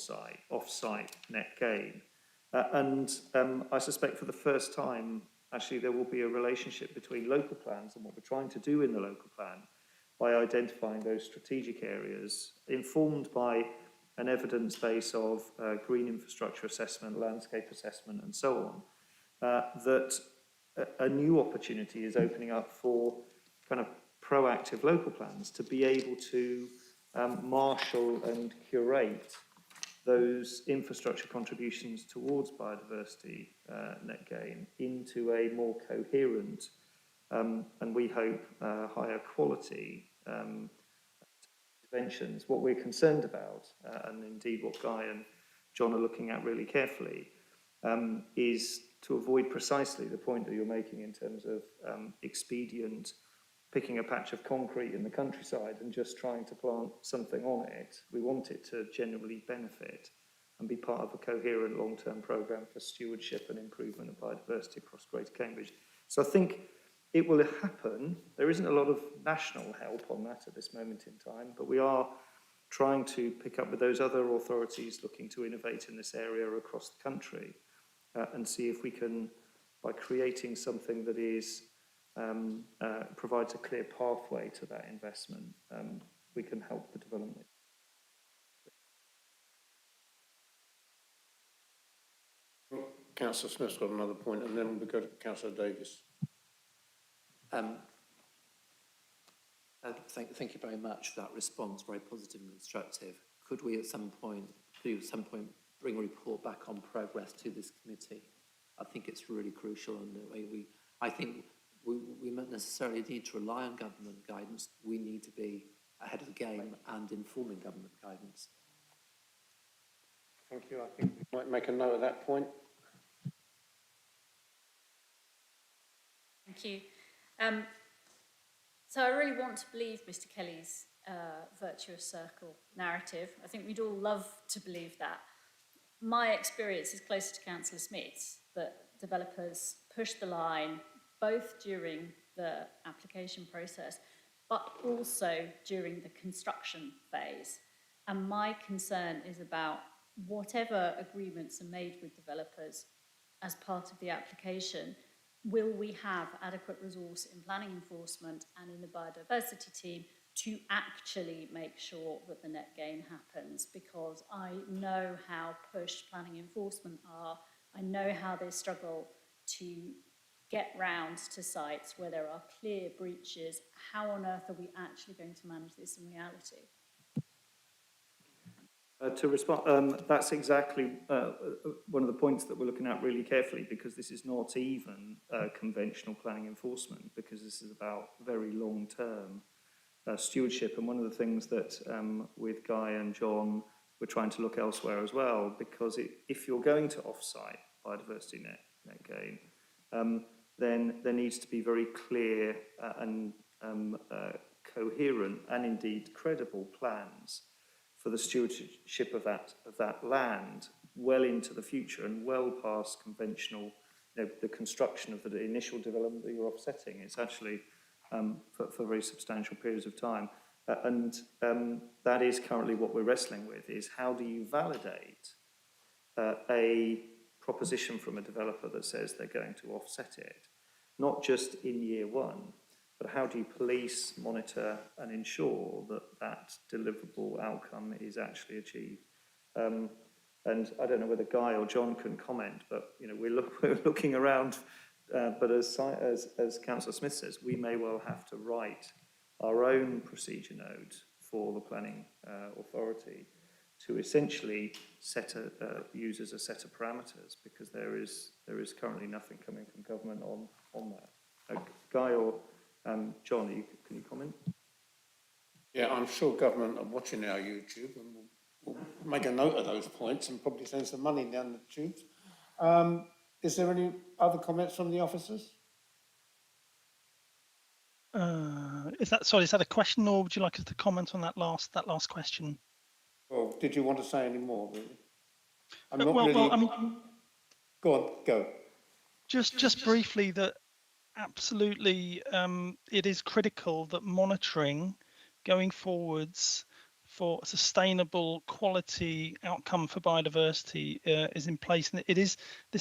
off-site net gain. And I suspect for the first time actually there will be a relationship between local plans and what we're trying to do in the local plan by identifying those strategic areas, informed by an evidence base of green infrastructure assessment, landscape assessment, and so on, that a new opportunity is opening up for kind of proactive local plans to be able to marshal and curate those infrastructure contributions towards biodiversity net gain into a more coherent and we hope higher quality interventions. What we're concerned about, and indeed what Guy and John are looking at really carefully, is to avoid precisely the point that you're making in terms of expedient picking a patch of concrete in the countryside and just trying to plant something on it. We want it to genuinely benefit and be part of a coherent long-term programme for stewardship and improvement of biodiversity across Greater Cambridge. So I think it will happen. There isn't a lot of national help on that at this moment in time, but we are trying to pick up with those other authorities looking to innovate in this area across the country and see if we can, by creating something that is provides a clear pathway to that investment, we can help the development. Councillor Smith's got another point, and then we'll go to Councillor Davis. Thank you very much for that response, very positive and constructive. Could we at some point bring a report back on progress to this committee? I think it's really crucial, and the way I think we don't necessarily need to rely on government guidance. We need to be ahead of the game and informing government guidance. Thank you. I think we might make a note of that point. Thank you. So I really want to believe Mr. Kelly's virtuous circle narrative. I think we'd all love to believe that. My experience is closer to Councillor Smith's, that developers push the line both during the application process, but also during the construction phase. And my concern is about whatever agreements are made with developers as part of the application, will we have adequate resource in planning enforcement and in the biodiversity team to actually make sure that the net gain happens? Because I know how pushed planning enforcement are. I know how they struggle to get round to sites where there are clear breaches. How on earth are we actually going to manage this in reality? To respond, that's exactly one of the points that we're looking at really carefully, because this is not even conventional planning enforcement, because this is about very long-term stewardship. And one of the things that with Guy and John, we're trying to look elsewhere as well, because if you're going to off-site biodiversity net gain, then there needs to be very clear and coherent and indeed credible plans for the stewardship of that land well into the future and well past conventional, the construction of the initial development that you're offsetting. It's actually for very substantial periods of time. And that is currently what we're wrestling with, is how do you validate a proposition from a developer that says they're going to offset it, not just in year one, but how do you police, monitor, and ensure that that deliverable outcome is actually achieved? And I don't know whether Guy or John can comment, but we're looking around. But as Councillor Smith says, we may well have to write our own procedure note for the planning authority to essentially use as a set of parameters, because there is currently nothing coming from government on that. Guy or John, can you comment? Yeah, I'm sure government are watching our YouTube, and we'll make a note of those points and probably send some money down the tubes. Is there any other comments from the officers? Is that a question, or would you like us to comment on that last question? Well, did you want to say any more, really? Go on, go. Just briefly, that absolutely it is critical that monitoring going forwards for a sustainable quality outcome for biodiversity is in place, and this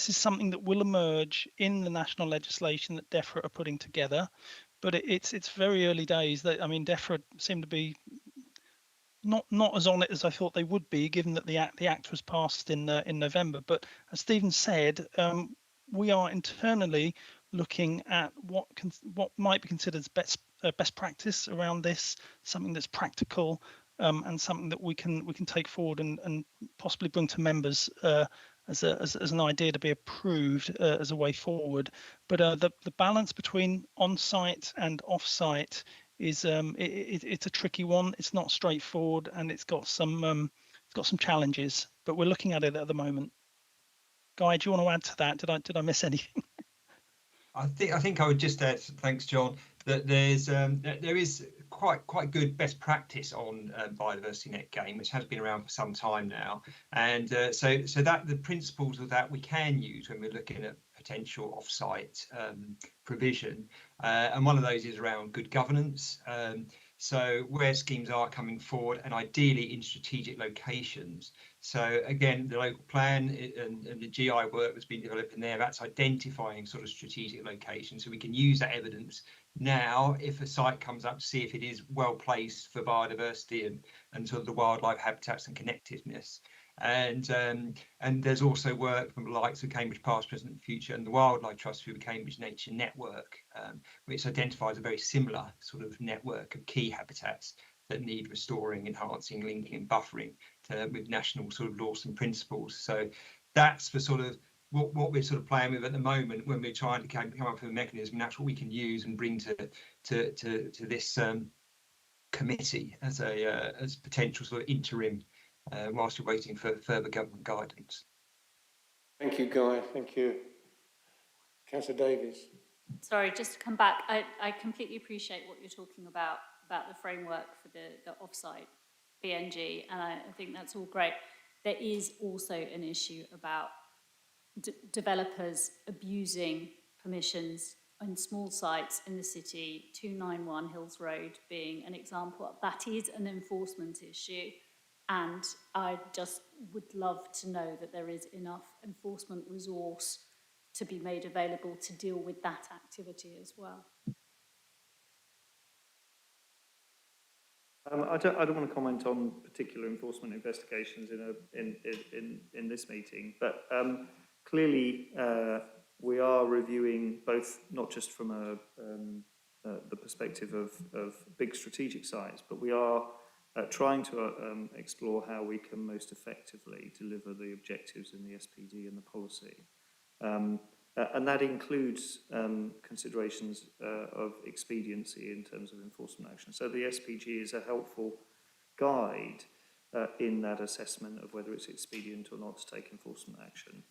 is something that will emerge in the national legislation that DEFRA are putting together. But it's very early days. I mean, DEFRA seem to be not as on it as I thought they would be, given that the act was passed in November. But as Stephen said, we are internally looking at what might be considered best practice around this, something that's practical, and something that we can take forward and possibly bring to members as an idea to be approved as a way forward. But the balance between on-site and off-site is it's a tricky one. It's not straightforward, and it's got some challenges. But we're looking at it at the moment. Guy, do you want to add to that? Did I miss anything? I think I would just add, thanks, John, that there is quite good best practice on biodiversity net gain, which has been around for some time now, and so that the principles of that we can use when we're looking at potential off-site provision, and one of those is around good governance. So where schemes are coming forward, and ideally in strategic locations. So again, the local plan and the GI work that's been developed in there, that's identifying sort of strategic locations. So we can use that evidence now if a site comes up to see if it is well placed for biodiversity and sort of the wildlife habitats and connectiveness. And there's also work from the likes of Cambridge Past, Present and Future and the Wildlife Trust through the Cambridge Nature Network, which identifies a very similar sort of network of key habitats that need restoring, enhancing, linking and buffering with national sort of laws and principles. So that's the sort of what we're sort of playing with at the moment when we're trying to come up with a mechanism. That's what we can use and bring to this committee as potential sort of interim whilst you're waiting for further government guidance. Thank you, Guy. Thank you. Councillor Davies. Sorry, just to come back, I completely appreciate what you're talking about the framework for the offsite BNG, and I think that's all great. There is also an issue about developers abusing permissions on small sites in the city, 291 Hills Road being an example. That is an enforcement issue. And I just would love to know that there is enough enforcement resource to be made available to deal with that activity as well. I don't want to comment on particular enforcement investigations in this meeting, but clearly we are reviewing both, not just from the perspective of big strategic sites, but we are trying to explore how we can most effectively deliver the objectives in the SPD and the policy. And that includes considerations of expediency in terms of enforcement action. So the SPG is a helpful guide in that assessment of whether it's expedient or not to take enforcement action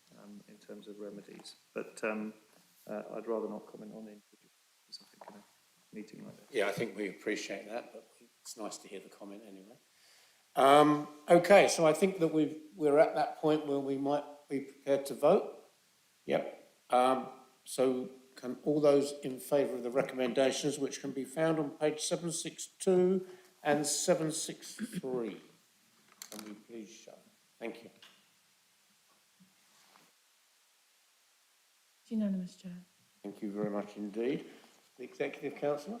in terms of remedies. But I'd rather not comment on something in a meeting like this. Yeah, I think we appreciate that, but it's nice to hear the comment anyway. Okay, so I think that we're at that point where we might be prepared to vote. Yep. So can all those in favour of the recommendations, which can be found on page 762 and 763, can we please show? Thank you. Unanimous, Chair. Thank you very much indeed. The Executive Councillor?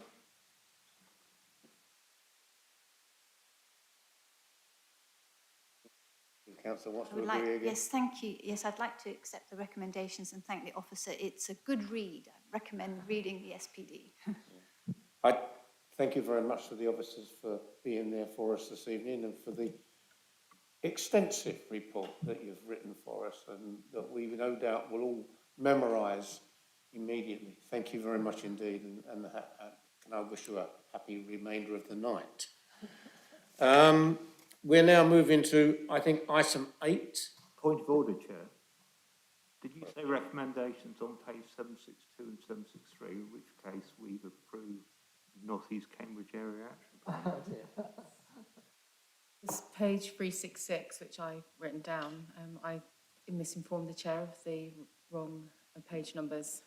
Councillor wants to agree again. Yes, thank you. Yes, I'd like to accept the recommendations and thank the officer. It's a good read. I recommend reading the SPD. I thank you very much to the officers for being there for us this evening and for the extensive report that you've written for us and that we no doubt will all memorise immediately. Thank you very much indeed, and can I wish you a happy remainder of the night. We're now moving to, I think, item 8. Point of order, Chair. Did you say recommendations on page 762 and 763, in which case we've approved North East Cambridge Area Action Plan? It's page 366, which I've written down. I misinformed the Chair of the wrong page numbers.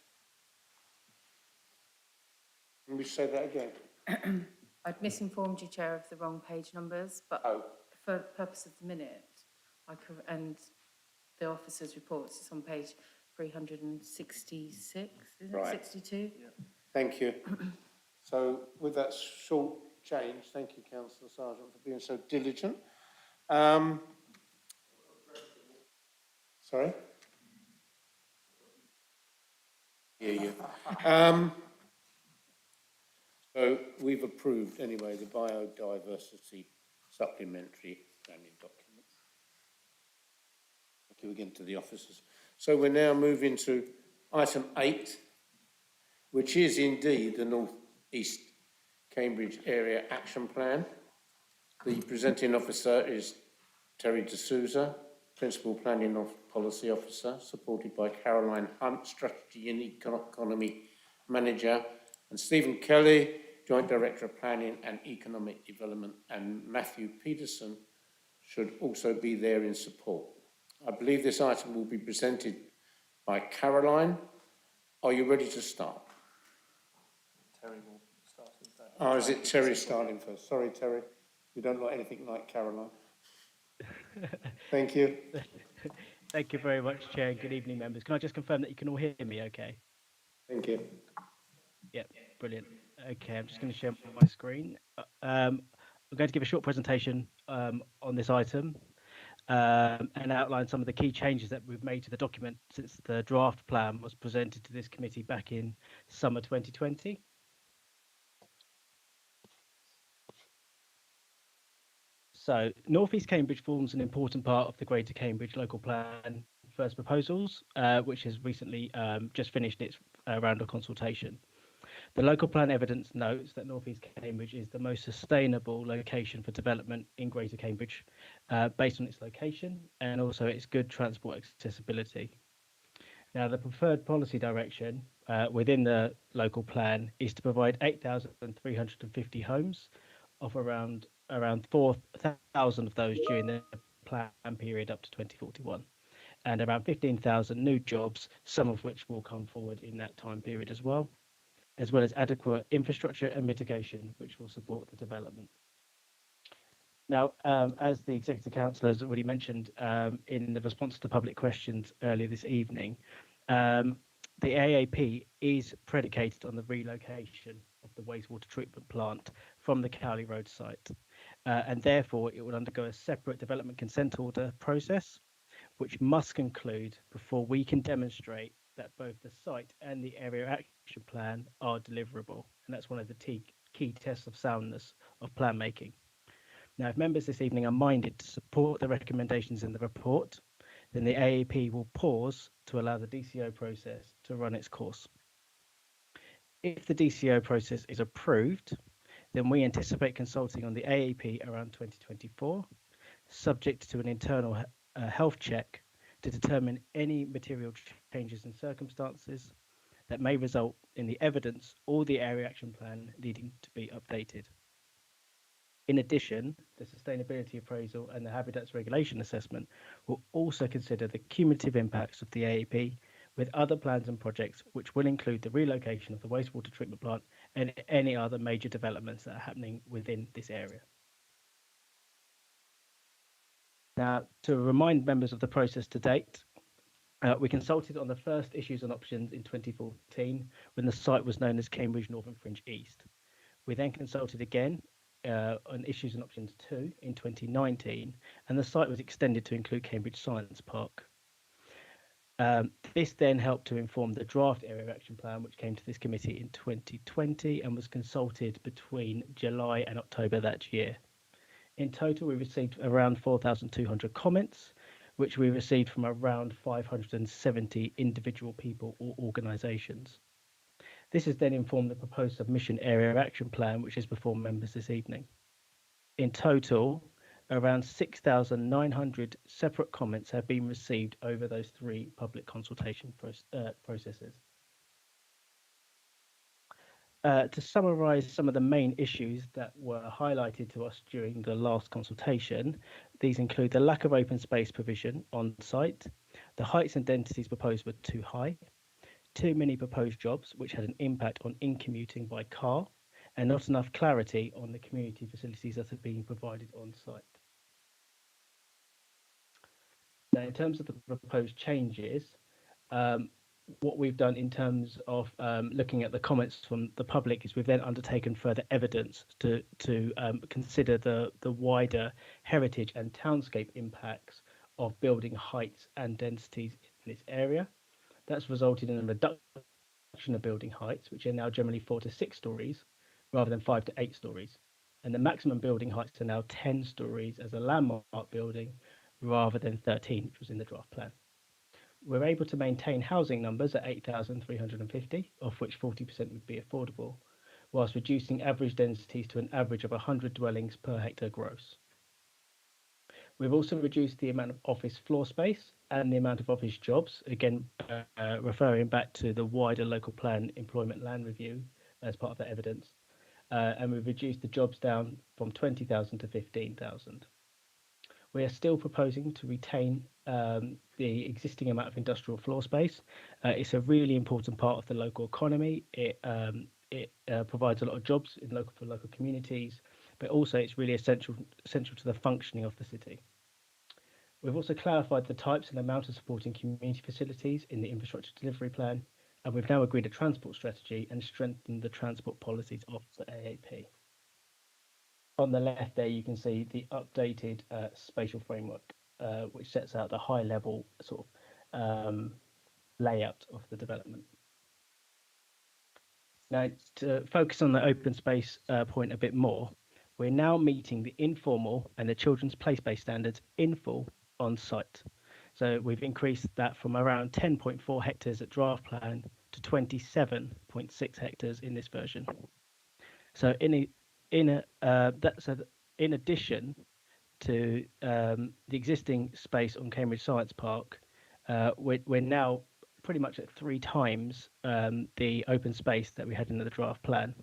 Can we say that again? I'd misinformed you, Chair, of the wrong page numbers, but for the purpose of the minute, and the officer's reports, it's on page 366, is it? Right. 62? Yeah. Thank you. So with that short change, thank you, Councillor Sargent, for being so diligent. Sorry? Hear you. So we've approved, anyway, the biodiversity supplementary planning document. Thank you again to the officers. So we're now moving to item 8, which is indeed the North East Cambridge Area Action Plan. The presenting officer is Terry D'Souza, Principal Planning Policy Officer, supported by Caroline Hunt, Strategy and Economy Manager, and Stephen Kelly, Joint Director of Planning and Economic Development, and Matthew Peterson should also be there in support. I believe this item will be presented by Caroline. Are you ready to start? Terry will start with that. Oh, is it Terry starting first? Sorry, Terry. We don't like anything like Caroline. Thank you. Thank you very much, Chair. Good evening, members. Can I just confirm that you can all hear me okay? Thank you. Yep, brilliant. Okay, I'm just going to share my screen. I'm going to give a short presentation on this item and outline some of the key changes that we've made to the document since the draft plan was presented to this committee back in summer 2020. So North East Cambridge forms an important part of the Greater Cambridge Local Plan First Proposals, which has recently just finished its round of consultation. The local plan evidence notes that North East Cambridge is the most sustainable location for development in Greater Cambridge, based on its location and also its good transport accessibility. Now, the preferred policy direction within the local plan is to provide 8,350 homes, of around 4,000 of those during the plan period up to 2041, and around 15,000 new jobs, some of which will come forward in that time period as well as adequate infrastructure and mitigation, which will support the development. Now, as the Executive Council has already mentioned in the response to public questions earlier this evening, the AAP is predicated on the relocation of the wastewater treatment plant from the Cowley Road site, and therefore it will undergo a separate development consent order process, which must conclude before we can demonstrate that both the site and the area action plan are deliverable. And that's one of the key tests of soundness of plan making. Now, if members this evening are minded to support the recommendations in the report, then the AAP will pause to allow the DCO process to run its course. If the DCO process is approved, then we anticipate consulting on the AAP around 2024, subject to an internal health check to determine any material changes in circumstances that may result in the evidence or the area action plan needing to be updated. In addition, the sustainability appraisal and the habitats regulation assessment will also consider the cumulative impacts of the AAP with other plans and projects, which will include the relocation of the wastewater treatment plant and any other major developments that are happening within this area. Now, to remind members of the process to date, we consulted on the first issues and options in 2014 when the site was known as Cambridge Northern Fringe East. We then consulted again on issues and options 2 in 2019, and the site was extended to include Cambridge Science Park. This then helped to inform the draft area action plan, which came to this committee in 2020 and was consulted between July and October that year. In total, we received around 4,200 comments, which we received from around 570 individual people or organisations. This has then informed the proposed submission area action plan, which is before members this evening. In total, around 6,900 separate comments have been received over those 3 public consultation processes. To summarise some of the main issues that were highlighted to us during the last consultation, these include the lack of open space provision on site, the heights and densities proposed were too high, too many proposed jobs which had an impact on in-commuting by car, and not enough clarity on the community facilities that are being provided on site. Now, in terms of the proposed changes, what we've done in terms of looking at the comments from the public is we've then undertaken further evidence to consider the wider heritage and townscape impacts of building heights and densities in this area. That's resulted in a reduction of building heights, which are now generally 4 to 6 stories rather than 5 to 8 stories. And the maximum building heights are now 10 stories as a landmark building rather than 13, which was in the draft plan. We're able to maintain housing numbers at 8,350, of which 40% would be affordable, whilst reducing average densities to an average of 100 dwellings per hectare gross. We've also reduced the amount of office floor space and the amount of office jobs, again, referring back to the wider local plan employment land review as part of that evidence. And we've reduced the jobs down from 20,000 to 15,000. We are still proposing to retain the existing amount of industrial floor space. It's a really important part of the local economy. It provides a lot of jobs for local communities, but also it's really essential to the functioning of the city. We've also clarified the types and amount of supporting community facilities in the infrastructure delivery plan, and we've now agreed a transport strategy and strengthened the transport policies of the AAP. On the left there, you can see the updated spatial framework, which sets out the high-level sort of layout of the development. Now, to focus on the open space point a bit more, we're now meeting the informal and the children's place-based standards in full on site. So we've increased that from around 10.4 hectares at draft plan to 27.6 hectares in this version. So in addition to the existing space on Cambridge Science Park, we're now pretty much at 3 times the open space that we had in the draft plan.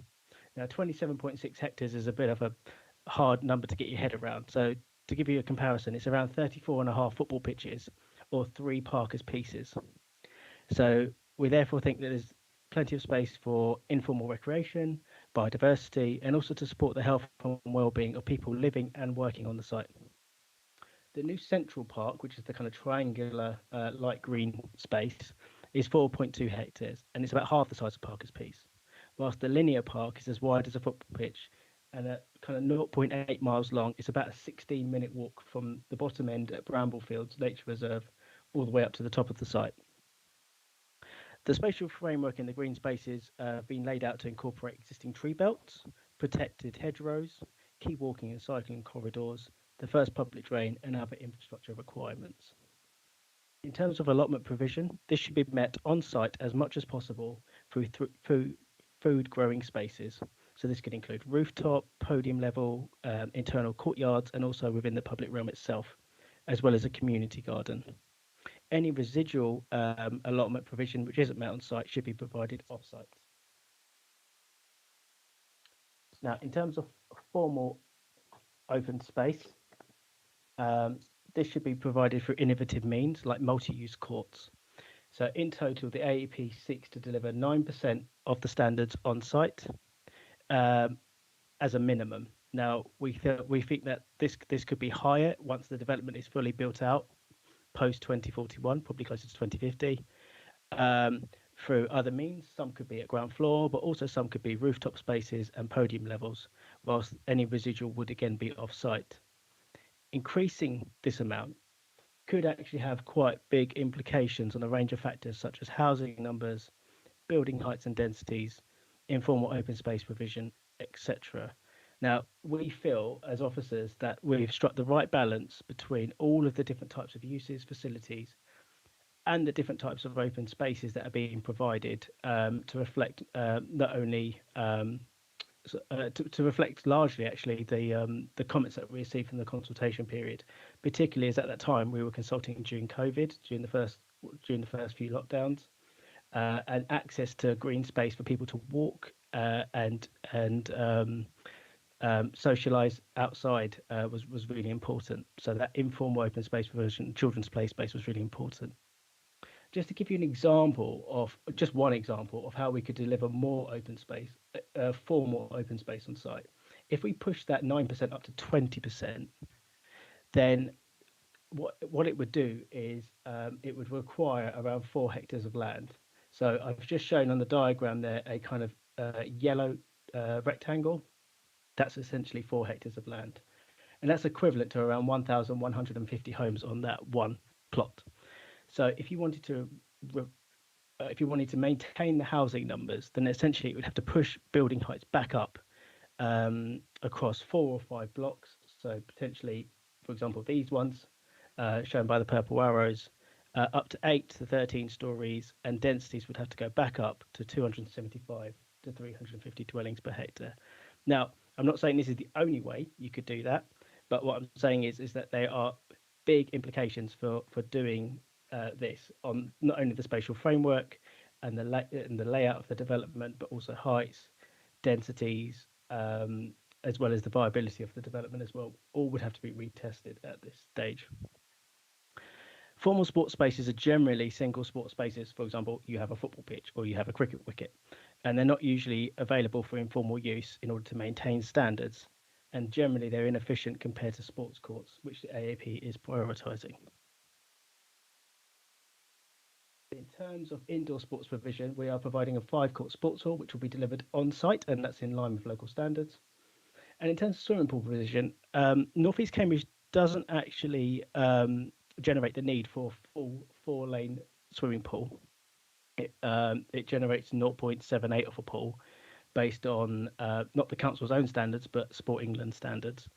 Now, 27.6 hectares is a bit of a hard number to get your head around. So to give you a comparison, it's around 34.5 football pitches or 3 Parker's pieces. So we therefore think that there's plenty of space for informal recreation, biodiversity, and also to support the health and well-being of people living and working on the site. The new Central Park, which is the kind of triangular light green space, is 4.2 hectares, and it's about half the size of Parker's Piece, whilst the linear park is as wide as a football pitch and at kind of 0.8 miles long. It's about a 16-minute walk from the bottom end at Bramblefields Nature Reserve all the way up to the top of the site. The spatial framework in the green spaces have been laid out to incorporate existing tree belts, protected hedgerows, key walking and cycling corridors, the first public drain, and other infrastructure requirements. In terms of allotment provision, this should be met on site as much as possible through food growing spaces. So this could include rooftop, podium level, internal courtyards, and also within the public realm itself, as well as a community garden. Any residual allotment provision which isn't met on site should be provided off-site. Now, in terms of formal open space, this should be provided through innovative means like multi-use courts. So in total, the AEP seeks to deliver 9% of the standards on site as a minimum. Now, we think that this could be higher once the development is fully built out, post 2041, probably closer to 2050, through other means. Some could be at ground floor, but also some could be rooftop spaces and podium levels, whilst any residual would again be off-site. Increasing this amount could actually have quite big implications on a range of factors such as housing numbers, building heights and densities, informal open space provision, etc. Now, we feel as officers that we've struck the right balance between all of the different types of uses, facilities, and the different types of open spaces that are being provided to reflect not only to reflect largely actually the comments that we received from the consultation period, particularly as at that time we were consulting during COVID, during the first few lockdowns, and access to green space for people to walk and socialise outside was really important. So that informal open space provision, children's play space was really important. Just to give you an example of just one example of how we could deliver more open space, for more open space on site. If we push that 9% up to 20%, then what it would do is it would require around 4 hectares of land. So I've just shown on the diagram there a kind of yellow rectangle. That's essentially 4 hectares of land. And that's equivalent to around 1,150 homes on that one plot. So if you wanted to maintain the housing numbers, then essentially it would have to push building heights back up across 4 or 5 blocks. So potentially, for example, these ones shown by the purple arrows, up to 8 to 13 stories, and densities would have to go back up to 275 to 350 dwellings per hectare. Now, I'm not saying this is the only way you could do that, but what I'm saying is that there are big implications for doing this on not only the spatial framework and the layout of the development, but also heights, densities, as well as the viability of the development as well. All would have to be retested at this stage. Formal sports spaces are generally single sport spaces. For example, you have a football pitch or you have a cricket wicket, and they're not usually available for informal use in order to maintain standards. And generally, they're inefficient compared to sports courts, which the AAP is prioritising. In terms of indoor sports provision, we are providing a 5-court sports hall, which will be delivered on site, and that's in line with local standards. And in terms of swimming pool provision, North East Cambridge doesn't actually generate the need for a full 4-lane swimming pool. It generates 0.78 of a pool based on not the council's own standards, but Sport England standards.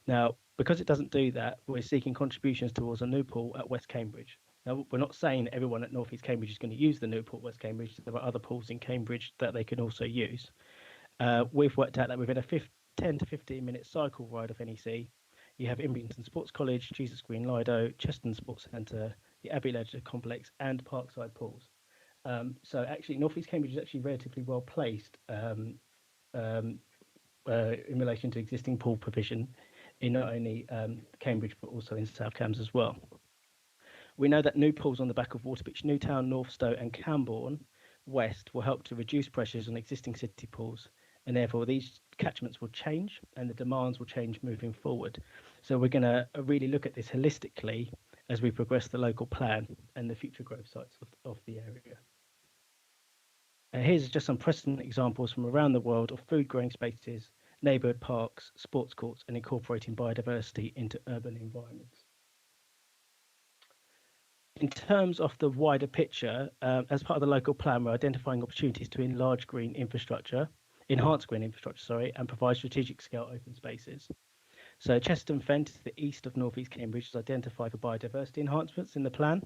Now, because it doesn't do that, we're seeking contributions towards a new pool at West Cambridge. Now, we're not saying that everyone at North East Cambridge is going to use the new pool at West Cambridge. There are other pools in Cambridge that they can also use. We've worked out that within a 10 to 15 minute cycle ride of NEC, you have Imbington Sports College, Jesus Green Lido, Cheston Sports Centre, the Abbey Leisure Complex, and Parkside pools. So actually, North East Cambridge is actually relatively well placed in relation to existing pool provision in not only Cambridge but also in South Cambs as well. We know that new pools on the back of Waterbeach, Newtown, Northstowe, and Cambourne West will help to reduce pressures on existing city pools, and therefore these catchments will change and the demands will change moving forward. So we're going to really look at this holistically as we progress the local plan and the future growth sites of the area. Here's just some precedent examples from around the world of food growing spaces, neighbourhood parks, sports courts, and incorporating biodiversity into urban environments. In terms of the wider picture, as part of the local plan, we're identifying opportunities to enhance green infrastructure, and provide strategic scale open spaces. So Chesterton Fen to the east of North East Cambridge is identified for biodiversity enhancements in the plan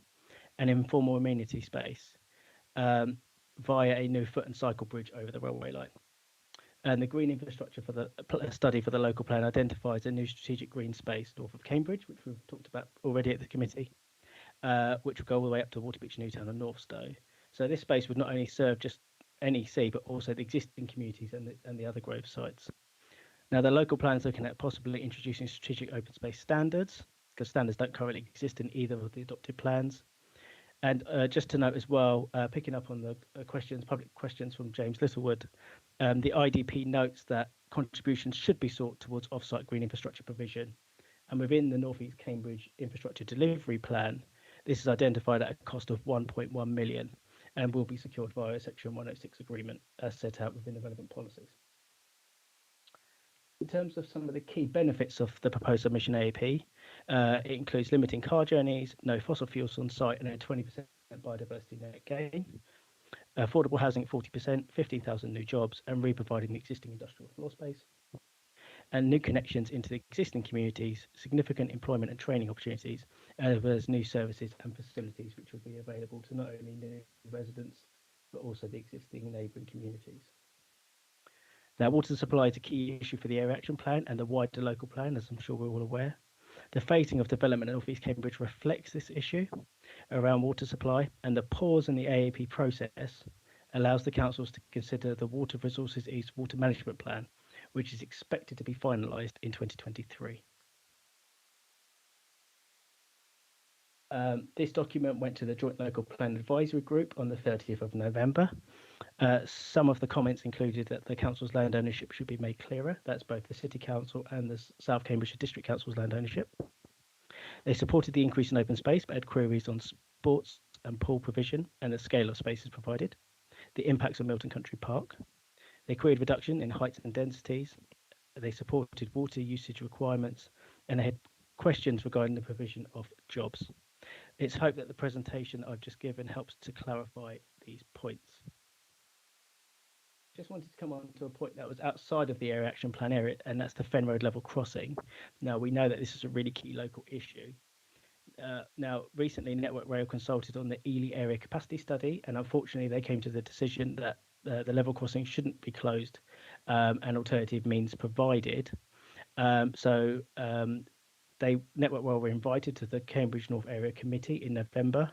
and informal amenity space via a new foot and cycle bridge over the railway line. And the green infrastructure for the study for the local plan identifies a new strategic green space north of Cambridge, which we've talked about already at the committee, which will go all the way up to Waterbeach, Newtown and Northstowe. So this space would not only serve just NEC, but also the existing communities and the other grove sites. Now, the local plan is looking at possibly introducing strategic open space standards, because standards don't currently exist in either of the adopted plans. And just to note as well, picking up on the public questions from James Littlewood, the IDP notes that contributions should be sought towards off-site green infrastructure provision. And within the North East Cambridge Infrastructure Delivery Plan, this is identified at a cost of 1.1 million and will be secured via a Section 106 agreement as set out within the relevant policies. In terms of some of the key benefits of the proposed submission AAP, it includes limiting car journeys, no fossil fuels on site, and a 20% biodiversity net gain, affordable housing at 40%, 15,000 new jobs, and re-providing the existing industrial floor space, and new connections into the existing communities, significant employment and training opportunities, as well as new services and facilities which will be available to not only new residents, but also the existing neighbouring communities. Now, water supply is a key issue for the Area Action Plan and the wider local plan, as I'm sure we're all aware. The phasing of development in North East Cambridge reflects this issue around water supply, and the pause in the AAP process allows the councils to consider the Water Resources East Water Management Plan, which is expected to be finalised in 2023. This document went to the Joint Local Plan Advisory Group on the 30th of November. Some of the comments included that the council's land ownership should be made clearer. That's both the City Council and the South Cambridgeshire District Council's land ownership. They supported the increase in open space, but had queries on sports and pool provision and the scale of spaces provided, the impacts of Milton Country Park. They queried reduction in heights and densities. They supported water usage requirements, and they had questions regarding the provision of jobs. It's hoped that the presentation I've just given helps to clarify these points. Just wanted to come on to a point that was outside of the area action plan area, and that's the Fen Road level crossing. Now, we know that this is a really key local issue. Now, recently, Network Rail consulted on the Ely area capacity study, and unfortunately, they came to the decision that the level crossing shouldn't be closed and alternative means provided. Network Rail were invited to the Cambridge North Area Committee in November,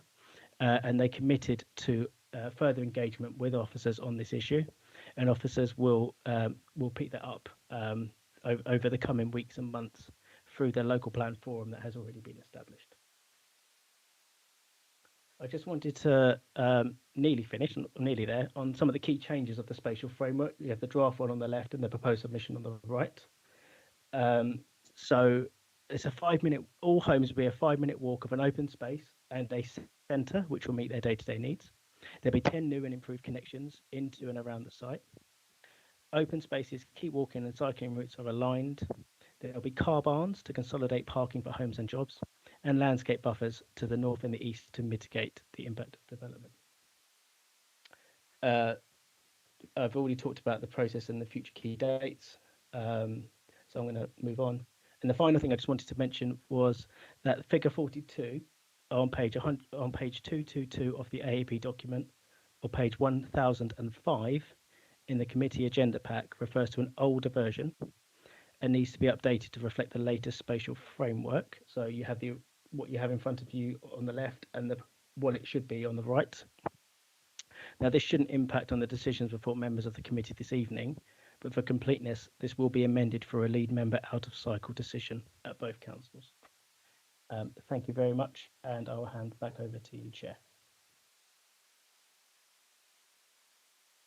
and they committed to further engagement with officers on this issue, and officers will pick that up over the coming weeks and months through the local plan forum that has already been established. I just wanted to nearly finish, nearly there, on some of the key changes of the spatial framework. You have the draft one on the left and the proposed submission on the right. So it's a 5-minute, all homes will be a 5-minute walk of an open space and a centre which will meet their day-to-day needs. There'll be 10 new and improved connections into and around the site. Open spaces, key walking and cycling routes are aligned. There'll be car barns to consolidate parking for homes and jobs, and landscape buffers to the north and the east to mitigate the impact of development. I've already talked about the process and the future key dates, so I'm going to move on. And the final thing I just wanted to mention was that figure 42 on page 222 of the AAP document, or page 1005 in the committee agenda pack, refers to an older version and needs to be updated to reflect the latest spatial framework. So you have what you have in front of you on the left and what it should be on the right. Now, this shouldn't impact on the decisions before members of the committee this evening, but for completeness, this will be amended for a lead member out of cycle decision at both councils. Thank you very much, and I'll hand back over to you, Chair.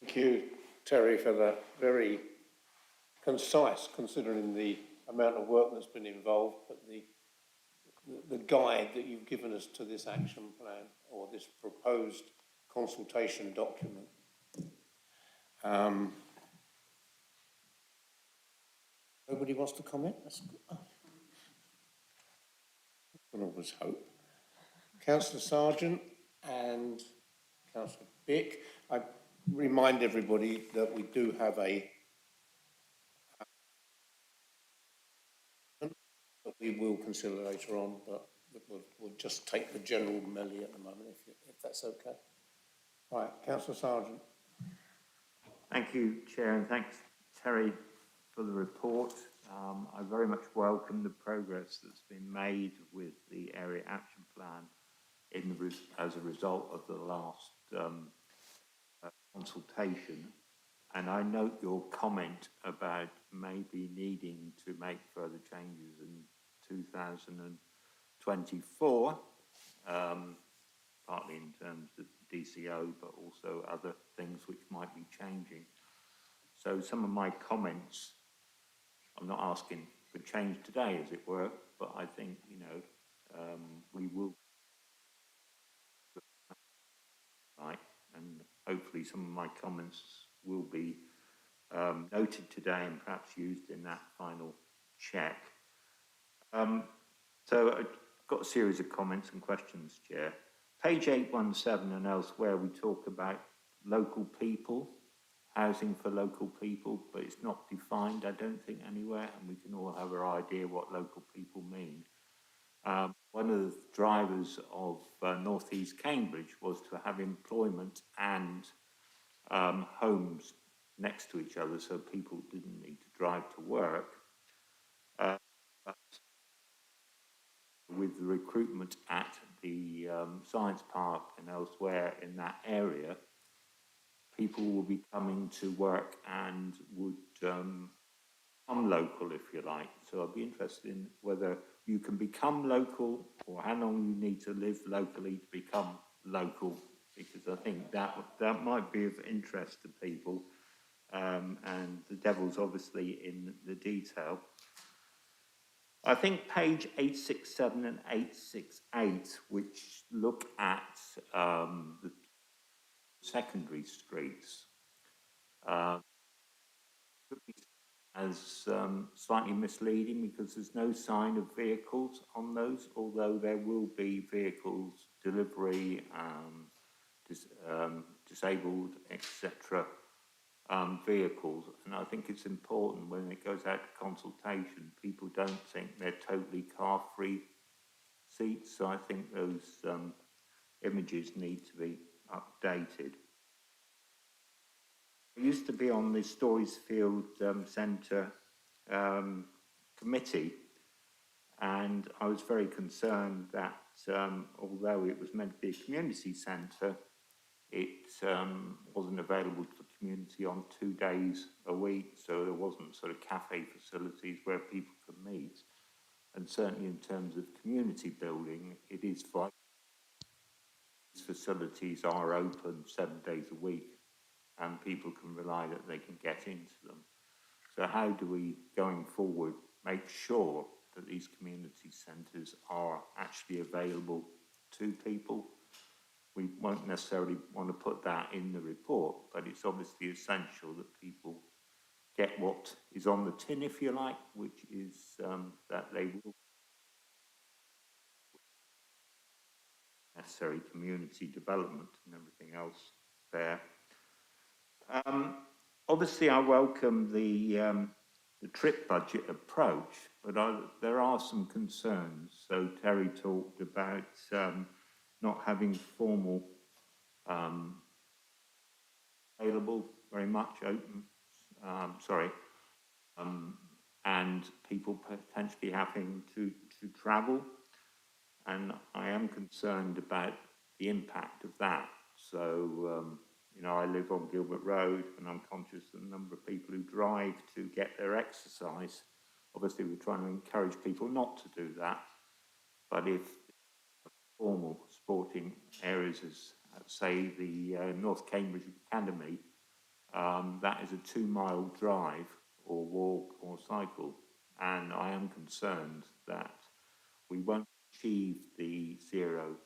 Thank you, Terry, for that very concise, considering the amount of work that's been involved, but the guide that you've given us to this action plan or this proposed consultation document. Nobody wants to comment? That's good. I can always hope. Councillor Sargent and Councillor Bick, I remind everybody that we do have a that we will consider later on, but we'll just take the general melee at the moment, if that's okay. Right, Councillor Sargent. Thank you, Chair, and thanks, Terry, for the report. I very much welcome the progress that's been made with the Area Action Plan as a result of the last consultation. And I note your comment about maybe needing to make further changes in 2024, partly in terms of DCO, but also other things which might be changing. So some of my comments, I'm not asking for change today, as it were, but I think, we will, right, and hopefully some of my comments will be noted today and perhaps used in that final check. So I've got a series of comments and questions, Chair. Page 817 and elsewhere, we talk about local people, housing for local people, but it's not defined, I don't think, anywhere, and we can all have our idea what local people mean. One of the drivers of North East Cambridge was to have employment and homes next to each other so people didn't need to drive to work. But with the recruitment at the science park and elsewhere in that area, people will be coming to work and would become local, if you like. So I'd be interested in whether you can become local or how long you need to live locally to become local, because I think that might be of interest to people. And the devil's obviously in the detail. I think page 867 and 868, which look at the secondary streets, could be as slightly misleading because there's no sign of vehicles on those, although there will be vehicles, delivery, disabled, etc. Vehicles. And I think it's important when it goes out to consultation, people don't think they're totally car-free seats. So I think those images need to be updated. I used to be on the Storiesfield Centre committee, and I was very concerned that although it was meant to be a community centre, it wasn't available to the community on 2 days a week, so there wasn't sort of cafe facilities where people could meet. And certainly in terms of community building, it is vital. These facilities are open 7 days a week, and people can rely that they can get into them. So how do we, going forward, make sure that these community centres are actually available to people? We won't necessarily want to put that in the report, but it's obviously essential that people get what is on the tin, if you like, which is that they will necessary community development and everything else there. Obviously, I welcome the trip budget approach, but there are some concerns. So Terry talked about not having formal available very much open, and people potentially having to travel. And I am concerned about the impact of that. So, you know, I live on Gilbert Road, and I'm conscious of the number of people who drive to get their exercise. Obviously, we're trying to encourage people not to do that. But if formal sporting areas, as say the North Cambridge Academy, that is a 2-mile drive or walk or cycle. And I am concerned that we won't achieve the zero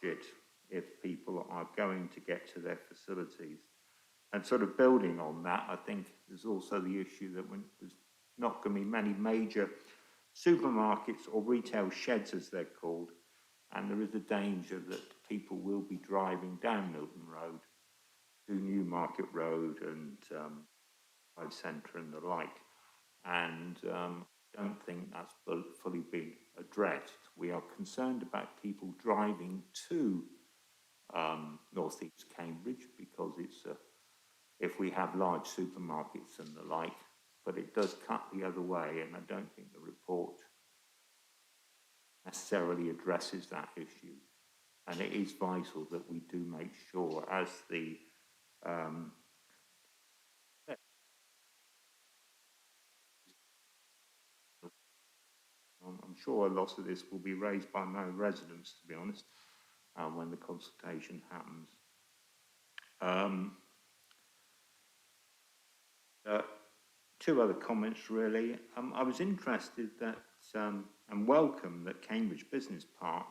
budget if people are going to get to their facilities. And sort of building on that, I think there's also the issue that there's not going to be many major supermarkets or retail sheds, as they're called, and there is a danger that people will be driving down Milton Road to Newmarket Road and Hyde Centre and the like. And I don't think that's fully been addressed. We are concerned about people driving to North East Cambridge because it's if we have large supermarkets and the like, but it does cut the other way, and I don't think the report necessarily addresses that issue. And it is vital that we do make sure, as the I'm sure a lot of this will be raised by my residents, to be honest, when the consultation happens. Two other comments, really. I was interested that and welcome that Cambridge Business Park,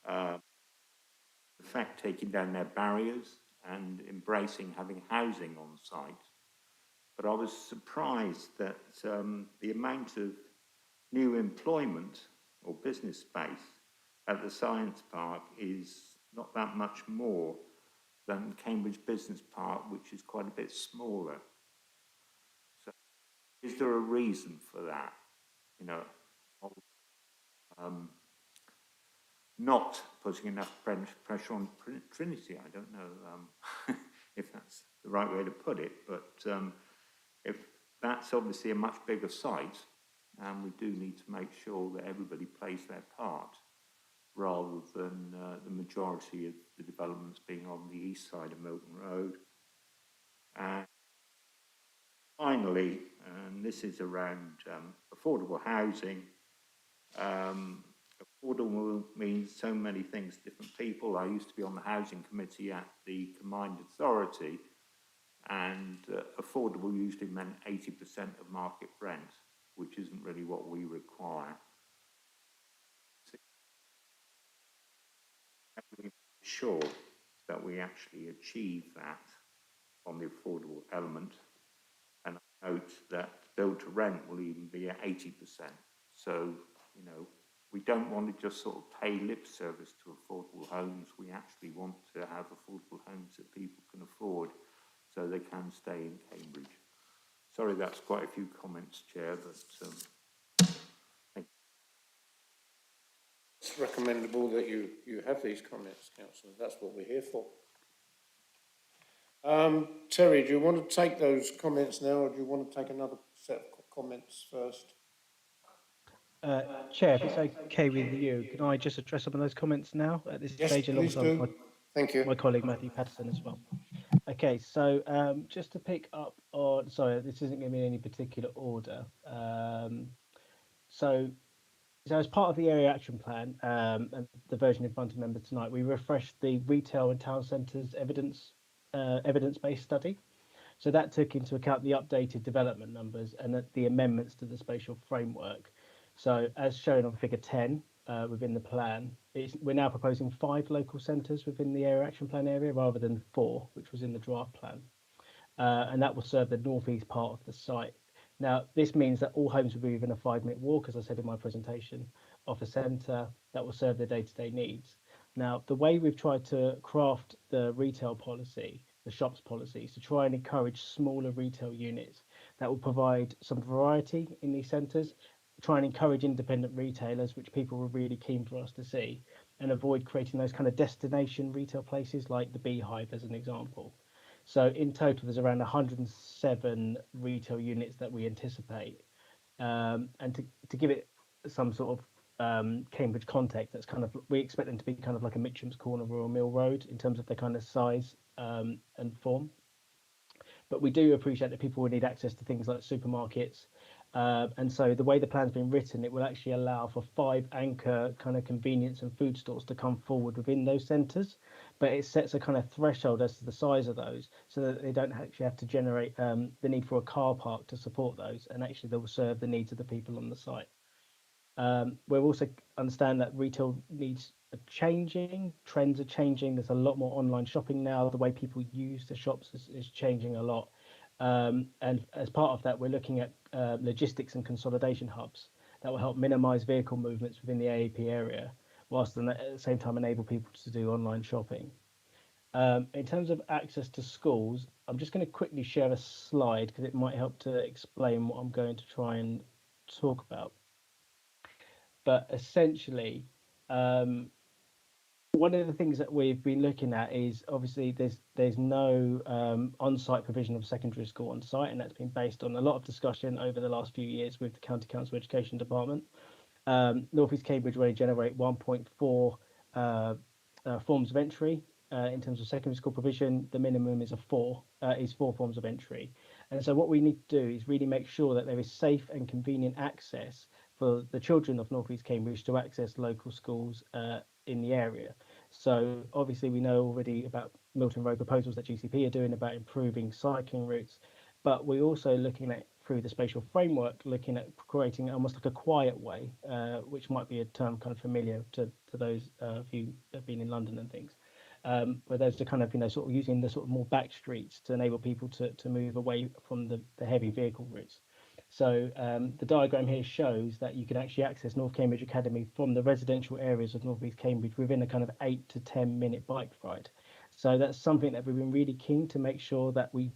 in fact, taking down their barriers and embracing having housing on site. But I was surprised that the amount of new employment or business space at the Science Park is not that much more than Cambridge Business Park, which is quite a bit smaller. So is there a reason for that? You know, not putting enough pressure on Trinity. I don't know if that's the right way to put it, but if that's obviously a much bigger site, and we do need to make sure that everybody plays their part, rather than the majority of the developments being on the east side of Milton Road. And Finally, and this is around affordable housing. Affordable means so many things to different people. I used to be on the housing committee at the Combined Authority, and affordable usually meant 80% of market rent, which isn't really what we require. Sure that we actually achieve that on the affordable element, and I note that build to rent will even be at 80%. So, you know, we don't want to just sort of pay lip service to affordable homes. We actually want to have affordable homes that people can afford so they can stay in Cambridge. Sorry, that's quite a few comments, Chair, but thank you. It's recommendable that you have these comments, Councillor. That's what we're here for. Terry, do you want to take those comments now, or do you want to take another set of comments first? Chair, if it's okay with you, can I just address some of those comments now at this Yes, stage please alongside do. Thank you. my colleague Matthew Patterson as well? Okay, so just to pick up on, sorry, this isn't going to be in any particular order. So as part of the area action plan and the version in front of members tonight, we refreshed the retail and town centres evidence-based study. So that took into account the updated development numbers and the amendments to the spatial framework. So as shown on figure 10 within the plan, we're now proposing 5 local centres within the area action plan area rather than 4, which was in the draft plan. And that will serve the northeast part of the site. Now, this means that all homes will be within a 5-minute walk, as I said in my presentation, of a centre that will serve their day-to-day needs. Now, the way we've tried to craft the retail policy, the shops policy, is to try and encourage smaller retail units that will provide some variety in these centres, try and encourage independent retailers, which people were really keen for us to see, and avoid creating those kind of destination retail places like the Beehive as an example. So in total, there's around 107 retail units that we anticipate. And to give it some sort of Cambridge context, that's kind of, we expect them to be kind of like a Mitcham's Corner or a Mill Road in terms of their kind of size and form. But we do appreciate that people will need access to things like supermarkets. And so the way the plan's been written, it will actually allow for 5 anchor kind of convenience and food stores to come forward within those centres, but it sets a kind of threshold as to the size of those so that they don't actually have to generate the need for a car park to support those, and actually they will serve the needs of the people on the site. We also understand that retail needs are changing, trends are changing. There's a lot more online shopping now. The way people use the shops is changing a lot. And as part of that, we're looking at logistics and consolidation hubs that will help minimise vehicle movements within the AAP area, whilst at the same time enable people to do online shopping. In terms of access to schools, I'm just going to quickly share a slide because it might help to explain what I'm going to try and talk about. But essentially, one of the things that we've been looking at is obviously there's no on-site provision of secondary school on site, and that's been based on a lot of discussion over the last few years with the County Council Education Department. North East Cambridge will generate 1.4 forms of entry in terms of secondary school provision. The minimum is 4 forms of entry, and so what we need to do is really make sure that there is safe and convenient access for the children of North East Cambridge to access local schools in the area. So obviously we know already about Milton Road proposals that GCP are doing about improving cycling routes, but we're also looking at, through the spatial framework, looking at creating almost like a quiet way, which might be a term kind of familiar to those who have been in London and things, where there's the kind of, sort of using the sort of more back streets to enable people to move away from the heavy vehicle routes. So the diagram here shows that you can actually access North Cambridge Academy from the residential areas of North East Cambridge within a kind of 8 to 10 minute bike ride. So that's something that we've been really keen to make sure that we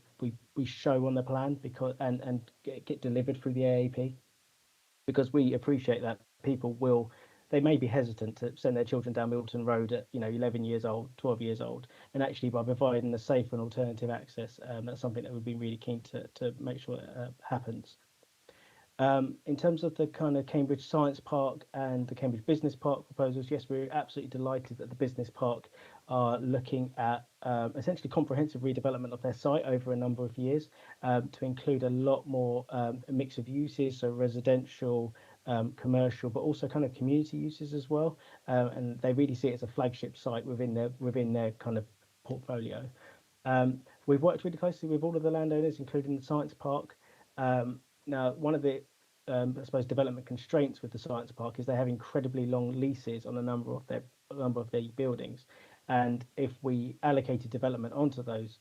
show on the plan, because and get delivered through the AAP, because we appreciate that people they may be hesitant to send their children down Milton Road at 11 years old, 12 years old, and actually by providing a safe and alternative access, that's something that we've been really keen to make sure happens. In terms of the kind of Cambridge Science Park and the Cambridge Business Park proposals, yes, we're absolutely delighted that the Business Park are looking at essentially comprehensive redevelopment of their site over a number of years to include a lot more a mix of uses, so residential, commercial, but also kind of community uses as well. And they really see it as a flagship site within their kind of portfolio. We've worked really closely with all of the landowners, including the Science Park. Now, one of the I suppose development constraints with the science park is they have incredibly long leases on a number of their buildings, and if we allocated development onto those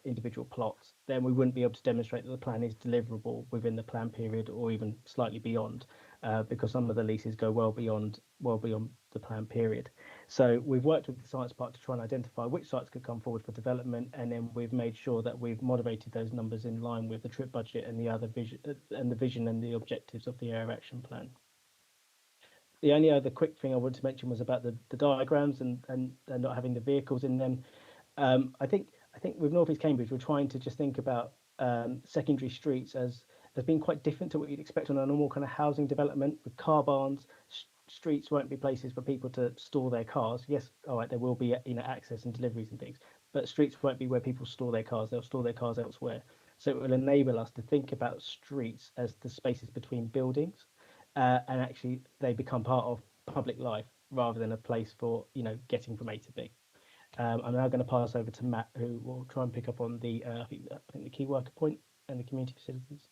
individual plots, then we wouldn't be able to demonstrate that the plan is deliverable within the plan period or even slightly beyond, because some of the leases go well beyond the plan period. So we've worked with the science park to try and identify which sites could come forward for development, and then we've made sure that we've moderated those numbers in line with the trip budget and the other vision and the objectives of the area action plan. The only other quick thing I wanted to mention was about the diagrams and not having the vehicles in them. I think with North East Cambridge, we're trying to just think about secondary streets as being quite different to what you'd expect on a normal kind of housing development with car barns. Streets won't be places for people to store their cars. Yes, all right, there will be access and deliveries and things, but streets won't be where people store their cars. They'll store their cars elsewhere. So it will enable us to think about streets as the spaces between buildings, and actually they become part of public life rather than a place for getting from A to B. I'm now going to pass over to Matt, who will try and pick up on the I think the key worker point and the community facilities.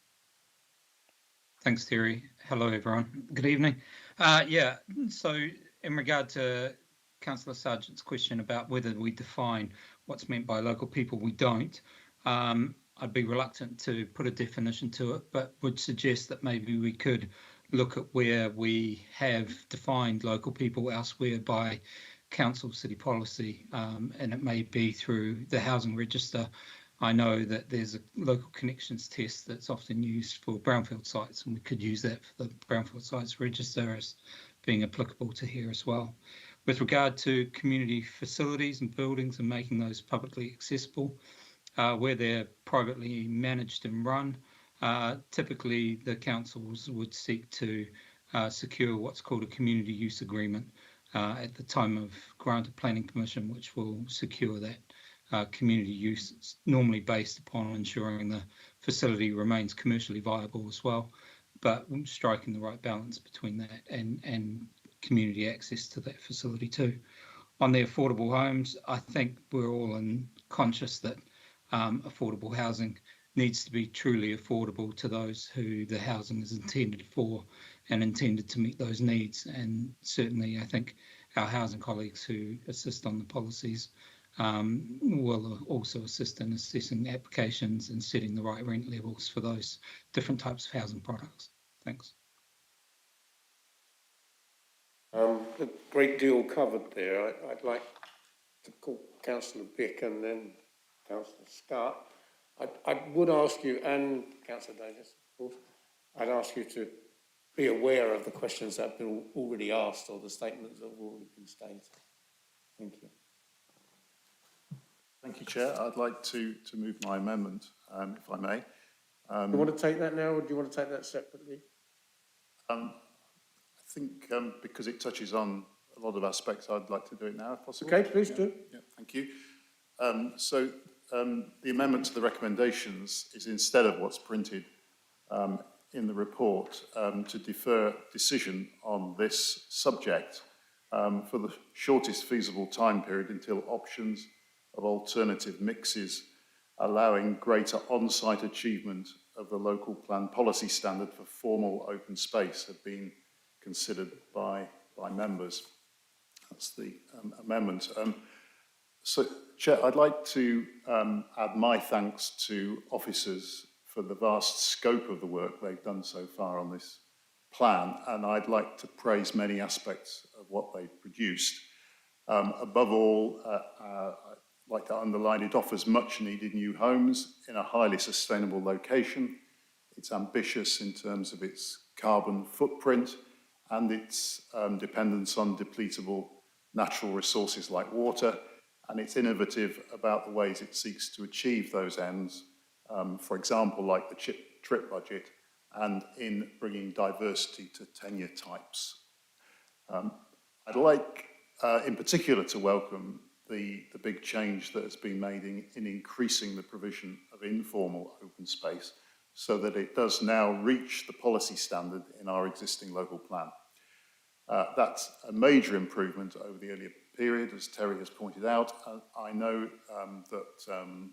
Thanks, Terry. Hello, everyone. Good evening. Yeah, so in regard to Councillor Sargent's question about whether we define what's meant by local people, we don't. I'd be reluctant to put a definition to it, but would suggest that maybe we could look at where we have defined local people elsewhere by council city policy, and it may be through the housing register. I know that there's a local connections test that's often used for brownfield sites, and we could use that for the brownfield sites register as being applicable to here as well. With regard to community facilities and buildings and making those publicly accessible, where they're privately managed and run, typically the councils would seek to secure what's called a community use agreement at the time of grant of planning permission, which will secure that community use, normally based upon ensuring the facility remains commercially viable as well, but striking the right balance between that and community access to that facility too. On the affordable homes, I think we're all conscious that affordable housing needs to be truly affordable to those who the housing is intended for and intended to meet those needs. And certainly I think our housing colleagues who assist on the policies will also assist in assessing applications and setting the right rent levels for those different types of housing products. Thanks. A great deal covered there. I'd like to call Councillor Bick and then Councillor Scott. I would ask you, and Councillor Davis, of course, I'd ask you to be aware of the questions that have been already asked or the statements that have already been stated. Thank you. Thank you, Chair. I'd like to move my amendment, if I may. Do you want to take that now, or do you want to take that separately? I think because it touches on a lot of aspects, I'd like to do it now, if possible. Okay, please do. Yeah, thank you. So the amendment to the recommendations is, instead of what's printed in the report, to defer decision on this subject for the shortest feasible time period until options of alternative mixes allowing greater on-site achievement of the local plan policy standard for formal open space have been considered by members. That's the amendment. So, Chair, I'd like to add my thanks to officers for the vast scope of the work they've done so far on this plan, and I'd like to praise many aspects of what they've produced. Above all, I'd like to underline it offers much needed new homes in a highly sustainable location. It's ambitious in terms of its carbon footprint and its dependence on depletable natural resources like water, and it's innovative about the ways it seeks to achieve those ends, for example, like the trip budget and in bringing diversity to tenure types. I'd like in particular to welcome the big change that has been made in increasing the provision of informal open space so that it does now reach the policy standard in our existing local plan. That's a major improvement over the earlier period, as Terry has pointed out. I know that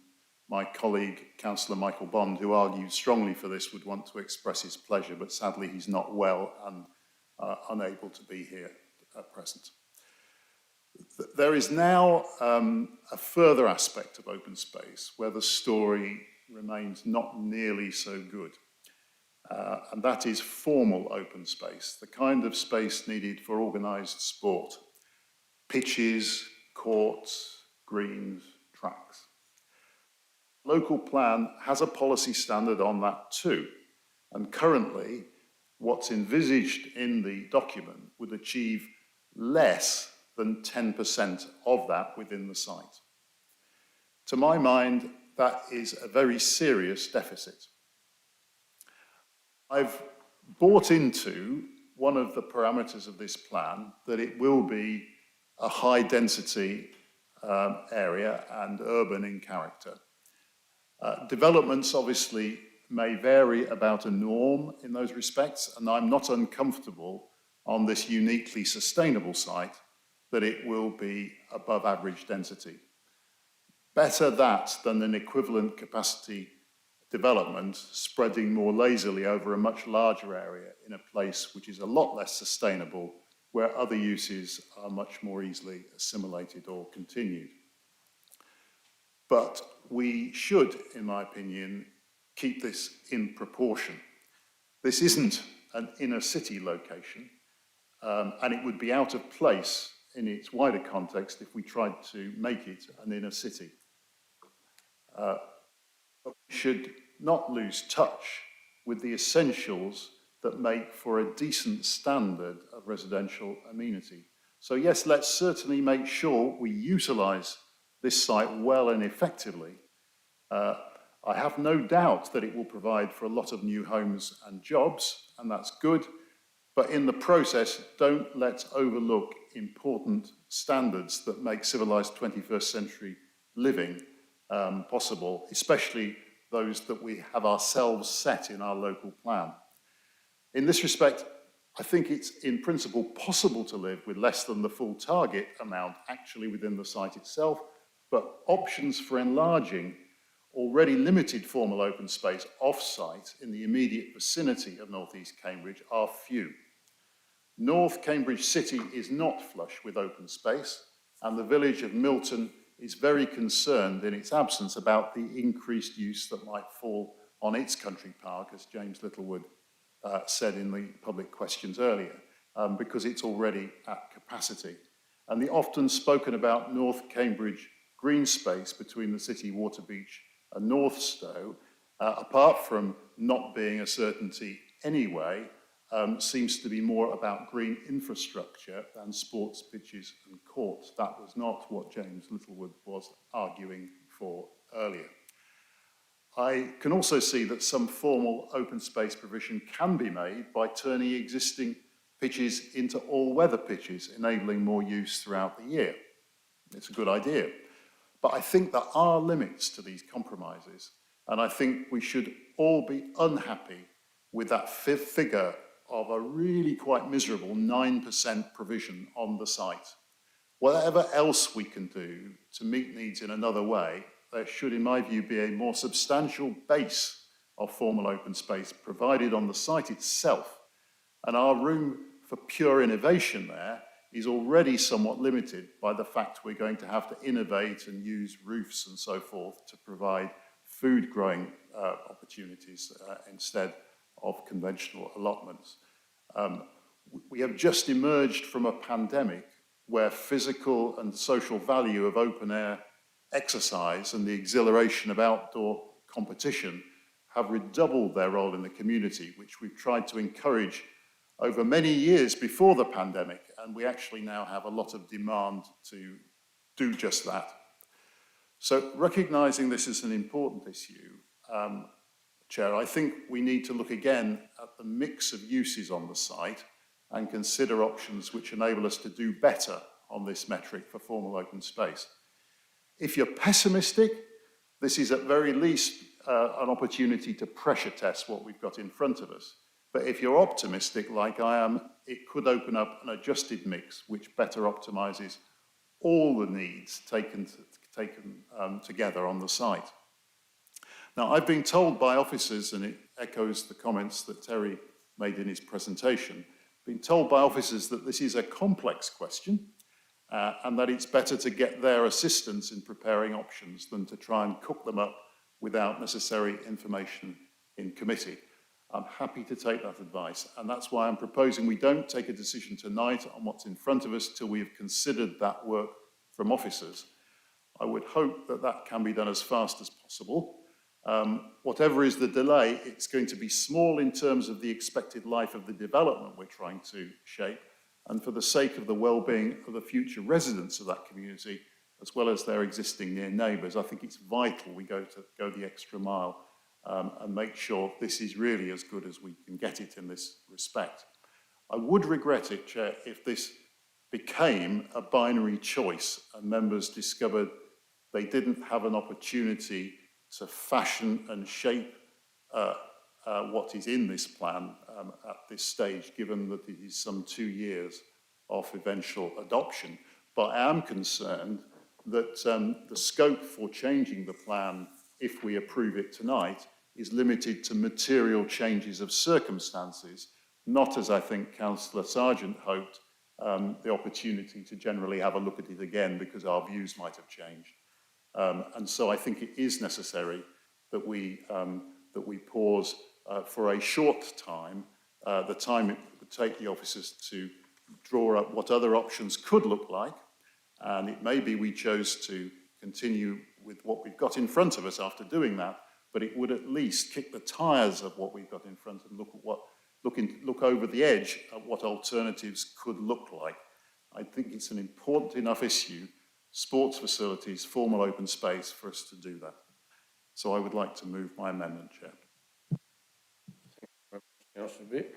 my colleague, Councillor Michael Bond, who argued strongly for this, would want to express his pleasure, but sadly he's not well and unable to be here at present. There is now a further aspect of open space where the story remains not nearly so good. And that is formal open space, the kind of space needed for organised sport. Pitches, courts, greens, tracks. Local plan has a policy standard on that too. And currently, what's envisaged in the document would achieve less than 10% of that within the site. To my mind, that is a very serious deficit. I've bought into one of the parameters of this plan that it will be a high density area and urban in character. Developments obviously may vary about a norm in those respects, and I'm not uncomfortable on this uniquely sustainable site that it will be above average density. Better that than an equivalent capacity development spreading more lazily over a much larger area in a place which is a lot less sustainable, where other uses are much more easily assimilated or continued. But we should, in my opinion, keep this in proportion. This isn't an inner city location, and it would be out of place in its wider context if we tried to make it an inner city. But we should not lose touch with the essentials that make for a decent standard of residential amenity. So yes, let's certainly make sure we utilise this site well and effectively. I have no doubt that it will provide for a lot of new homes and jobs, and that's good. But in the process, don't let's overlook important standards that make civilised 21st century living possible, especially those that we have ourselves set in our local plan. In this respect, I think it's in principle possible to live with less than the full target amount actually within the site itself, but options for enlarging already limited formal open space off-site in the immediate vicinity of North East Cambridge are few. North Cambridge City is not flush with open space, and the village of Milton is very concerned in its absence about the increased use that might fall on its country park, as James Littlewood said in the public questions earlier, because it's already at capacity. And the often spoken about North Cambridge green space between the city water beach and Northstowe, apart from not being a certainty anyway, seems to be more about green infrastructure than sports pitches and courts. That was not what James Littlewood was arguing for earlier. I can also see that some formal open space provision can be made by turning existing pitches into all-weather pitches, enabling more use throughout the year. It's a good idea. But I think there are limits to these compromises, and I think we should all be unhappy with that figure of a really quite miserable 9% provision on the site. Whatever else we can do to meet needs in another way, there should, in my view, be a more substantial base of formal open space provided on the site itself. And our room for pure innovation there is already somewhat limited by the fact we're going to have to innovate and use roofs and so forth to provide food growing opportunities instead of conventional allotments. We have just emerged from a pandemic where physical and social value of open air exercise and the exhilaration of outdoor competition have redoubled their role in the community, which we've tried to encourage over many years before the pandemic, and we actually now have a lot of demand to do just that. So recognising this is an important issue, Chair, I think we need to look again at the mix of uses on the site and consider options which enable us to do better on this metric for formal open space. If you're pessimistic, this is at very least an opportunity to pressure test what we've got in front of us. But if you're optimistic, like I am, it could open up an adjusted mix which better optimises all the needs taken together on the site. Now, I've been told by officers, and it echoes the comments that Terry made in his presentation, been told by officers that this is a complex question and that it's better to get their assistance in preparing options than to try and cook them up without necessary information in committee. I'm happy to take that advice, and that's why I'm proposing we don't take a decision tonight on what's in front of us till we've considered that work from officers. I would hope that that can be done as fast as possible. Whatever is the delay, it's going to be small in terms of the expected life of the development we're trying to shape, and for the sake of the well-being of the future residents of that community, as well as their existing near neighbours, I think it's vital we go the extra mile and make sure this is really as good as we can get it in this respect. I would regret it, Chair, if this became a binary choice and members discovered they didn't have an opportunity to fashion and shape what is in this plan at this stage, given that it is some 2 years of eventual adoption. But I am concerned that the scope for changing the plan, if we approve it tonight, is limited to material changes of circumstances, not, as I think Councillor Sargent hoped, the opportunity to generally have a look at it again because our views might have changed. And so I think it is necessary that we pause for a short time, the time it would take the officers to draw up what other options could look like. And it may be we chose to continue with what we've got in front of us after doing that, but it would at least kick the tires of what we've got in front and look over the edge at what alternatives could look like. I think it's an important enough issue, sports facilities, formal open space, for us to do that. So I would like to move my amendment, Chair. Councillor Vick.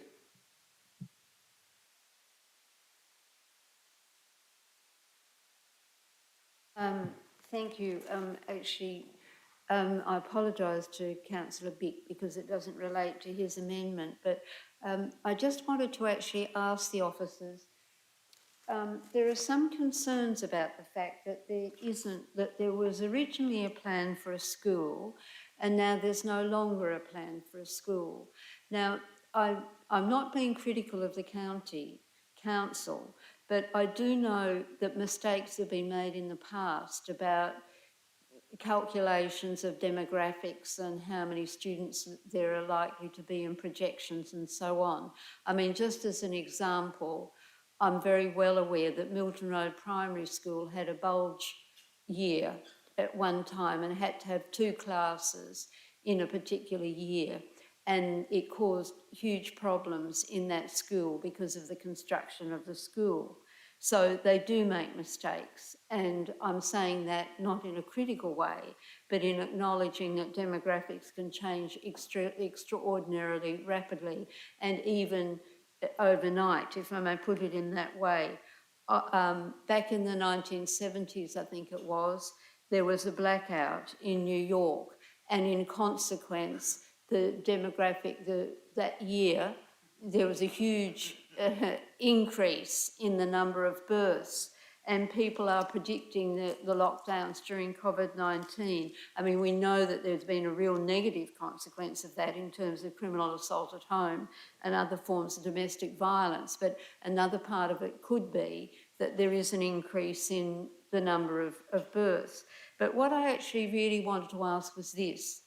Thank you. I apologise to Councillor Bick because it doesn't relate to his amendment, but I just wanted to actually ask the officers. There are some concerns about the fact that there was originally a plan for a school and now there's no longer a plan for a school. Now, I'm not being critical of the council, but I do know that mistakes have been made in the past about calculations of demographics and how many students there are likely to be in projections and so on. I mean, just as an example, I'm very well aware that Milton Road Primary School had a bulge year at one time and had to have 2 classes in a particular year, and it caused huge problems in that school because of the construction of the school. So they do make mistakes, and I'm saying that not in a critical way, but in acknowledging that demographics can change extraordinarily rapidly and even overnight, if I may put it in that way. Back in the 1970s, I think it was, there was a blackout in New York, and in consequence, the demographic that year, there was a huge increase in the number of births, and people are predicting the lockdowns during COVID-19. I mean, we know that there's been a real negative consequence of that in terms of criminal assault at home and other forms of domestic violence, but another part of it could be that there is an increase in the number of births. But what I actually really wanted to ask was this.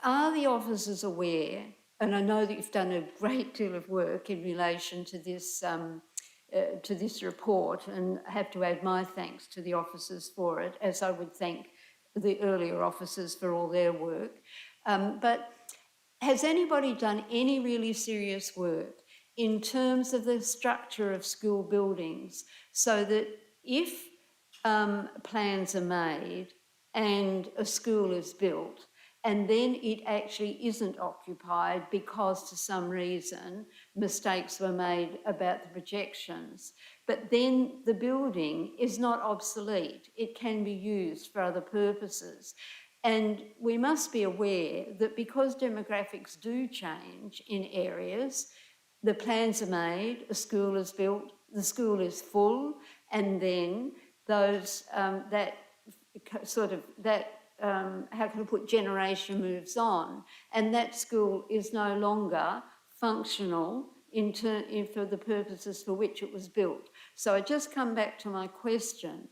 Are the officers aware, and I know that you've done a great deal of work in relation to this report, and I have to add my thanks to the officers for it, as I would thank the earlier officers for all their work. But has anybody done any really serious work in terms of the structure of school buildings so that if plans are made and a school is built, and then it actually isn't occupied because, for some reason, mistakes were made about the projections. But then the building is not obsolete. It can be used for other purposes. And we must be aware that because demographics do change in areas, the plans are made, a school is built, the school is full, and then those, how can I put, generation moves on, and that school is no longer functional for the purposes for which it was built. So I just come back to my question,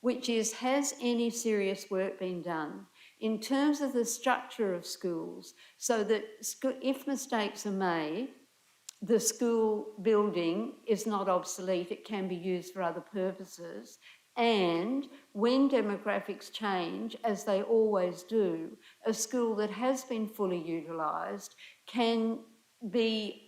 which is, has any serious work been done in terms of the structure of schools so that if mistakes are made, the school building is not obsolete, it can be used for other purposes, and when demographics change, as they always do, a school that has been fully utilised can be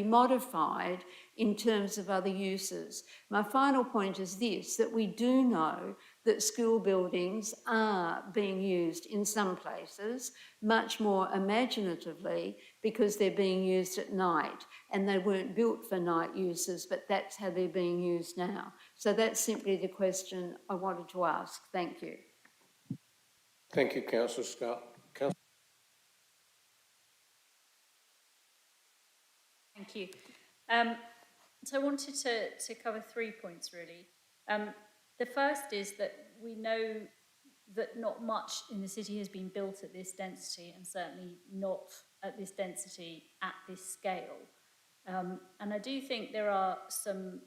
modified in terms of other uses. My final point is this, that we do know that school buildings are being used in some places much more imaginatively because they're being used at night, and they weren't built for night uses, but that's how they're being used now. So that's simply the question I wanted to ask. Thank you. Thank you, Councillor Scott. Thank you. So I wanted to cover 3 points, really. The first is that we know that not much in the city has been built at this density, and certainly not at this density at this scale. And I do think there are some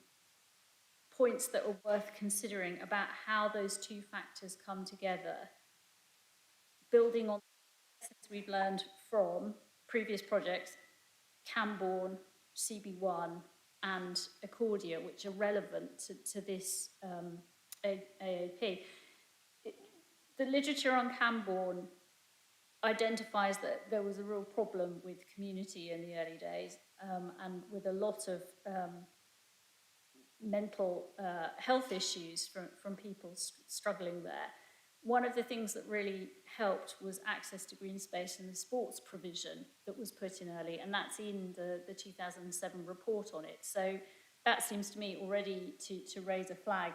points that are worth considering about how those two factors come together, building on the lessons we've learned from previous projects, Camborne, CB1 and Accordia, which are relevant to this AOP. The literature on Camborne identifies that there was a real problem with community in the early days, and with a lot of mental health issues from people struggling there. One of the things that really helped was access to green space and the sports provision that was put in early, and that's in the 2007 report on it. So that seems to me already to raise a flag,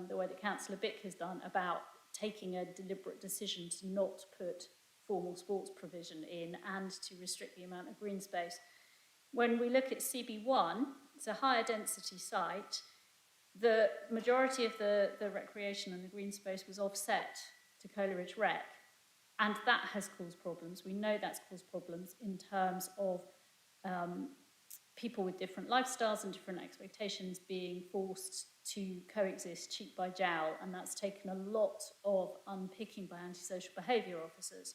the way that Councillor Bick has done, about taking a deliberate decision to not put formal sports provision in and to restrict the amount of green space. When we look at CB1, it's a higher density site. The majority of the recreation and the green space was offset to Coleridge Rec, and that has caused problems. We know that's caused problems in terms of people with different lifestyles and different expectations being forced to coexist cheek by jowl, and that's taken a lot of unpicking by antisocial behaviour officers.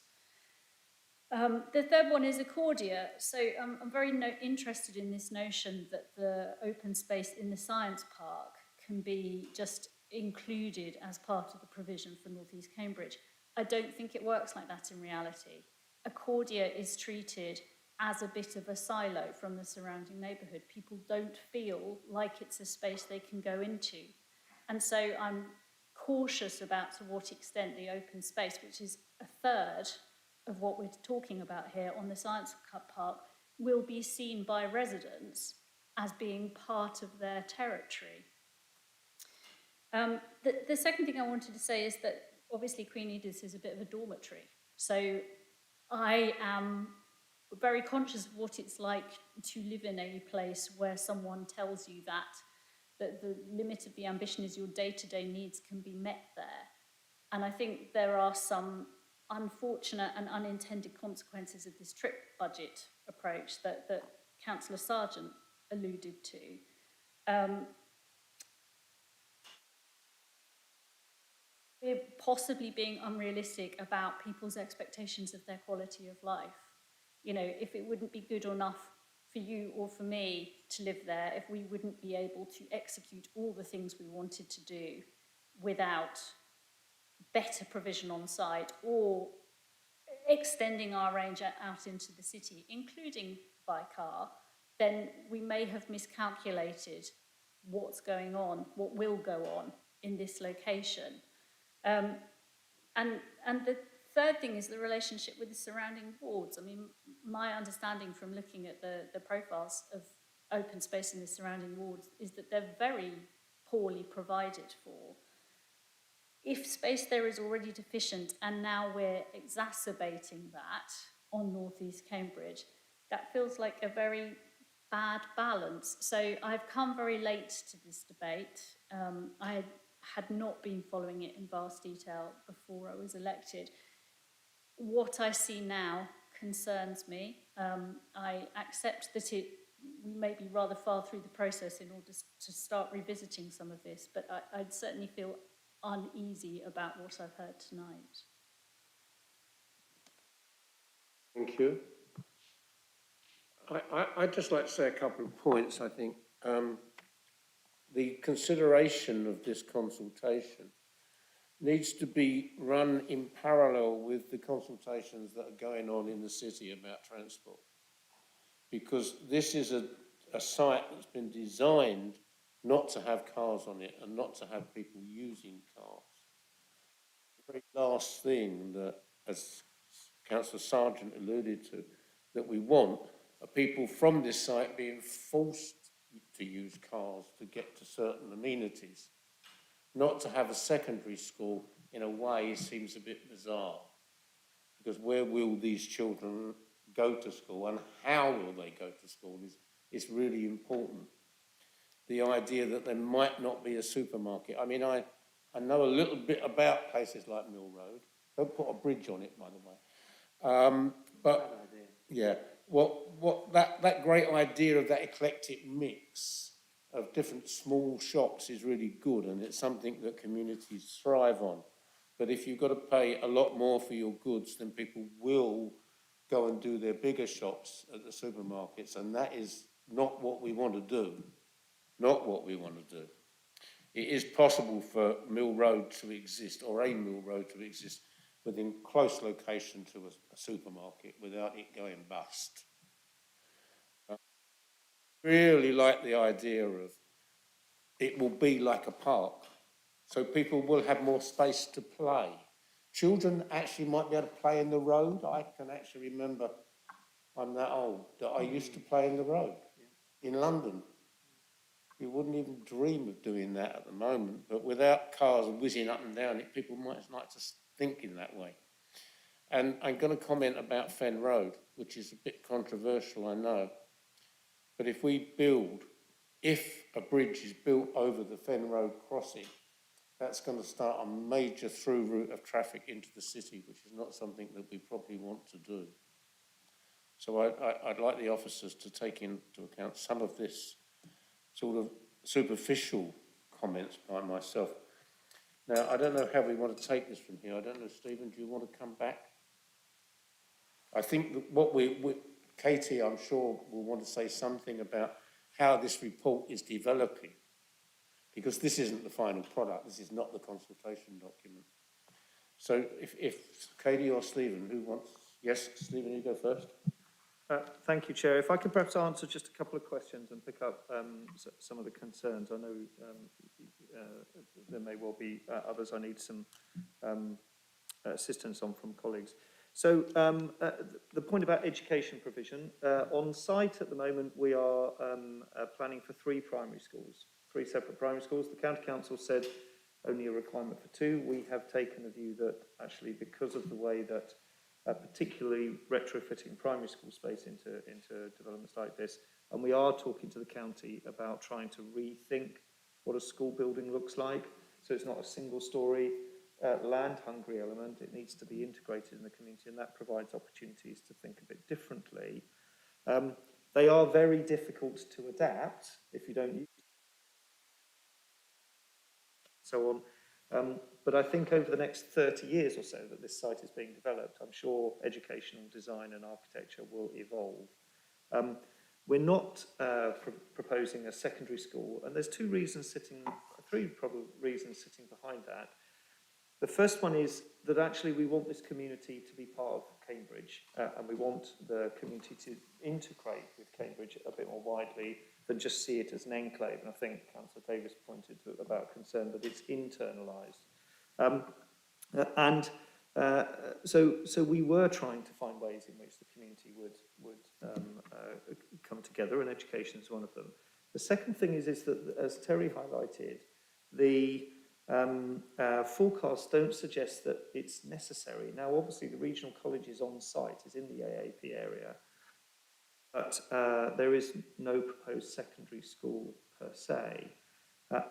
The third one is Accordia. So I'm very interested in this notion that the open space in the science park can be just included as part of the provision for North East Cambridge. I don't think it works like that in reality. Accordia is treated as a bit of a silo from the surrounding neighbourhood. People don't feel like it's a space they can go into. And so I'm cautious about to what extent the open space, which is a third of what we're talking about here on the Science Park, will be seen by residents as being part of their territory. The second thing I wanted to say is that obviously Queen Edith is a bit of a dormitory. So I am very conscious of what it's like to live in a place where someone tells you that the limit of the ambition is your day-to-day needs can be met there. And I think there are some unfortunate and unintended consequences of this trip budget approach that Councillor Sargent alluded to. We're possibly being unrealistic about people's expectations of their quality of life. You know, if it wouldn't be good enough for you or for me to live there, if we wouldn't be able to execute all the things we wanted to do without better provision on site or extending our range out into the city, including by car, then we may have miscalculated what's going on, what will go on in this location. And the third thing is the relationship with the surrounding wards. I mean, my understanding from looking at the profiles of open space in the surrounding wards is that they're very poorly provided for. If space there is already deficient and now we're exacerbating that on North East Cambridge, that feels like a very bad balance. So I've come very late to this debate. I had not been following it in vast detail before I was elected. What I see now concerns me. I accept that we may be rather far through the process in order to start revisiting some of this, but I'd certainly feel uneasy about what I've heard tonight. Thank you. I'd just like to say a couple of points. I think the consideration of this consultation needs to be run in parallel with the consultations that are going on in the city about transport. Because this is a site that's been designed not to have cars on it and not to have people using cars. The very last thing that, as Councillor Sargent alluded to, that we want are people from this site being forced to use cars to get to certain amenities. Not to have a secondary school, in a way, seems a bit bizarre. Because where will these children go to school and how will they go to school is really important. The idea that there might not be a supermarket. I mean, I know a little bit about places like Mill Road. Don't put a bridge on it, by the way. But yeah, that great idea of that eclectic mix of different small shops is really good, and it's something that communities thrive on. But if you've got to pay a lot more for your goods, then people will go and do their bigger shops at the supermarkets, and that is not what we want to do. Not what we want to do. It is possible for Mill Road to exist, or a Mill Road to exist, within close location to a supermarket without it going bust. I really like the idea of it will be like a park, so people will have more space to play. Children actually might be able to play in the road. I can actually remember, I'm that old, that I used to play in the road in London. You wouldn't even dream of doing that at the moment, but without cars whizzing up and down it, people might like to think in that way. And I'm going to comment about Fen Road, which is a bit controversial, I know. But if a bridge is built over the Fen Road crossing, that's going to start a major through route of traffic into the city, which is not something that we probably want to do. So I'd like the officers to take into account some of this sort of superficial comments by myself. Now, I don't know how we want to take this from here. I don't know, Stephen, do you want to come back? I think that what Katie, I'm sure, will want to say something about how this report is developing, because this isn't the final product. This is not the consultation document. So if Katie or Stephen, who wants? Yes, Stephen, you go first. Thank you, Chair. If I could perhaps answer just a couple of questions and pick up some of the concerns. I know there may well be others I need some assistance on from colleagues. So the point about education provision, on site at the moment we are planning for 3 primary schools, 3 separate primary schools. The County Council said only a requirement for 2. We have taken a view that actually, because of the way that particularly retrofitting primary school space into developments like this, and we are talking to the county about trying to rethink what a school building looks like. So it's not a single story land-hungry element. It needs to be integrated in the community, and that provides opportunities to think a bit differently. They are very difficult to adapt if you don't use so on. But I think over the next 30 years or so that this site is being developed, I'm sure educational design and architecture will evolve. We're not proposing a secondary school, and there's 3 reasons sitting behind that. The first one is that actually we want this community to be part of Cambridge, and we want the community to integrate with Cambridge a bit more widely than just see it as an enclave. And I think Councillor Davis pointed to about concern that it's internalised. And So we were trying to find ways in which the community would come together, and education is one of them. The second thing is that, as Terry highlighted, the forecasts don't suggest that it's necessary. Now, obviously, the regional colleges on site is in the AAP area, but there is no proposed secondary school per se,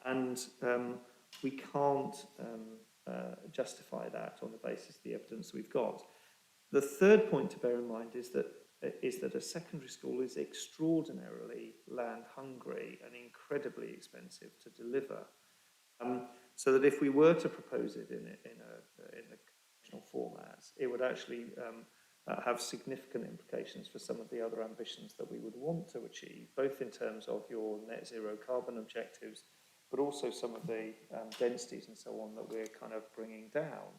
and we can't justify that on the basis of the evidence we've got. The third point to bear in mind is that a secondary school is extraordinarily land hungry and incredibly expensive to deliver. So that if we were to propose it in a conventional format, it would actually have significant implications for some of the other ambitions that we would want to achieve, both in terms of your net zero carbon objectives, but also some of the densities and so on that we're kind of bringing down.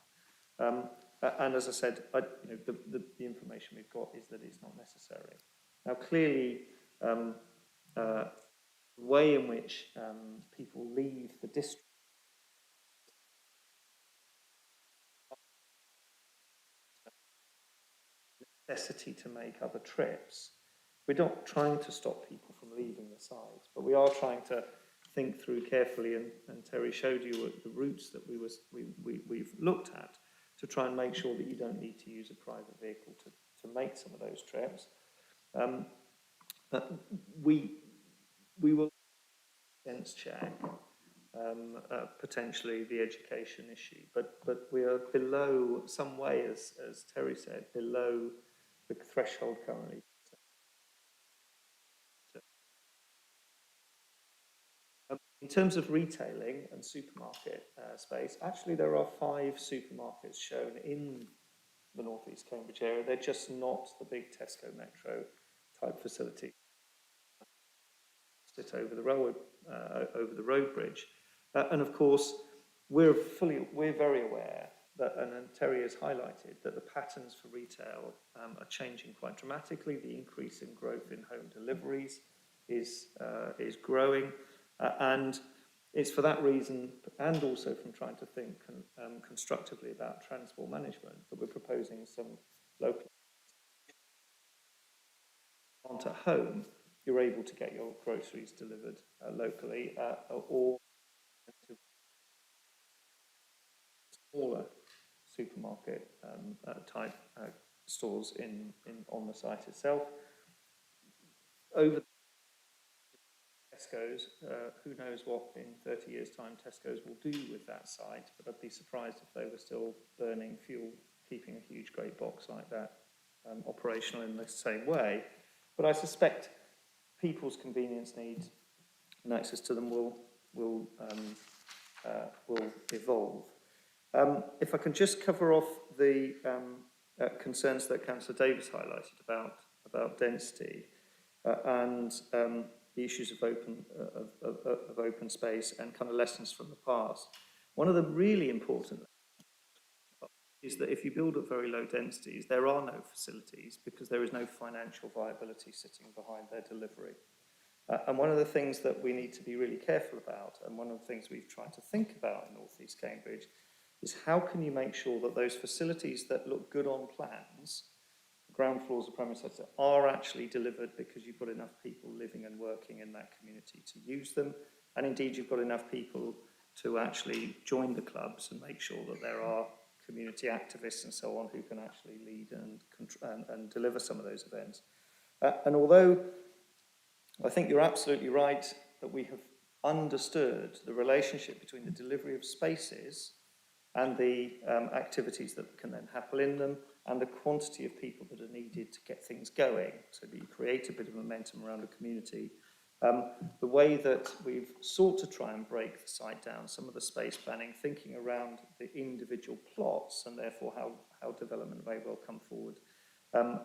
And as I said, the information we've got is that it's not necessary. Now, clearly, the way in which people leave the district necessity to make other trips. We're not trying to stop people from leaving the site, but we are trying to think through carefully, and Terry showed you the routes that we've looked at to try and make sure that you don't need to use a private vehicle to make some of those trips. We will sense check potentially the education issue, but we are below, some way, as Terry said, below the threshold currently. In terms of retailing and supermarket space, actually there are 5 supermarkets shown in the North East Cambridge area. They're just not the big Tesco Metro type facility. Sit over the railway, over the road bridge, and of course we're very aware that, and Terry has highlighted, that the patterns for retail are changing quite dramatically. The increase in growth in home deliveries is growing, and it's for that reason, and also from trying to think constructively about transport management, that we're proposing some local aren't at home. You're able to get your groceries delivered locally, or to smaller supermarket type stores on the site itself. Over Tesco's, who knows what in 30 years' time Tesco's will do with that site, but I'd be surprised if they were still burning fuel, keeping a huge great box like that operational in the same way. But I suspect people's convenience needs and access to them will evolve. If I can just cover off the concerns that Councillor Davis highlighted about density and the issues of open space and kind of lessons from the past. One of the really important is that if you build at very low densities, there are no facilities because there is no financial viability sitting behind their delivery. And one of the things that we need to be really careful about, and one of the things we've tried to think about in North East Cambridge, is how can you make sure that those facilities that look good on plans, ground floors of primary sector, are actually delivered because you've got enough people living and working in that community to use them, and indeed you've got enough people to actually join the clubs and make sure that there are community activists and so on who can actually lead and deliver some of those events. And although I think you're absolutely right that we have understood the relationship between the delivery of spaces and the activities that can then happen in them, and the quantity of people that are needed to get things going, so that you create a bit of momentum around a community. The way that we've sought to try and break the site down, some of the space planning, thinking around the individual plots and therefore how development may well come forward,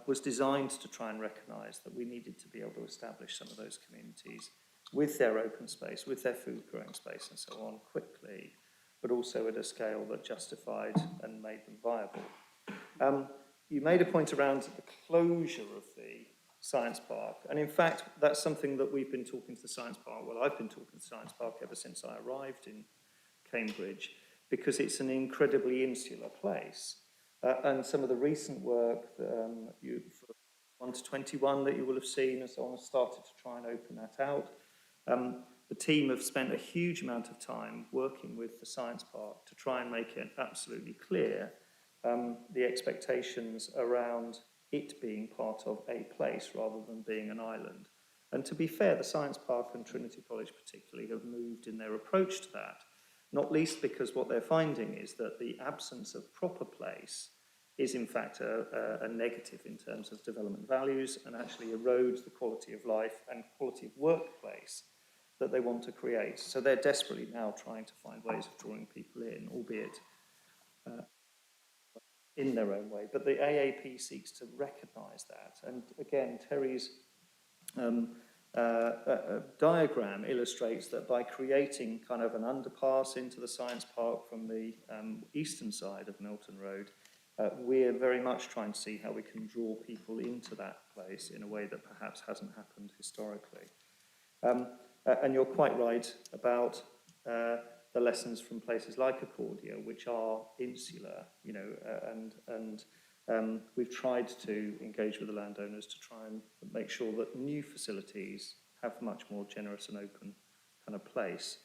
was designed to try and recognise that we needed to be able to establish some of those communities with their open space, with their food growing space and so on quickly, but also at a scale that justified and made them viable. You made a point around the closure of the Science Park, and in fact that's something that we've been talking to the Science Park, well I've been talking to the Science Park ever since I arrived in Cambridge, because it's an incredibly insular place. and some of the recent work that you, for 1 to 21 that you will have seen and so on, has started to try and open that out. The team have spent a huge amount of time working with the Science Park to try and make it absolutely clear the expectations around it being part of a place rather than being an island. And to be fair, the Science Park and Trinity College particularly have moved in their approach to that, not least because what they're finding is that the absence of proper place is in fact a negative in terms of development values and actually erodes the quality of life and quality of workplace that they want to create. So they're desperately now trying to find ways of drawing people in, albeit in their own way. But the AAP seeks to recognise that. And again, Terry's diagram illustrates that by creating kind of an underpass into the Science Park from the eastern side of Milton Road, we're very much trying to see how we can draw people into that place in a way that perhaps hasn't happened historically. And you're quite right about the lessons from places like Accordia, which are insular, you know, and we've tried to engage with the landowners to try and make sure that new facilities have much more generous and open kind of place.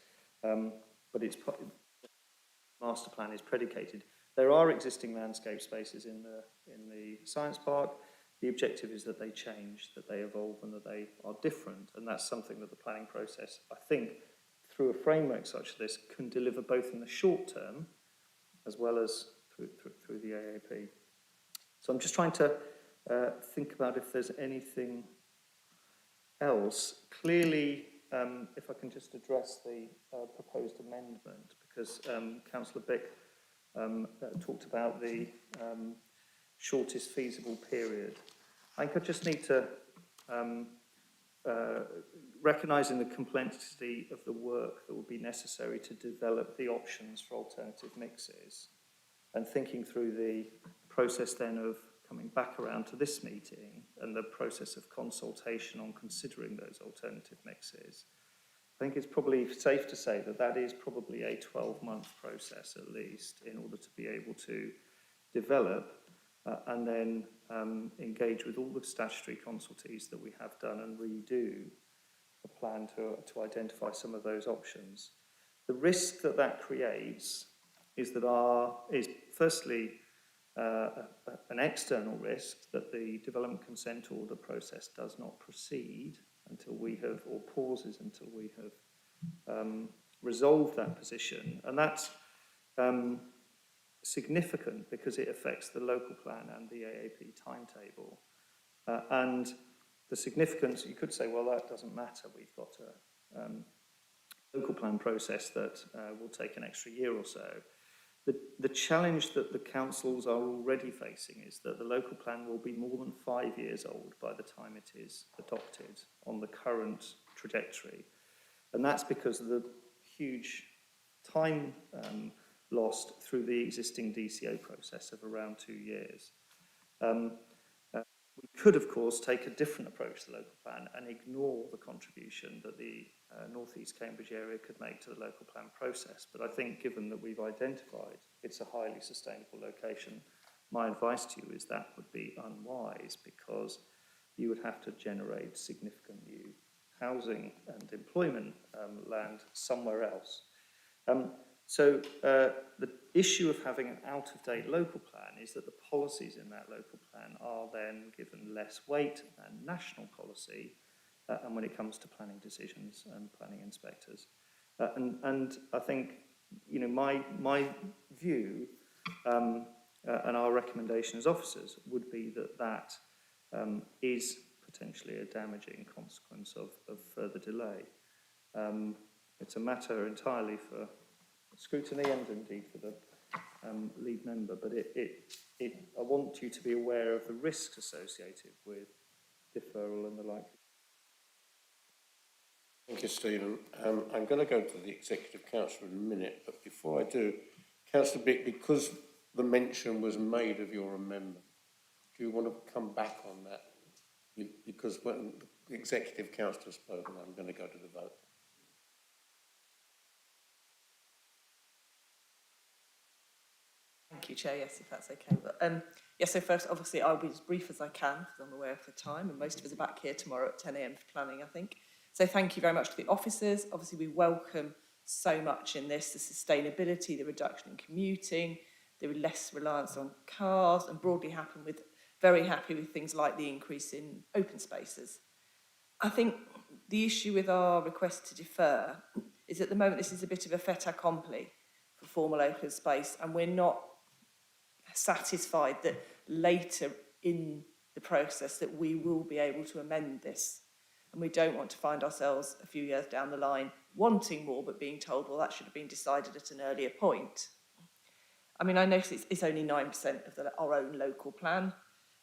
But its master plan is predicated. There are existing landscape spaces in the Science Park. The objective is that they change, that they evolve, and that they are different. And that's something that the planning process, I think, through a framework such as this, can deliver both in the short term as well as through the AAP. So I'm just trying to think about if there's anything else. Clearly, if I can just address the proposed amendment, because Councillor Bick talked about the shortest feasible period. I think I just need to, recognising the complexity of the work that will be necessary to develop the options for alternative mixes, and thinking through the process then of coming back around to this meeting and the process of consultation on considering those alternative mixes, I think it's probably safe to say that that is probably a 12-month process at least in order to be able to develop and then engage with all the statutory consultees that we have done and redo a plan to identify some of those options. The risk that that creates is that firstly an external risk that the development consent order process does not proceed until we have, or pauses until we have resolved that position. And that's significant because it affects the local plan and the AAP timetable. And the significance, you could say, well, that doesn't matter. We've got a local plan process that will take an extra year or so. The challenge that the councils are already facing is that the local plan will be more than 5 years old by the time it is adopted on the current trajectory. And that's because of the huge time lost through the existing DCO process of around 2 years. We could, of course, take a different approach to the local plan and ignore the contribution that the North East Cambridge area could make to the local plan process. But I think given that we've identified it's a highly sustainable location, my advice to you is that would be unwise because you would have to generate significant new housing and employment land somewhere else. So the issue of having an out-of-date local plan is that the policies in that local plan are then given less weight than national policy and when it comes to planning decisions and planning inspectors. And I think, you know, my view and our recommendation as officers would be that that is potentially a damaging consequence of further delay. It's a matter entirely for scrutiny and indeed for the lead member, but I want you to be aware of the risks associated with deferral and the like. Thank you, Stephen. I'm going to go to the Executive Council in a minute, but before I do, Councillor Bick, because the mention was made of your amendment, do you want to come back on that? Because when the Executive Council has spoken, I'm going to go to the vote. Thank you, Chair. Yes, if that's okay. But, so first, obviously, I'll be as brief as I can because I'm aware of the time, and most of us are back here tomorrow at 10 a.m. for planning, I think. So thank you very much to the officers. Obviously, we welcome so much in this, the sustainability, the reduction in commuting, the less reliance on cars, and broadly very happy with things like the increase in open spaces. I think the issue with our request to defer is at the moment this is a bit of a fait accompli for formal open space, and we're not satisfied that later in the process that we will be able to amend this. And we don't want to find ourselves a few years down the line wanting more but being told, well, that should have been decided at an earlier point. I mean, I notice it's only 9% of our own local plan.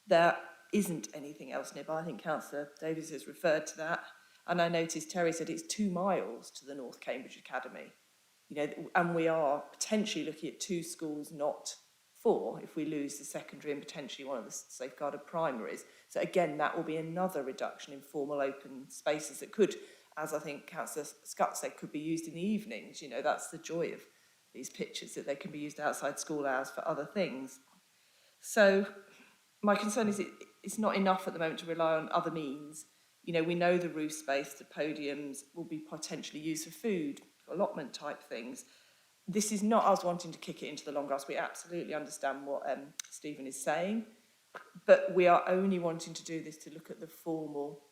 There isn't anything else nearby. I think Councillor Davies has referred to that. And I noticed Terry said it's 2 miles to the North Cambridge Academy. You know, and we are potentially looking at 2 schools, not 4, if we lose the secondary and potentially one of the safeguarded primaries. So again, that will be another reduction in formal open spaces that could, as I think Councillor Scott said, could be used in the evenings. You know, that's the joy of these pictures, that they can be used outside school hours for other things. So my concern is it's not enough at the moment to rely on other means. You know, we know the roof space, the podiums will be potentially used for food, for allotment type things. This is not us wanting to kick it into the long grass. We absolutely understand what Stephen is saying, but we are only wanting to do this to look at the formal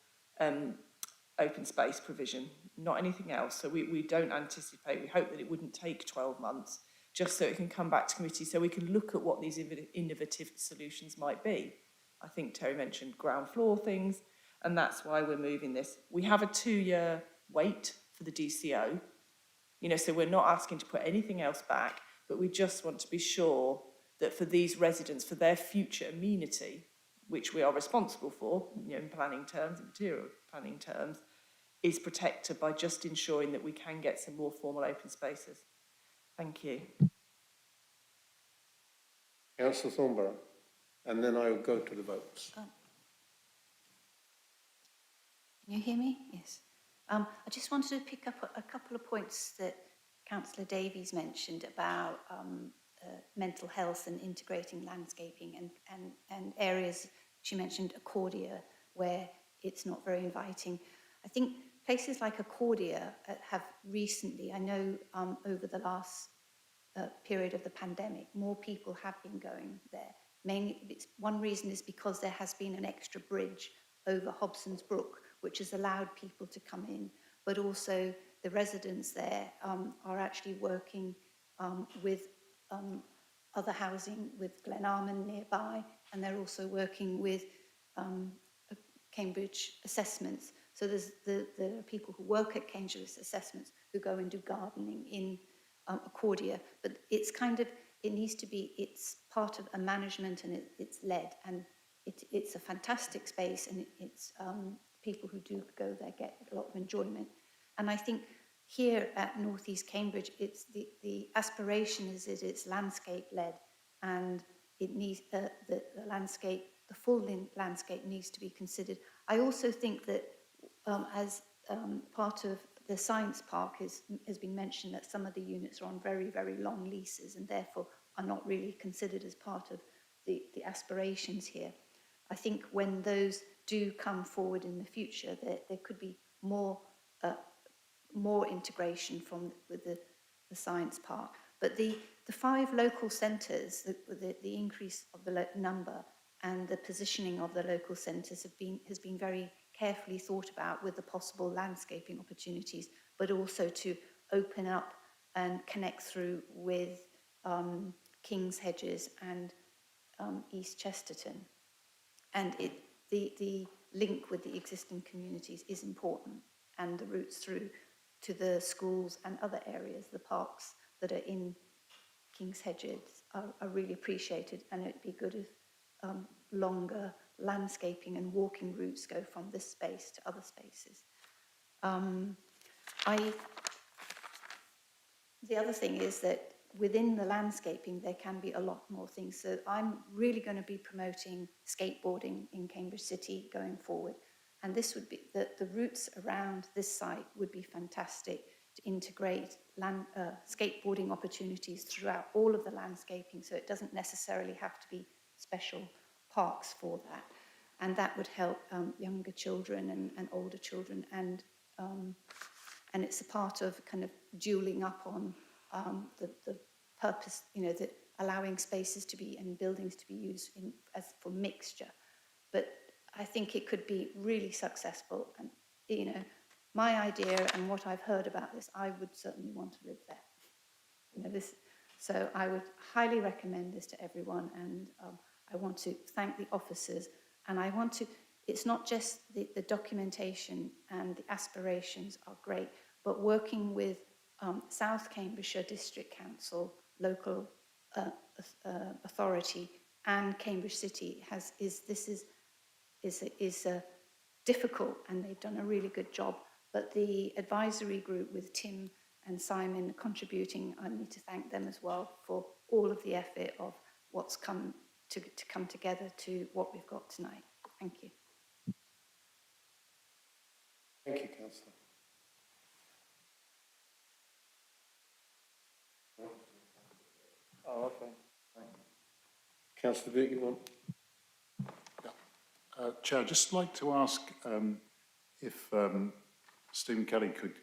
open space provision, not anything else. So we don't anticipate, we hope that it wouldn't take 12 months, just so it can come back to committee so we can look at what these innovative solutions might be. I think Terry mentioned ground floor things, and that's why we're moving this. We have a 2-year wait for the DCO, you know, so we're not asking to put anything else back, but we just want to be sure that for these residents, for their future amenity, which we are responsible for, you know, in planning terms, in material planning terms, is protected by just ensuring that we can get some more formal open spaces. Thank you. Councillor Thornborough, and then I will go to the votes. Can you hear me? Yes. I just wanted to pick up a couple of points that Councillor Davies mentioned about mental health and integrating landscaping and areas. She mentioned Accordia, where it's not very inviting. I think places like Accordia have recently, I know over the last period of the pandemic, more people have been going there. Mainly, one reason is because there has been an extra bridge over Hobson's Brook, which has allowed people to come in, but also the residents there are actually working with other housing, with Glenarman nearby, and they're also working with Cambridge Assessments. So there are people who work at Cambridge Assessments who go and do gardening in Accordia, but it's kind of, it needs to be, it's part of a management and it's led, and it's a fantastic space, and it's people who do go there get a lot of enjoyment. And I think here at North East Cambridge, it's the aspiration is that it's landscape led, and it needs the landscape, the full landscape needs to be considered. I also think that as part of the science park has been mentioned that some of the units are on very, very long leases and therefore are not really considered as part of the aspirations here. I think when those do come forward in the future, there could be more integration with the science park. But the 5 local centres, the increase of the number and the positioning of the local centres has been very carefully thought about, with the possible landscaping opportunities, but also to open up and connect through with King's Hedges and East Chesterton. And the link with the existing communities is important, and the routes through to the schools and other areas, the parks that are in King's Hedges are really appreciated, and it'd be good if longer landscaping and walking routes go from this space to other spaces. The other thing is that within the landscaping, there can be a lot more things. So I'm really going to be promoting skateboarding in Cambridge City going forward. And this would be, the routes around this site would be fantastic to integrate skateboarding opportunities throughout all of the landscaping, so it doesn't necessarily have to be special parks for that. And that would help younger children and older children, and it's a part of kind of dualing up on the purpose, that allowing spaces to be and buildings to be used as for mixture. But I think it could be really successful, and my idea and what I've heard about this, I would certainly want to live there. So I would highly recommend this to everyone, and I want to thank the officers, and it's not just the documentation and the aspirations are great, but working with South Cambridgeshire District Council, local authority, and Cambridge City is difficult, and they've done a really good job. But the advisory group with Tim and Simon contributing, I need to thank them as well for all of the effort of what's come together to what we've got tonight. Thank you. Thank you, Councillor. Oh, okay. Councillor Booth, you want? Chair, I'd just like to ask if Stephen Kelly could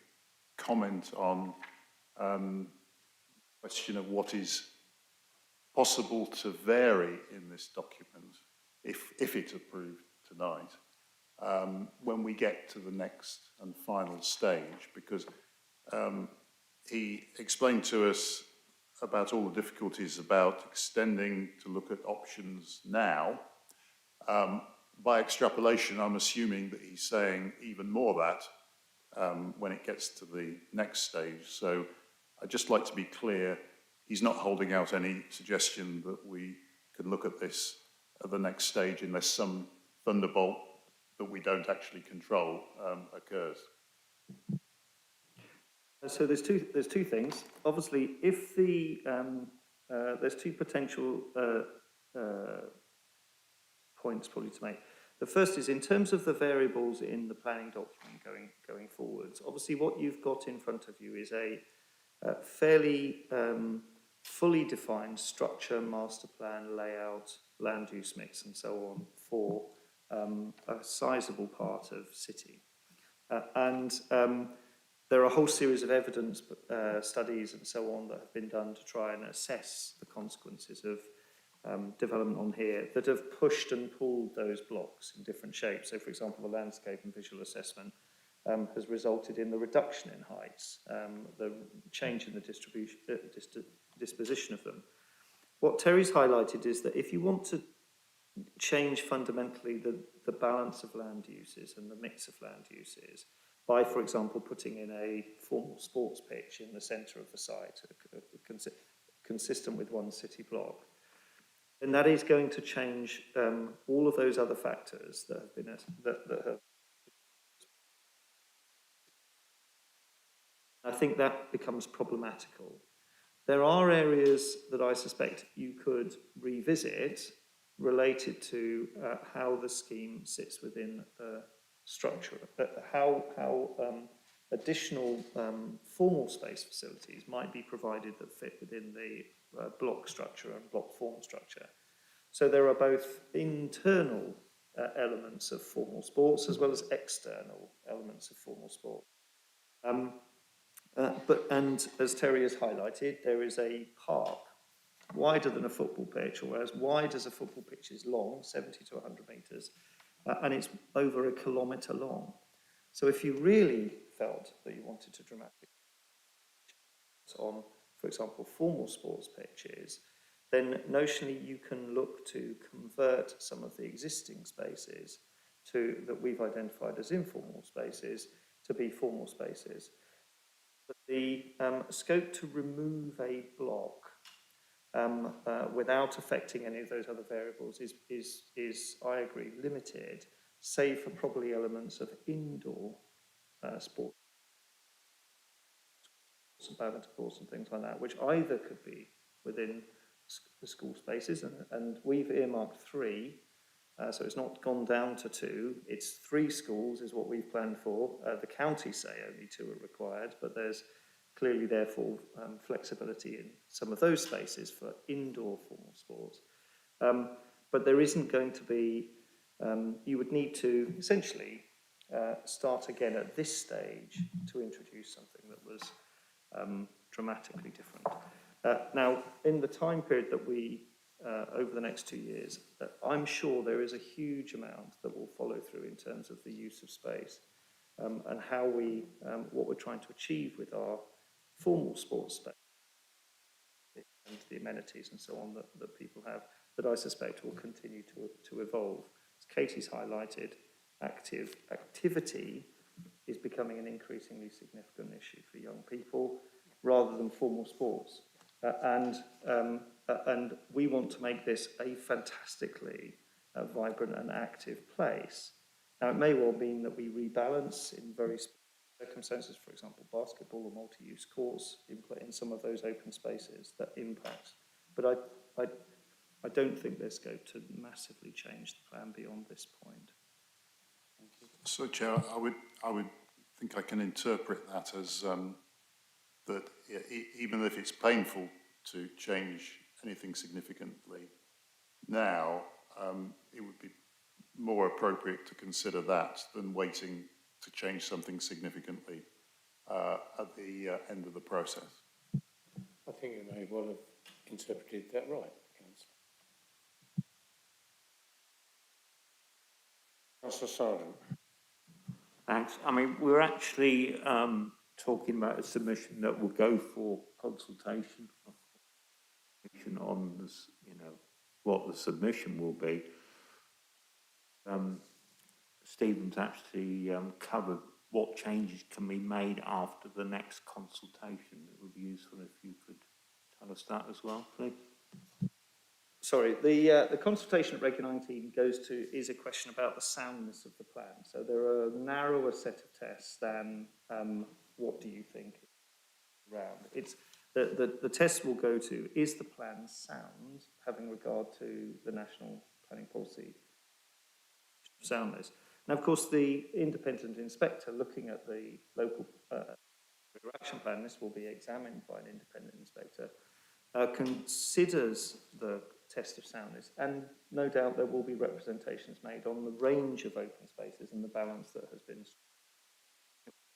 comment on the question of what is possible to vary in this document, if it's approved tonight, when we get to the next and final stage, because he explained to us about all the difficulties about extending to look at options now. By extrapolation, I'm assuming that he's saying even more that when it gets to the next stage. So I'd just like to be clear, he's not holding out any suggestion that we could look at this at the next stage unless some thunderbolt that we don't actually control occurs. So there's two things. Obviously, if there's two potential points probably to make. The first is in terms of the variables in the planning document going forwards. Obviously, what you've got in front of you is a fairly fully defined structure, master plan, layout, land use mix, and so on for a sizable part of city. There are a whole series of evidence studies and so on that have been done to try and assess the consequences of development on here that have pushed and pulled those blocks in different shapes. So, for example, the landscape and visual assessment has resulted in the reduction in heights, the change in the disposition of them. What Terry's highlighted is that if you want to change fundamentally the balance of land uses and the mix of land uses, by, for example, putting in a formal sports pitch in the centre of the site, consistent with one city block, then that is going to change all of those other factors that have been that have. I think that becomes problematical. There are areas that I suspect you could revisit related to how the scheme sits within the structure, how additional formal space facilities might be provided that fit within the block structure and block form structure. So there are both internal elements of formal sports as well as external elements of formal sport. And as Terry has highlighted, there is a park wider than a football pitch, or as wide as a football pitch is long, 70 to 100 metres, and it's over 1 kilometre long. So if you really felt that you wanted to dramatically on, for example, formal sports pitches, then notionally you can look to convert some of the existing spaces that we've identified as informal spaces to be formal spaces. But the scope to remove a block without affecting any of those other variables is, I agree, limited, save for probably elements of indoor sports, badminton courts and things like that, which either could be within the school spaces, and we've earmarked 3, so it's not gone down to 2, it's 3 schools is what we've planned for. The county say only 2 are required, but there's clearly therefore flexibility in some of those spaces for indoor formal sports. But there isn't going to be, you would need to essentially start again at this stage to introduce something that was dramatically different. Now, in the time period that we, over the next 2 years, I'm sure there is a huge amount that will follow through in terms of the use of space and how we, what we're trying to achieve with our formal sports space and the amenities and so on that people have, that I suspect will continue to evolve. As Katie's highlighted, activity is becoming an increasingly significant issue for young people rather than formal sports. And we want to make this a fantastically vibrant and active place. Now, it may well mean that we rebalance in very circumstances, for example, basketball or multi-use courts in some of those open spaces that impact. But I don't think there's scope to massively change the plan beyond this point. Thank you. So, Chair, I would think I can interpret that as that even if it's painful to change anything significantly now, it would be more appropriate to consider that than waiting to change something significantly at the end of the process. I think you may well have interpreted that right, Councillor. Councillor Sargent. Thanks. I mean, we're actually talking about a submission that will go for consultation on this, you know, what the submission will be. Stephen's actually covered what changes can be made after the next consultation. It would be useful if you could tell us that as well, please. Sorry, the consultation at Reg 19 is a question about the soundness of the plan. So there are a narrower set of tests than what do you think around. It's the test will go to, is the plan sound, having regard to the national planning policy soundness. Now, of course, the independent inspector looking at the local action plan, this will be examined by an independent inspector, considers the test of soundness, and no doubt there will be representations made on the range of open spaces and the balance that has been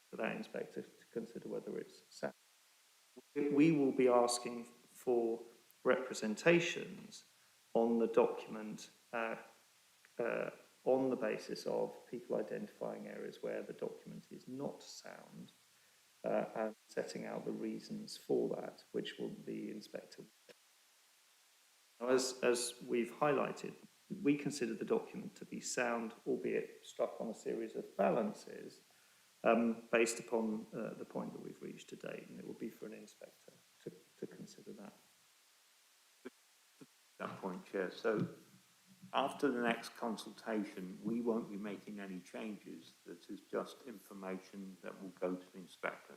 for that inspector to consider whether it's sound. We will be asking for representations on the document on the basis of people identifying areas where the document is not sound and setting out the reasons for that, which will the inspector. Now, as we've highlighted, we consider the document to be sound, albeit struck on a series of balances based upon the point that we've reached to date, and it will be for an inspector to consider that. That point, Chair. So after the next consultation, we won't be making any changes. That is just information that will go to the inspector.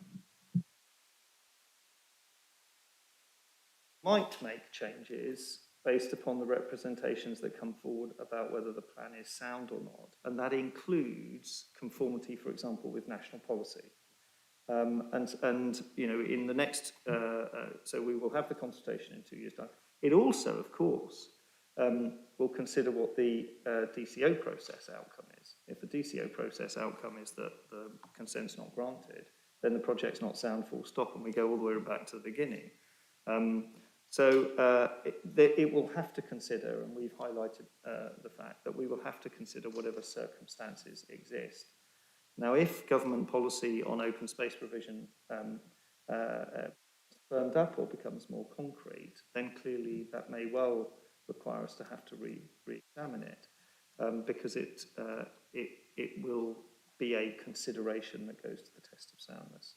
Might make changes based upon the representations that come forward about whether the plan is sound or not. And that includes conformity, for example, with national policy. And you know, in the next, so we will have the consultation in 2 years' time. It also, of course, will consider what the DCO process outcome is. If the DCO process outcome is that the consent's not granted, then the project's not sound, full stop, and we go all the way back to the beginning. So it will have to consider, and we've highlighted the fact that we will have to consider whatever circumstances exist. Now, if government policy on open space provision firmed up or becomes more concrete, then clearly that may well require us to have to re-examine it because it will be a consideration that goes to the test of soundness.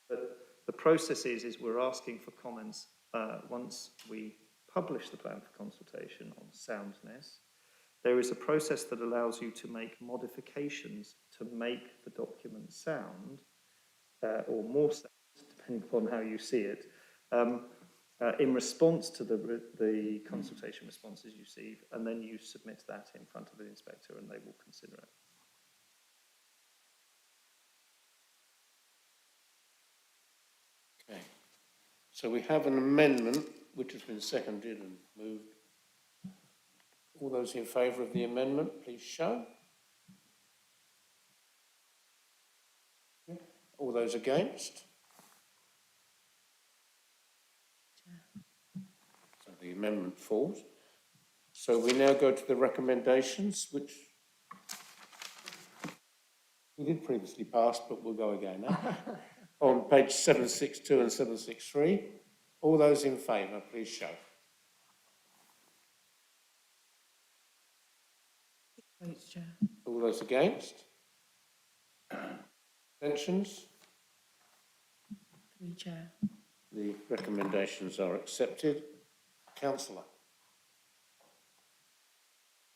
But the process is we're asking for comments once we publish the plan for consultation on soundness. There is a process that allows you to make modifications to make the document sound or more sound, depending upon how you see it, in response to the consultation responses you receive, and then you submit that in front of an inspector and they will consider it. Okay. So we have an amendment which has been seconded and moved. All those in favour of the amendment, please show. Okay. All those against? So the amendment falls. So we now go to the recommendations, which we did previously pass, but we'll go again now. On page 762 and 763, all those in favour, please show. Votes, Chair. All those against? Abstentions? 3, Chair. The recommendations are accepted. Councillor.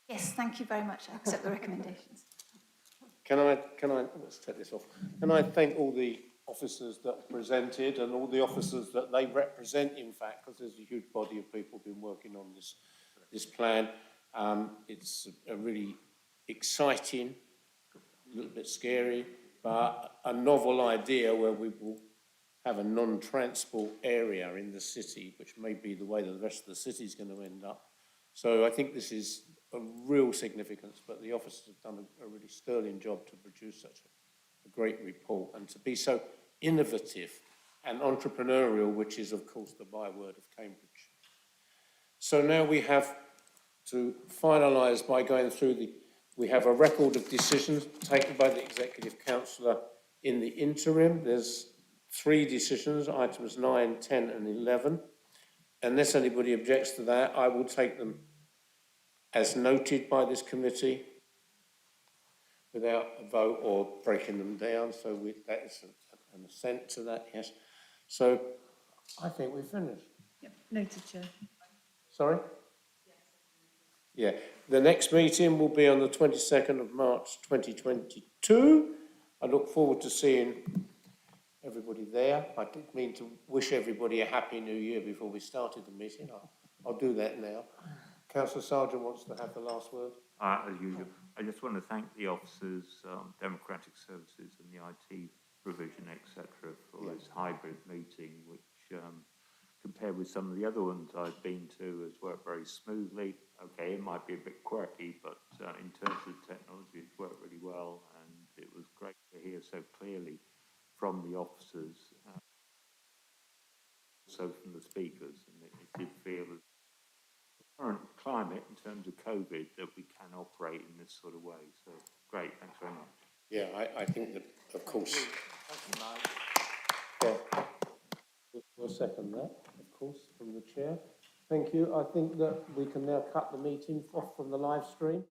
Yes, thank you very much. I accept the recommendations. Can I, let's take this off. Can I thank all the officers that presented and all the officers that they represent, in fact, because there's a huge body of people been working on this plan. It's a really exciting, a little bit scary, but a novel idea where we will have a non-transport area in the city, which may be the way that the rest of the city is going to end up. So I think this is a real significance, but the officers have done a really sterling job to produce such a great report and to be so innovative and entrepreneurial, which is, of course, the byword of Cambridge. So now we have to finalise by going through we have a record of decisions taken by the Executive Councillor in the interim. There's 3 decisions, items 9, 10 and 11. Unless anybody objects to that, I will take them as noted by this committee without a vote or breaking them down. So that is an assent to that, yes. So I think we've finished. Yep, noted, Chair. Sorry? Yeah, the next meeting will be on the 22nd of March 2022. I look forward to seeing everybody there. I did mean to wish everybody a happy new year before we started the meeting. I'll do that now. Councillor Sargent wants to have the last word. As usual, I just want to thank the officers, Democratic Services and the IT provision, etc., for this hybrid meeting, which compared with some of the other ones I've been to has worked very smoothly. Okay, it might be a bit quirky, but in terms of technology, it's worked really well, and it was great to hear so clearly from the officers, also from the speakers, and it did feel as current climate in terms of COVID that we can operate in this sort of way. So great, thanks very much. Yeah, I think that, of course. Thank you, Mike. Yeah, we'll second that, of course, from the chair. Thank you. I think that we can now cut the meeting off from the live stream.